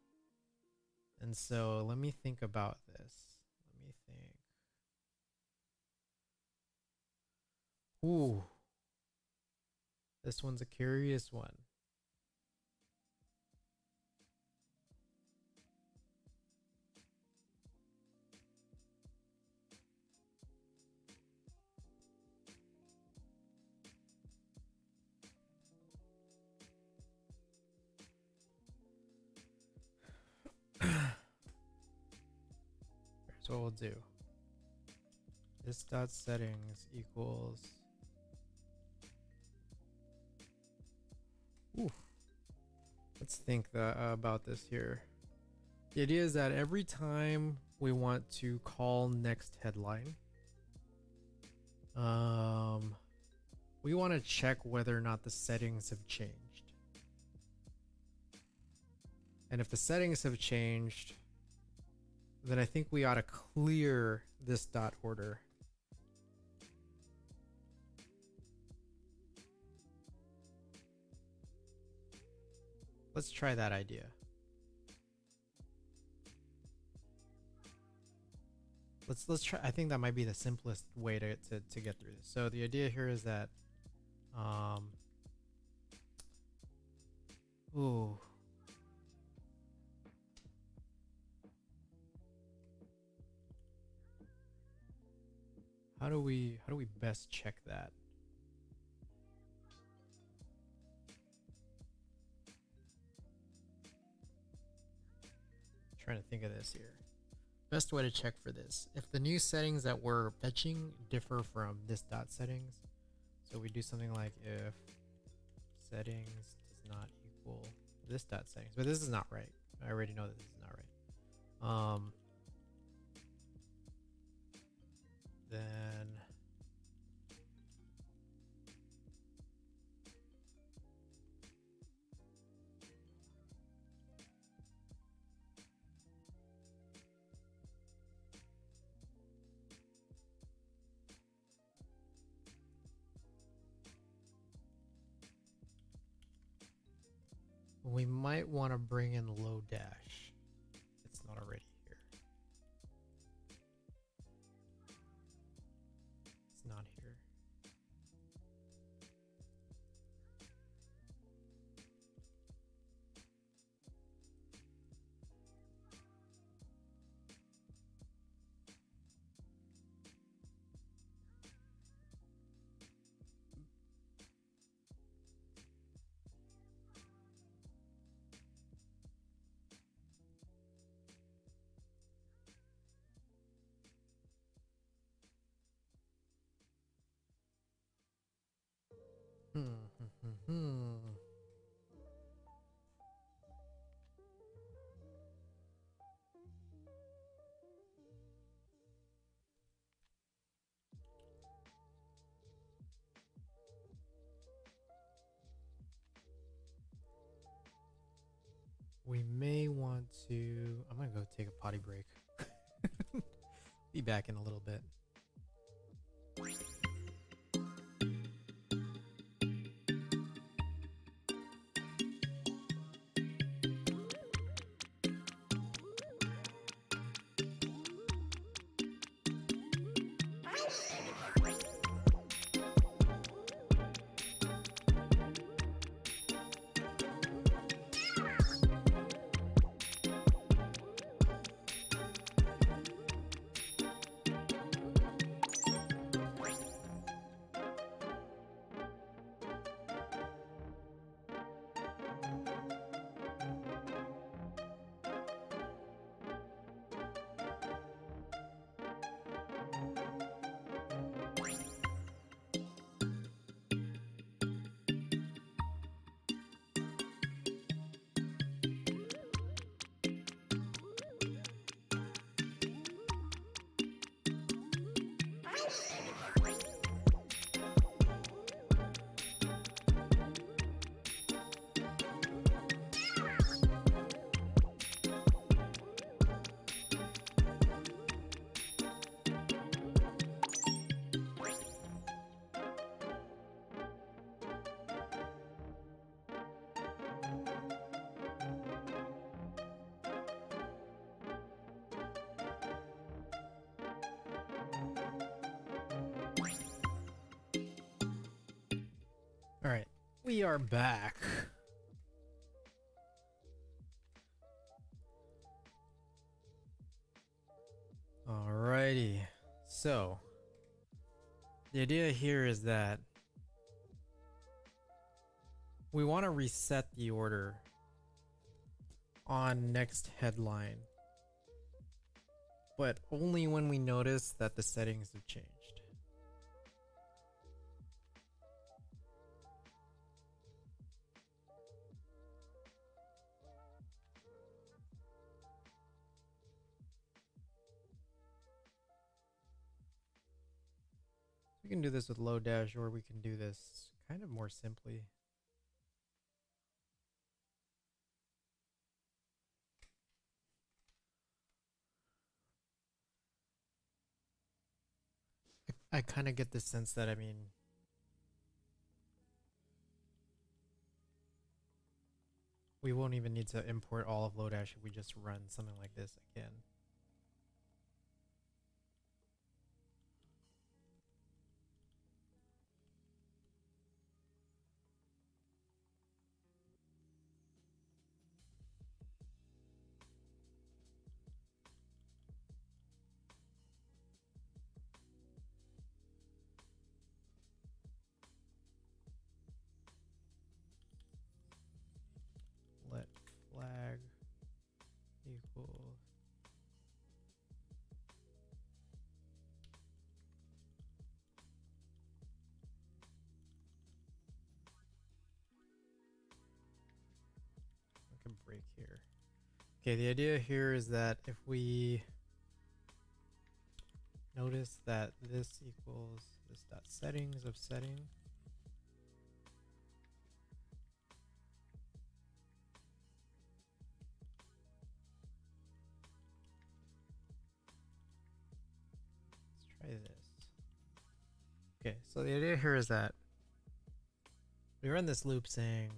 Speaker 1: And so let me think about this. Let me think. Ooh. This one's a curious one. Here's what we'll do. This dot settings equals. Ooh. Let's think about this here. The idea is that every time we want to call next headline, we want to check whether or not the settings have changed. And if the settings have changed, then I think we ought to clear this dot order. Let's try that idea. Let's try. I think that might be the simplest way to get through this. So the idea here is that ooh. How do we best check that? Trying to think of this here. Best way to check for this. If the new settings that we're fetching differ from this dot settings, so we do something like if settings does not equal this dot settings, but this is not right. I already know that this is not right. Then we might want to bring in low dash. It's not already here. It's not here. We may want to. I'm gonna go take a potty break. Be back in a little bit. We are back. Alrighty. So, the idea here is that we want to reset the order on next headline, but only when we notice that the settings have changed. We can do this with low dash, or we can do this kind of more simply. I kind of get the sense that, I mean, we won't even need to import all of Lodash if we just run something like this again. Let flag equals I can break here. Okay, the idea here is that if we notice that this equals this dot settings of setting, let's try this. Okay, so the idea here is that we run this loop saying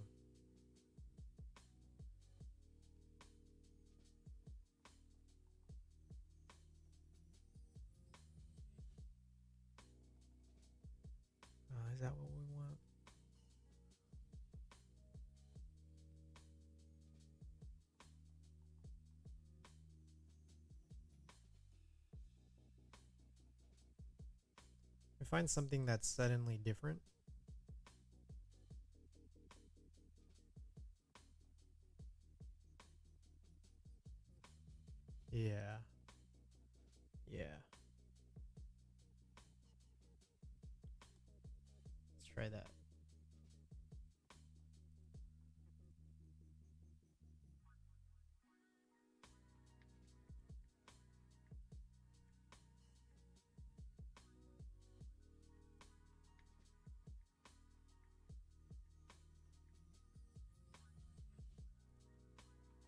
Speaker 1: is that what we want? We find something that's suddenly different. Yeah. Yeah. Let's try that.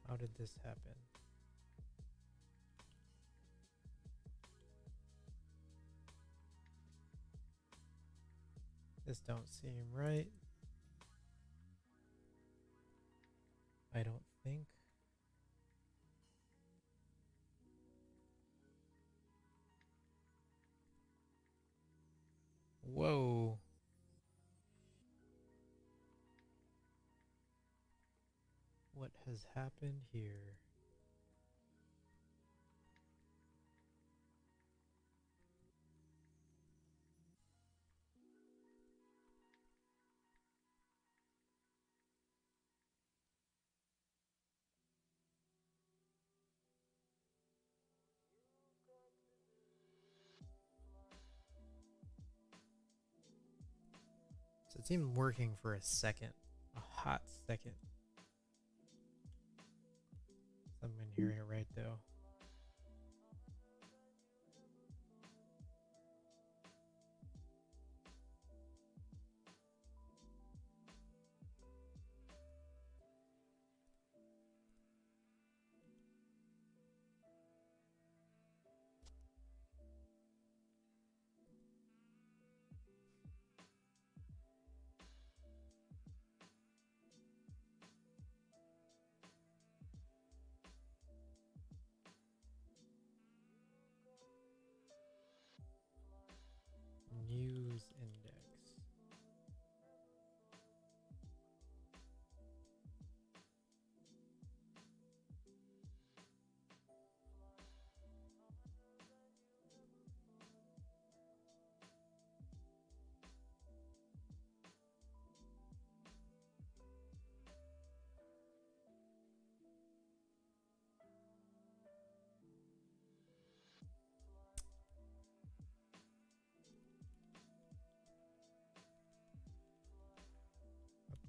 Speaker 1: How did this happen? This don't seem right. I don't think. Whoa. What has happened here? So it seemed working for a second. A hot second. Something hearing it right though.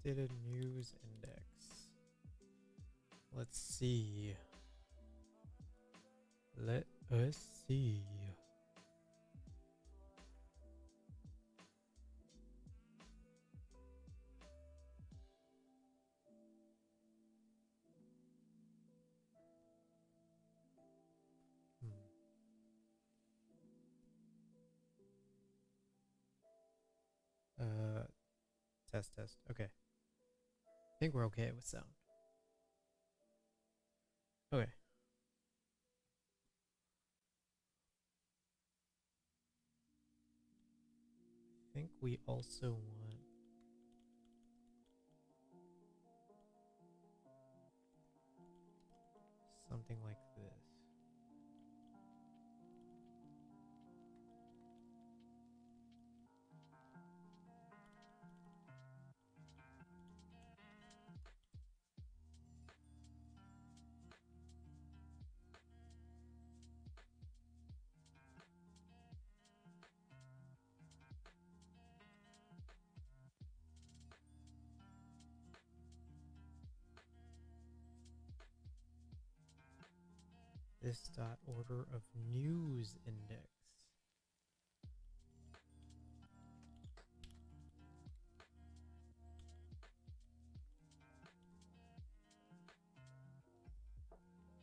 Speaker 1: Updated news index. Let's see. Let us see. Test. Okay. I think we're okay with sound. Okay. I think we also want something like this. This dot order of news index.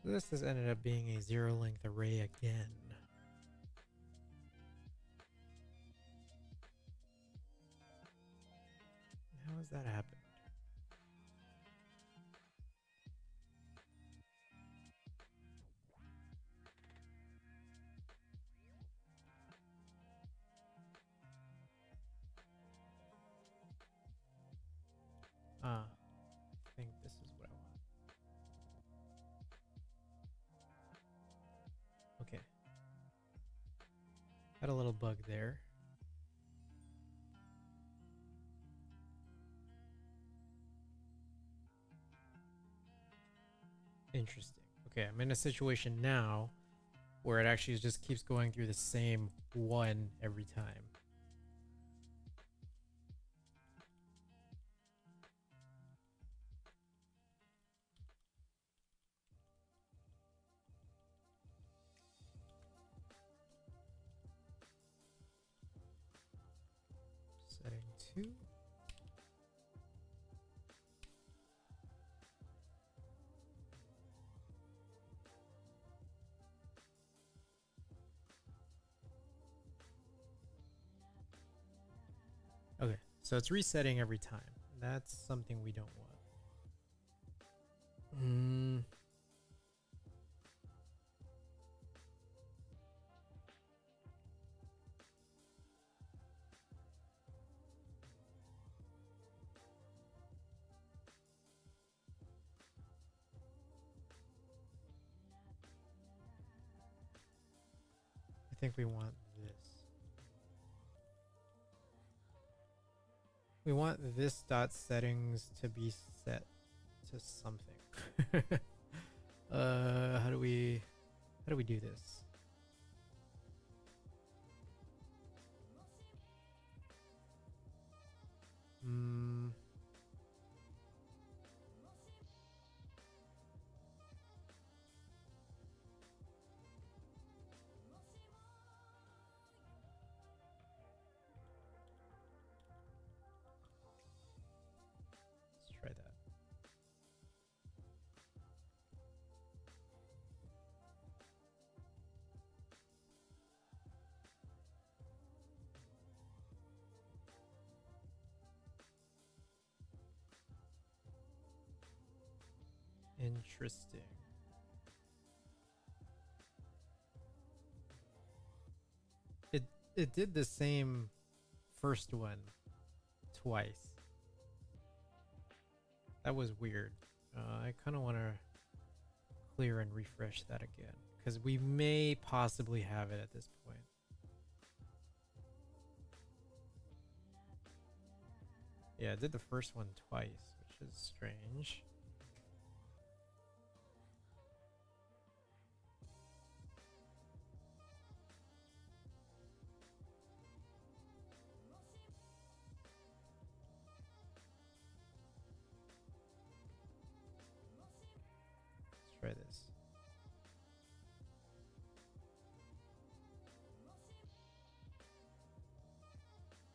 Speaker 1: This has ended up being a zero length array again. How has that happened? I think this is what I want. Okay. Had a little bug there. Interesting. Okay, I'm in a situation now where it actually just keeps going through the same one every time. Setting 2. Okay, so it's resetting every time. That's something we don't want. I think we want this. We want this dot settings to be set to something. How do we do this? Let's try that. Interesting. It did the same first one twice. That was weird. I kind of want to clear and refresh that again because we may possibly have it at this point. Yeah, I did the first one twice, which is strange.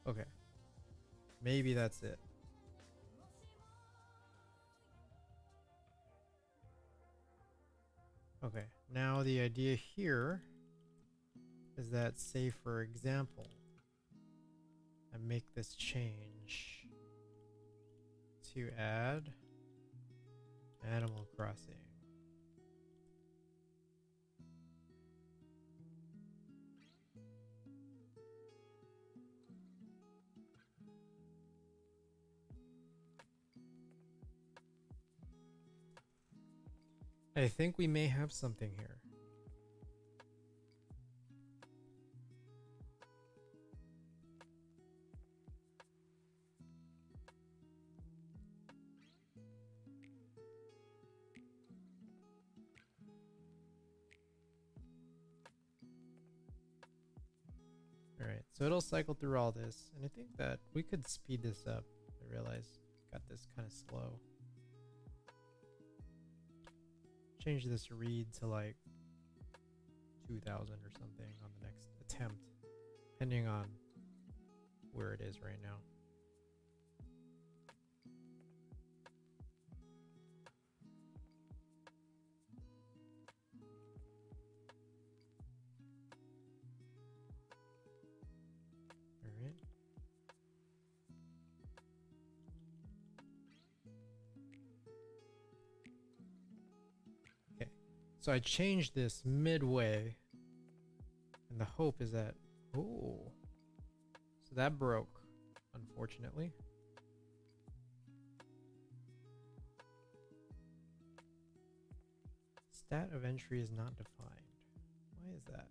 Speaker 1: Okay. Maybe that's it. Okay, now the idea here is that, say for example, I make this change to add Animal Crossing. I think we may have something here. Alright, so it'll cycle through all this, and I think that we could speed this up. I realize I got this kind of slow. Change this read to like 2000 or something on the next attempt, depending on where it is right now. Alright. Okay, so I changed this midway, and the hope is that, oh, so that broke, unfortunately. Stat of entry is not defined. Why is that?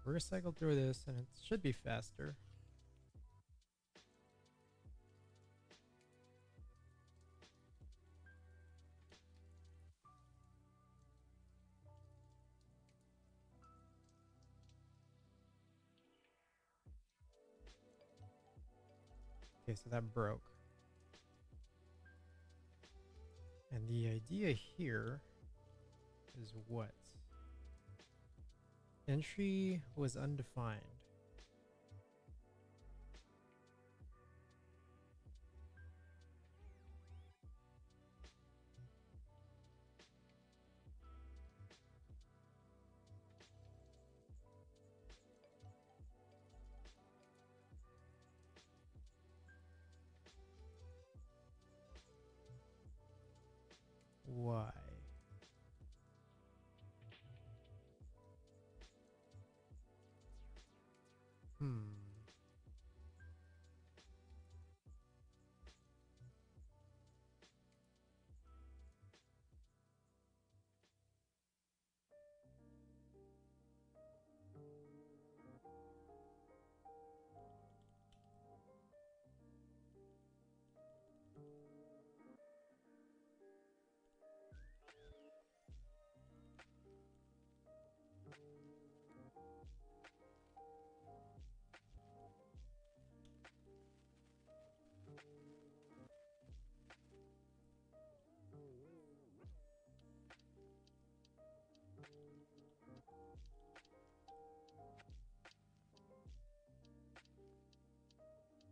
Speaker 1: We're gonna cycle through this, and it should be faster. Okay, so that broke. And the idea here is what? Entry was undefined. Why?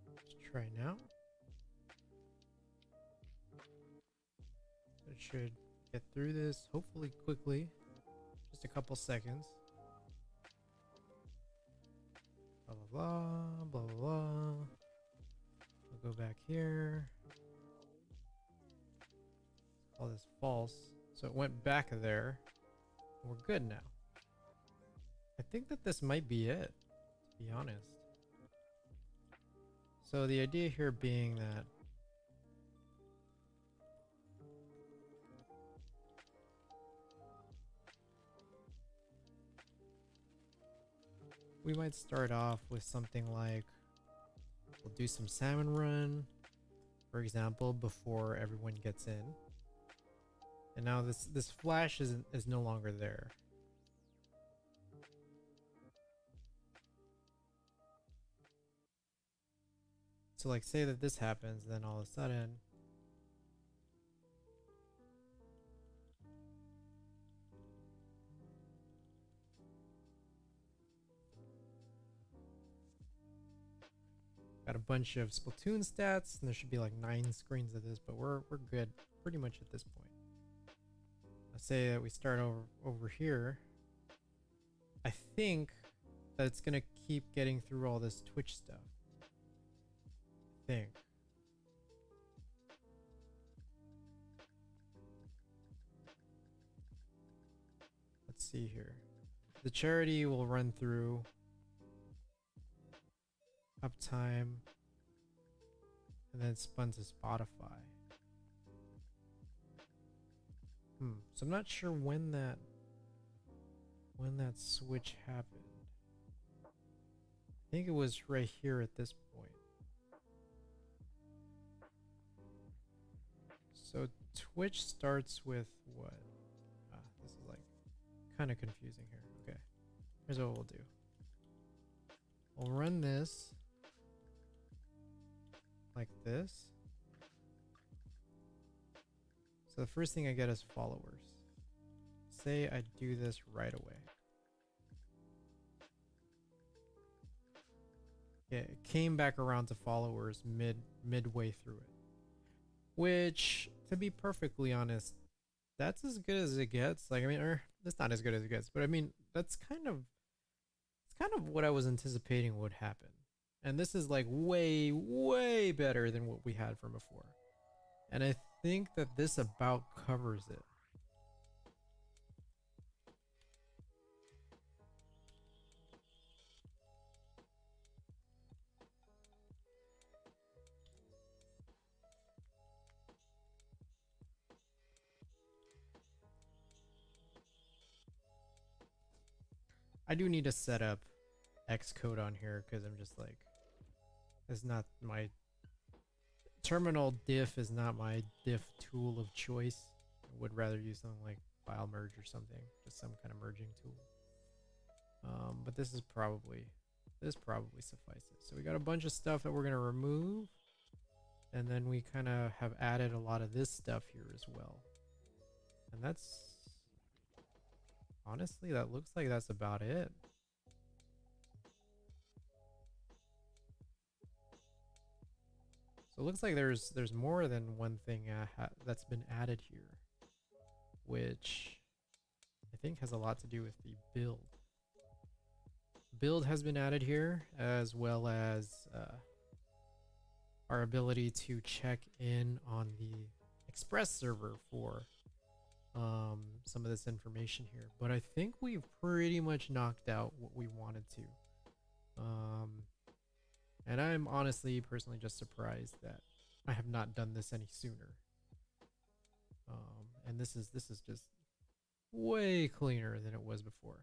Speaker 1: Let's try now. It should get through this hopefully quickly. Just a couple seconds. Blah blah blah, blah blah blah. I'll go back here. Let's call this false. So it went back there. We're good now. I think that this might be it, to be honest. So the idea here being that we might start off with something like, we'll do some salmon run, for example, before everyone gets in. And now this flash is no longer there. So like say that this happens, then all of a sudden got a bunch of Splatoon stats, and there should be like 9 screens of this, but we're good pretty much at this point. Let's say that we start over here. I think that it's gonna keep getting through all this Twitch stuff. I think. Let's see here. The charity will run through uptime and then spun to Spotify. So I'm not sure when that switch happened. I think it was right here at this point. So Twitch starts with what? This is like kind of confusing here. Okay, here's what we'll do. We'll run this like this. So the first thing I get is followers. Say I do this right away. Yeah, it came back around to followers midway through it. Which, to be perfectly honest, that's as good as it gets. Like, I mean, or it's not as good as it gets, but I mean, it's kind of what I was anticipating would happen. And this is like way, way better than what we had from before. And I think that this about covers it. I do need to set up Xcode on here because I'm just like, it's not my terminal diff is not my diff tool of choice. I would rather use something like file merge or something, just some kind of merging tool. But this probably suffices. So we got a bunch of stuff that we're gonna remove, and then we kind of have added a lot of this stuff here as well. And that's honestly, that looks like that's about it. So it looks like there's more than one thing that's been added here, which I think has a lot to do with the build. Build has been added here, as well as our ability to check in on the Express server for some of this information here. But I think we've pretty much knocked out what we wanted to. And I'm honestly, personally, just surprised that I have not done this any sooner. And this is just way cleaner than it was before.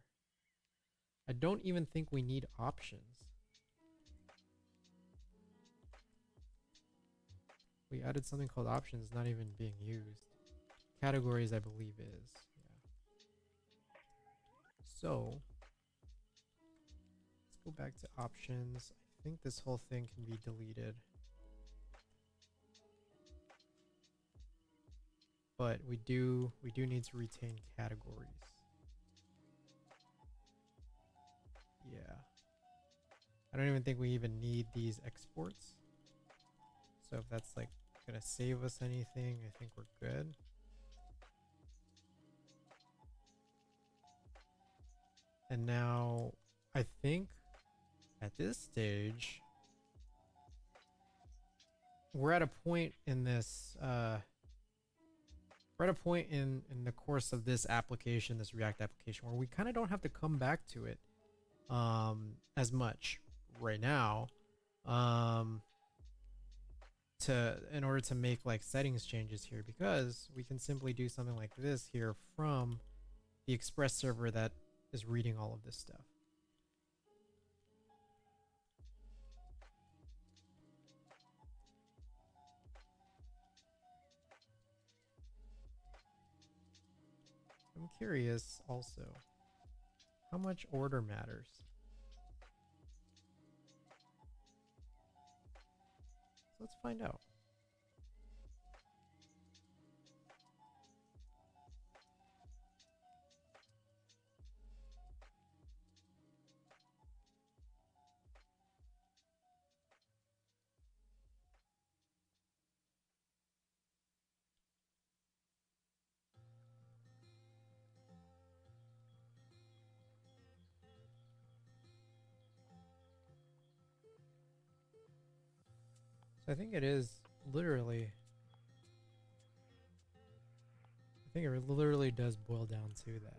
Speaker 1: I don't even think we need options. We added something called options, not even being used. Categories, I believe, is. Yeah. So let's go back to options. I think this whole thing can be deleted. But we do need to retain categories. Yeah. I don't even think we even need these exports. So if that's like gonna save us anything, I think we're good. And now I think at this stage we're at a point in this we're at a point in the course of this application, this React application, where we kind of don't have to come back to it as much right now. in order to make like settings changes here, because we can simply do something like this here from the Express server that is reading all of this stuff. I'm curious also how much order matters. So let's find out. So I think it is literally, I think it literally does boil down to that.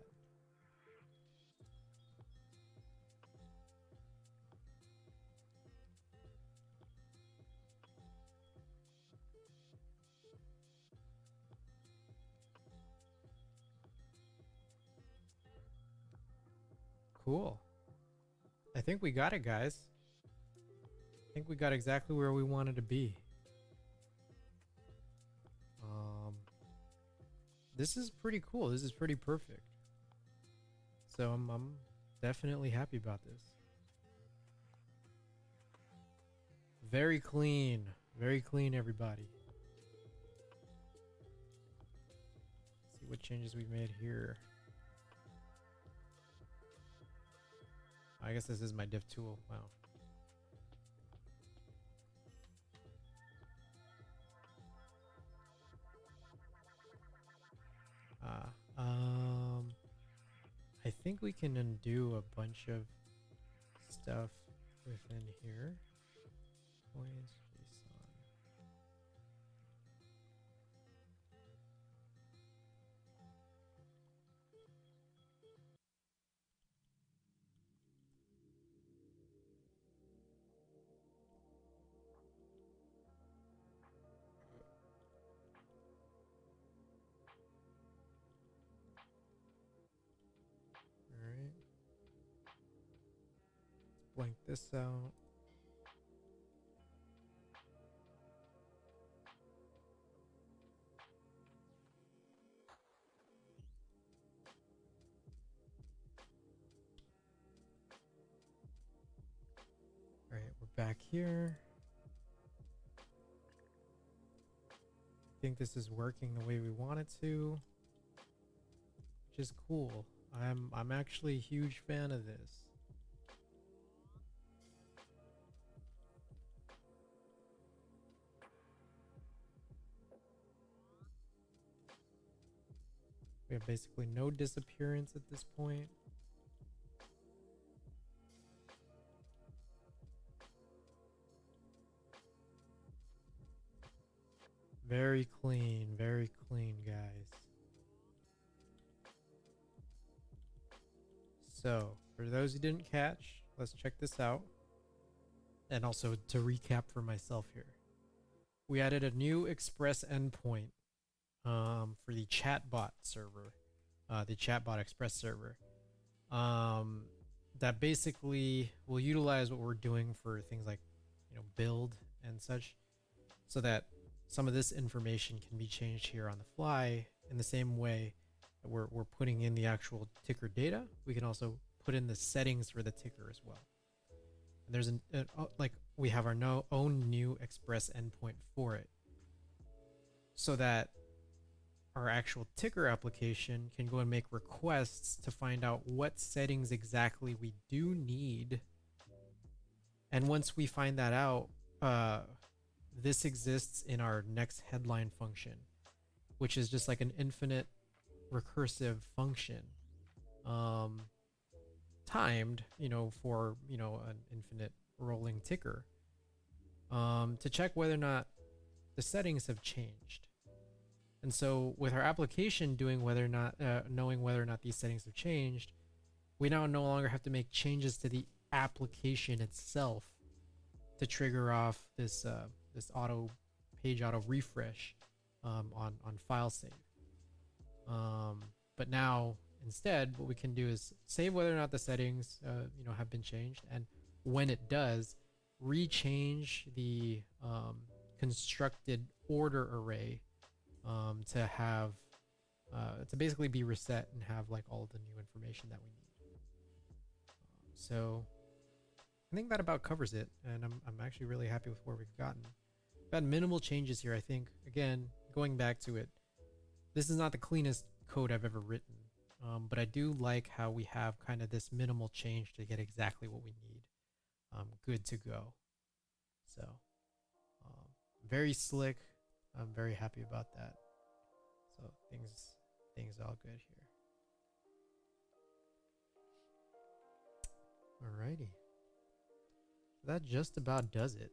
Speaker 1: Cool. I think we got it, guys. I think we got exactly where we wanted to be. This is pretty cool. This is pretty perfect. So I'm definitely happy about this. Very clean. Very clean, everybody. Let's see what changes we made here. I guess this is my diff tool. Wow. I think we can undo a bunch of stuff within here. Points, JSON. Alright. Let's blank this out. Alright, we're back here. I think this is working the way we want it to, which is cool. I'm actually a huge fan of this. We have basically no disappearance at this point. Very clean, guys. So, for those who didn't catch, let's check this out. And also to recap for myself here. We added a new Express endpoint for the chatbot server, the chatbot Express server. That basically will utilize what we're doing for things like, build and such, so that some of this information can be changed here on the fly in the same way that we're putting in the actual ticker data. We can also put in the settings for the ticker as well. And there's we have our own new Express endpoint for it, so that our actual ticker application can go and make requests to find out what settings exactly we do need. And once we find that out, this exists in our next headline function, which is just like an infinite recursive function, timed, for, an infinite rolling ticker, to check whether or not the settings have changed. And so with our application knowing whether or not these settings have changed, we now no longer have to make changes to the application itself to trigger off this auto page auto refresh on file save. But now instead, what we can do is save whether or not the settings have been changed, and when it does, rechange the constructed order array to have to basically be reset and have like all the new information that we need. So I think that about covers it, and I'm actually really happy with where we've gotten. We've had minimal changes here. I think, again, going back to it, this is not the cleanest code I've ever written, but I do like how we have kind of this minimal change to get exactly what we need good to go. So very slick. I'm very happy about that. So things all good here. Alrighty. That just about does it.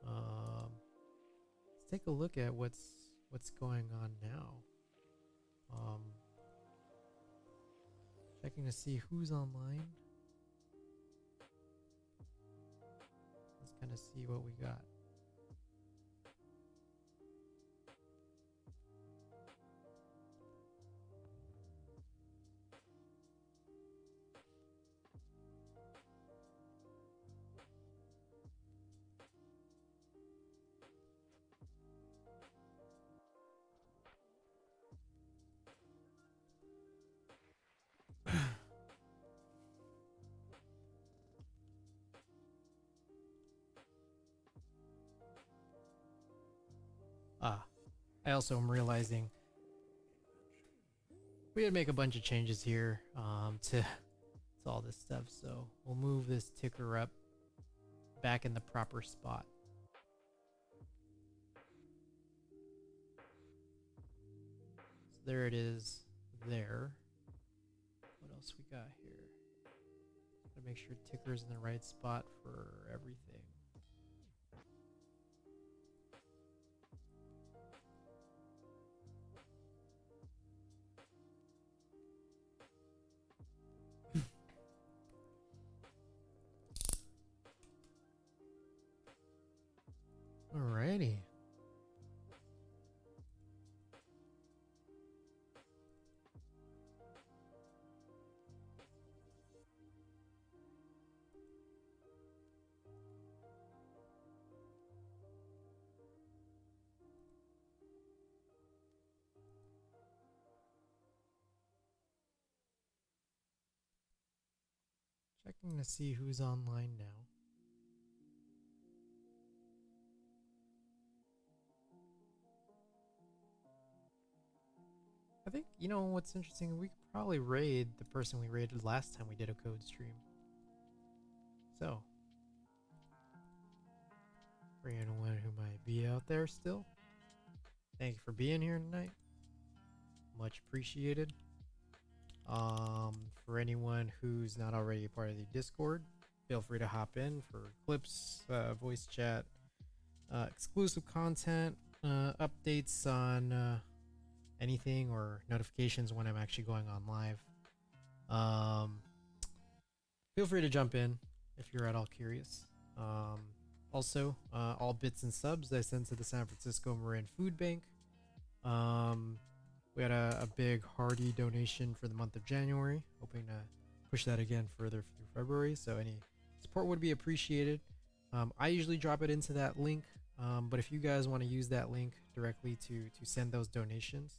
Speaker 1: Let's take a look at what's going on now. Checking to see who's online. Let's kind of see what we got. I also am realizing we had to make a bunch of changes here to all this stuff, so we'll move this ticker up back in the proper spot. So there it is there. What else we got here? Gotta make sure ticker's in the right spot for everything. Alrighty. Checking to see who's online now. I think, you know what's interesting? We could probably raid the person we raided last time we did a code stream. So, for anyone who might be out there still, thank you for being here tonight. Much appreciated. For anyone who's not already a part of the Discord, feel free to hop in for clips, voice chat, exclusive content, updates on anything or notifications when I'm actually going on live. Feel free to jump in if you're at all curious. Also, all bits and subs I send to the San Francisco Marin Food Bank. We had a big hearty donation for the month of January, hoping to push that again further through February, so any support would be appreciated. I usually drop it into that link, but if you guys want to use that link directly to send those donations,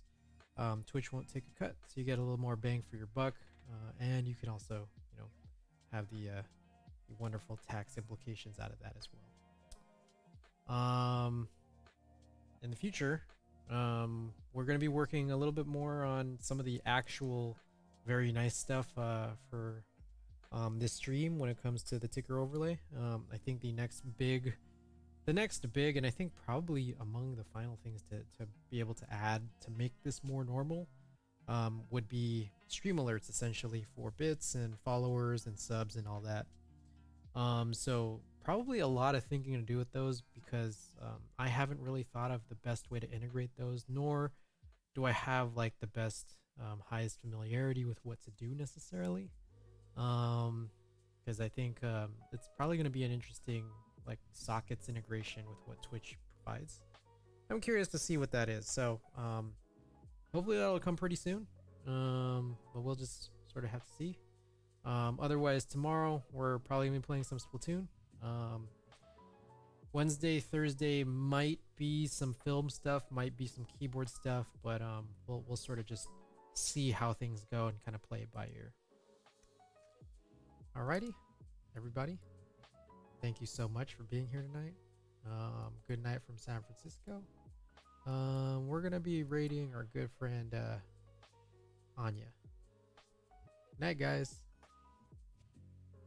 Speaker 1: Twitch won't take a cut, so you get a little more bang for your buck, and you can also, have the wonderful tax implications out of that as well. In the future, we're going to be working a little bit more on some of the actual very nice stuff for this stream when it comes to the ticker overlay. I think the next big, and I think probably among the final things to be able to add to make this more normal would be stream alerts, essentially, for bits and followers and subs and all that. So probably a lot of thinking to do with those, because I haven't really thought of the best way to integrate those, nor do I have like the best highest familiarity with what to do necessarily, because I think it's probably going to be an interesting like sockets integration with what Twitch provides. I'm curious to see what that is. So hopefully that'll come pretty soon. But we'll just sort of have to see. Otherwise, tomorrow we're probably gonna be playing some Splatoon. Wednesday, Thursday might be some film stuff, might be some keyboard stuff, but we'll sort of just see how things go and kind of play it by ear. Alrighty, everybody. Thank you so much for being here tonight. Good night from San Francisco. We're gonna be raiding our good friend Anya. Good night, guys.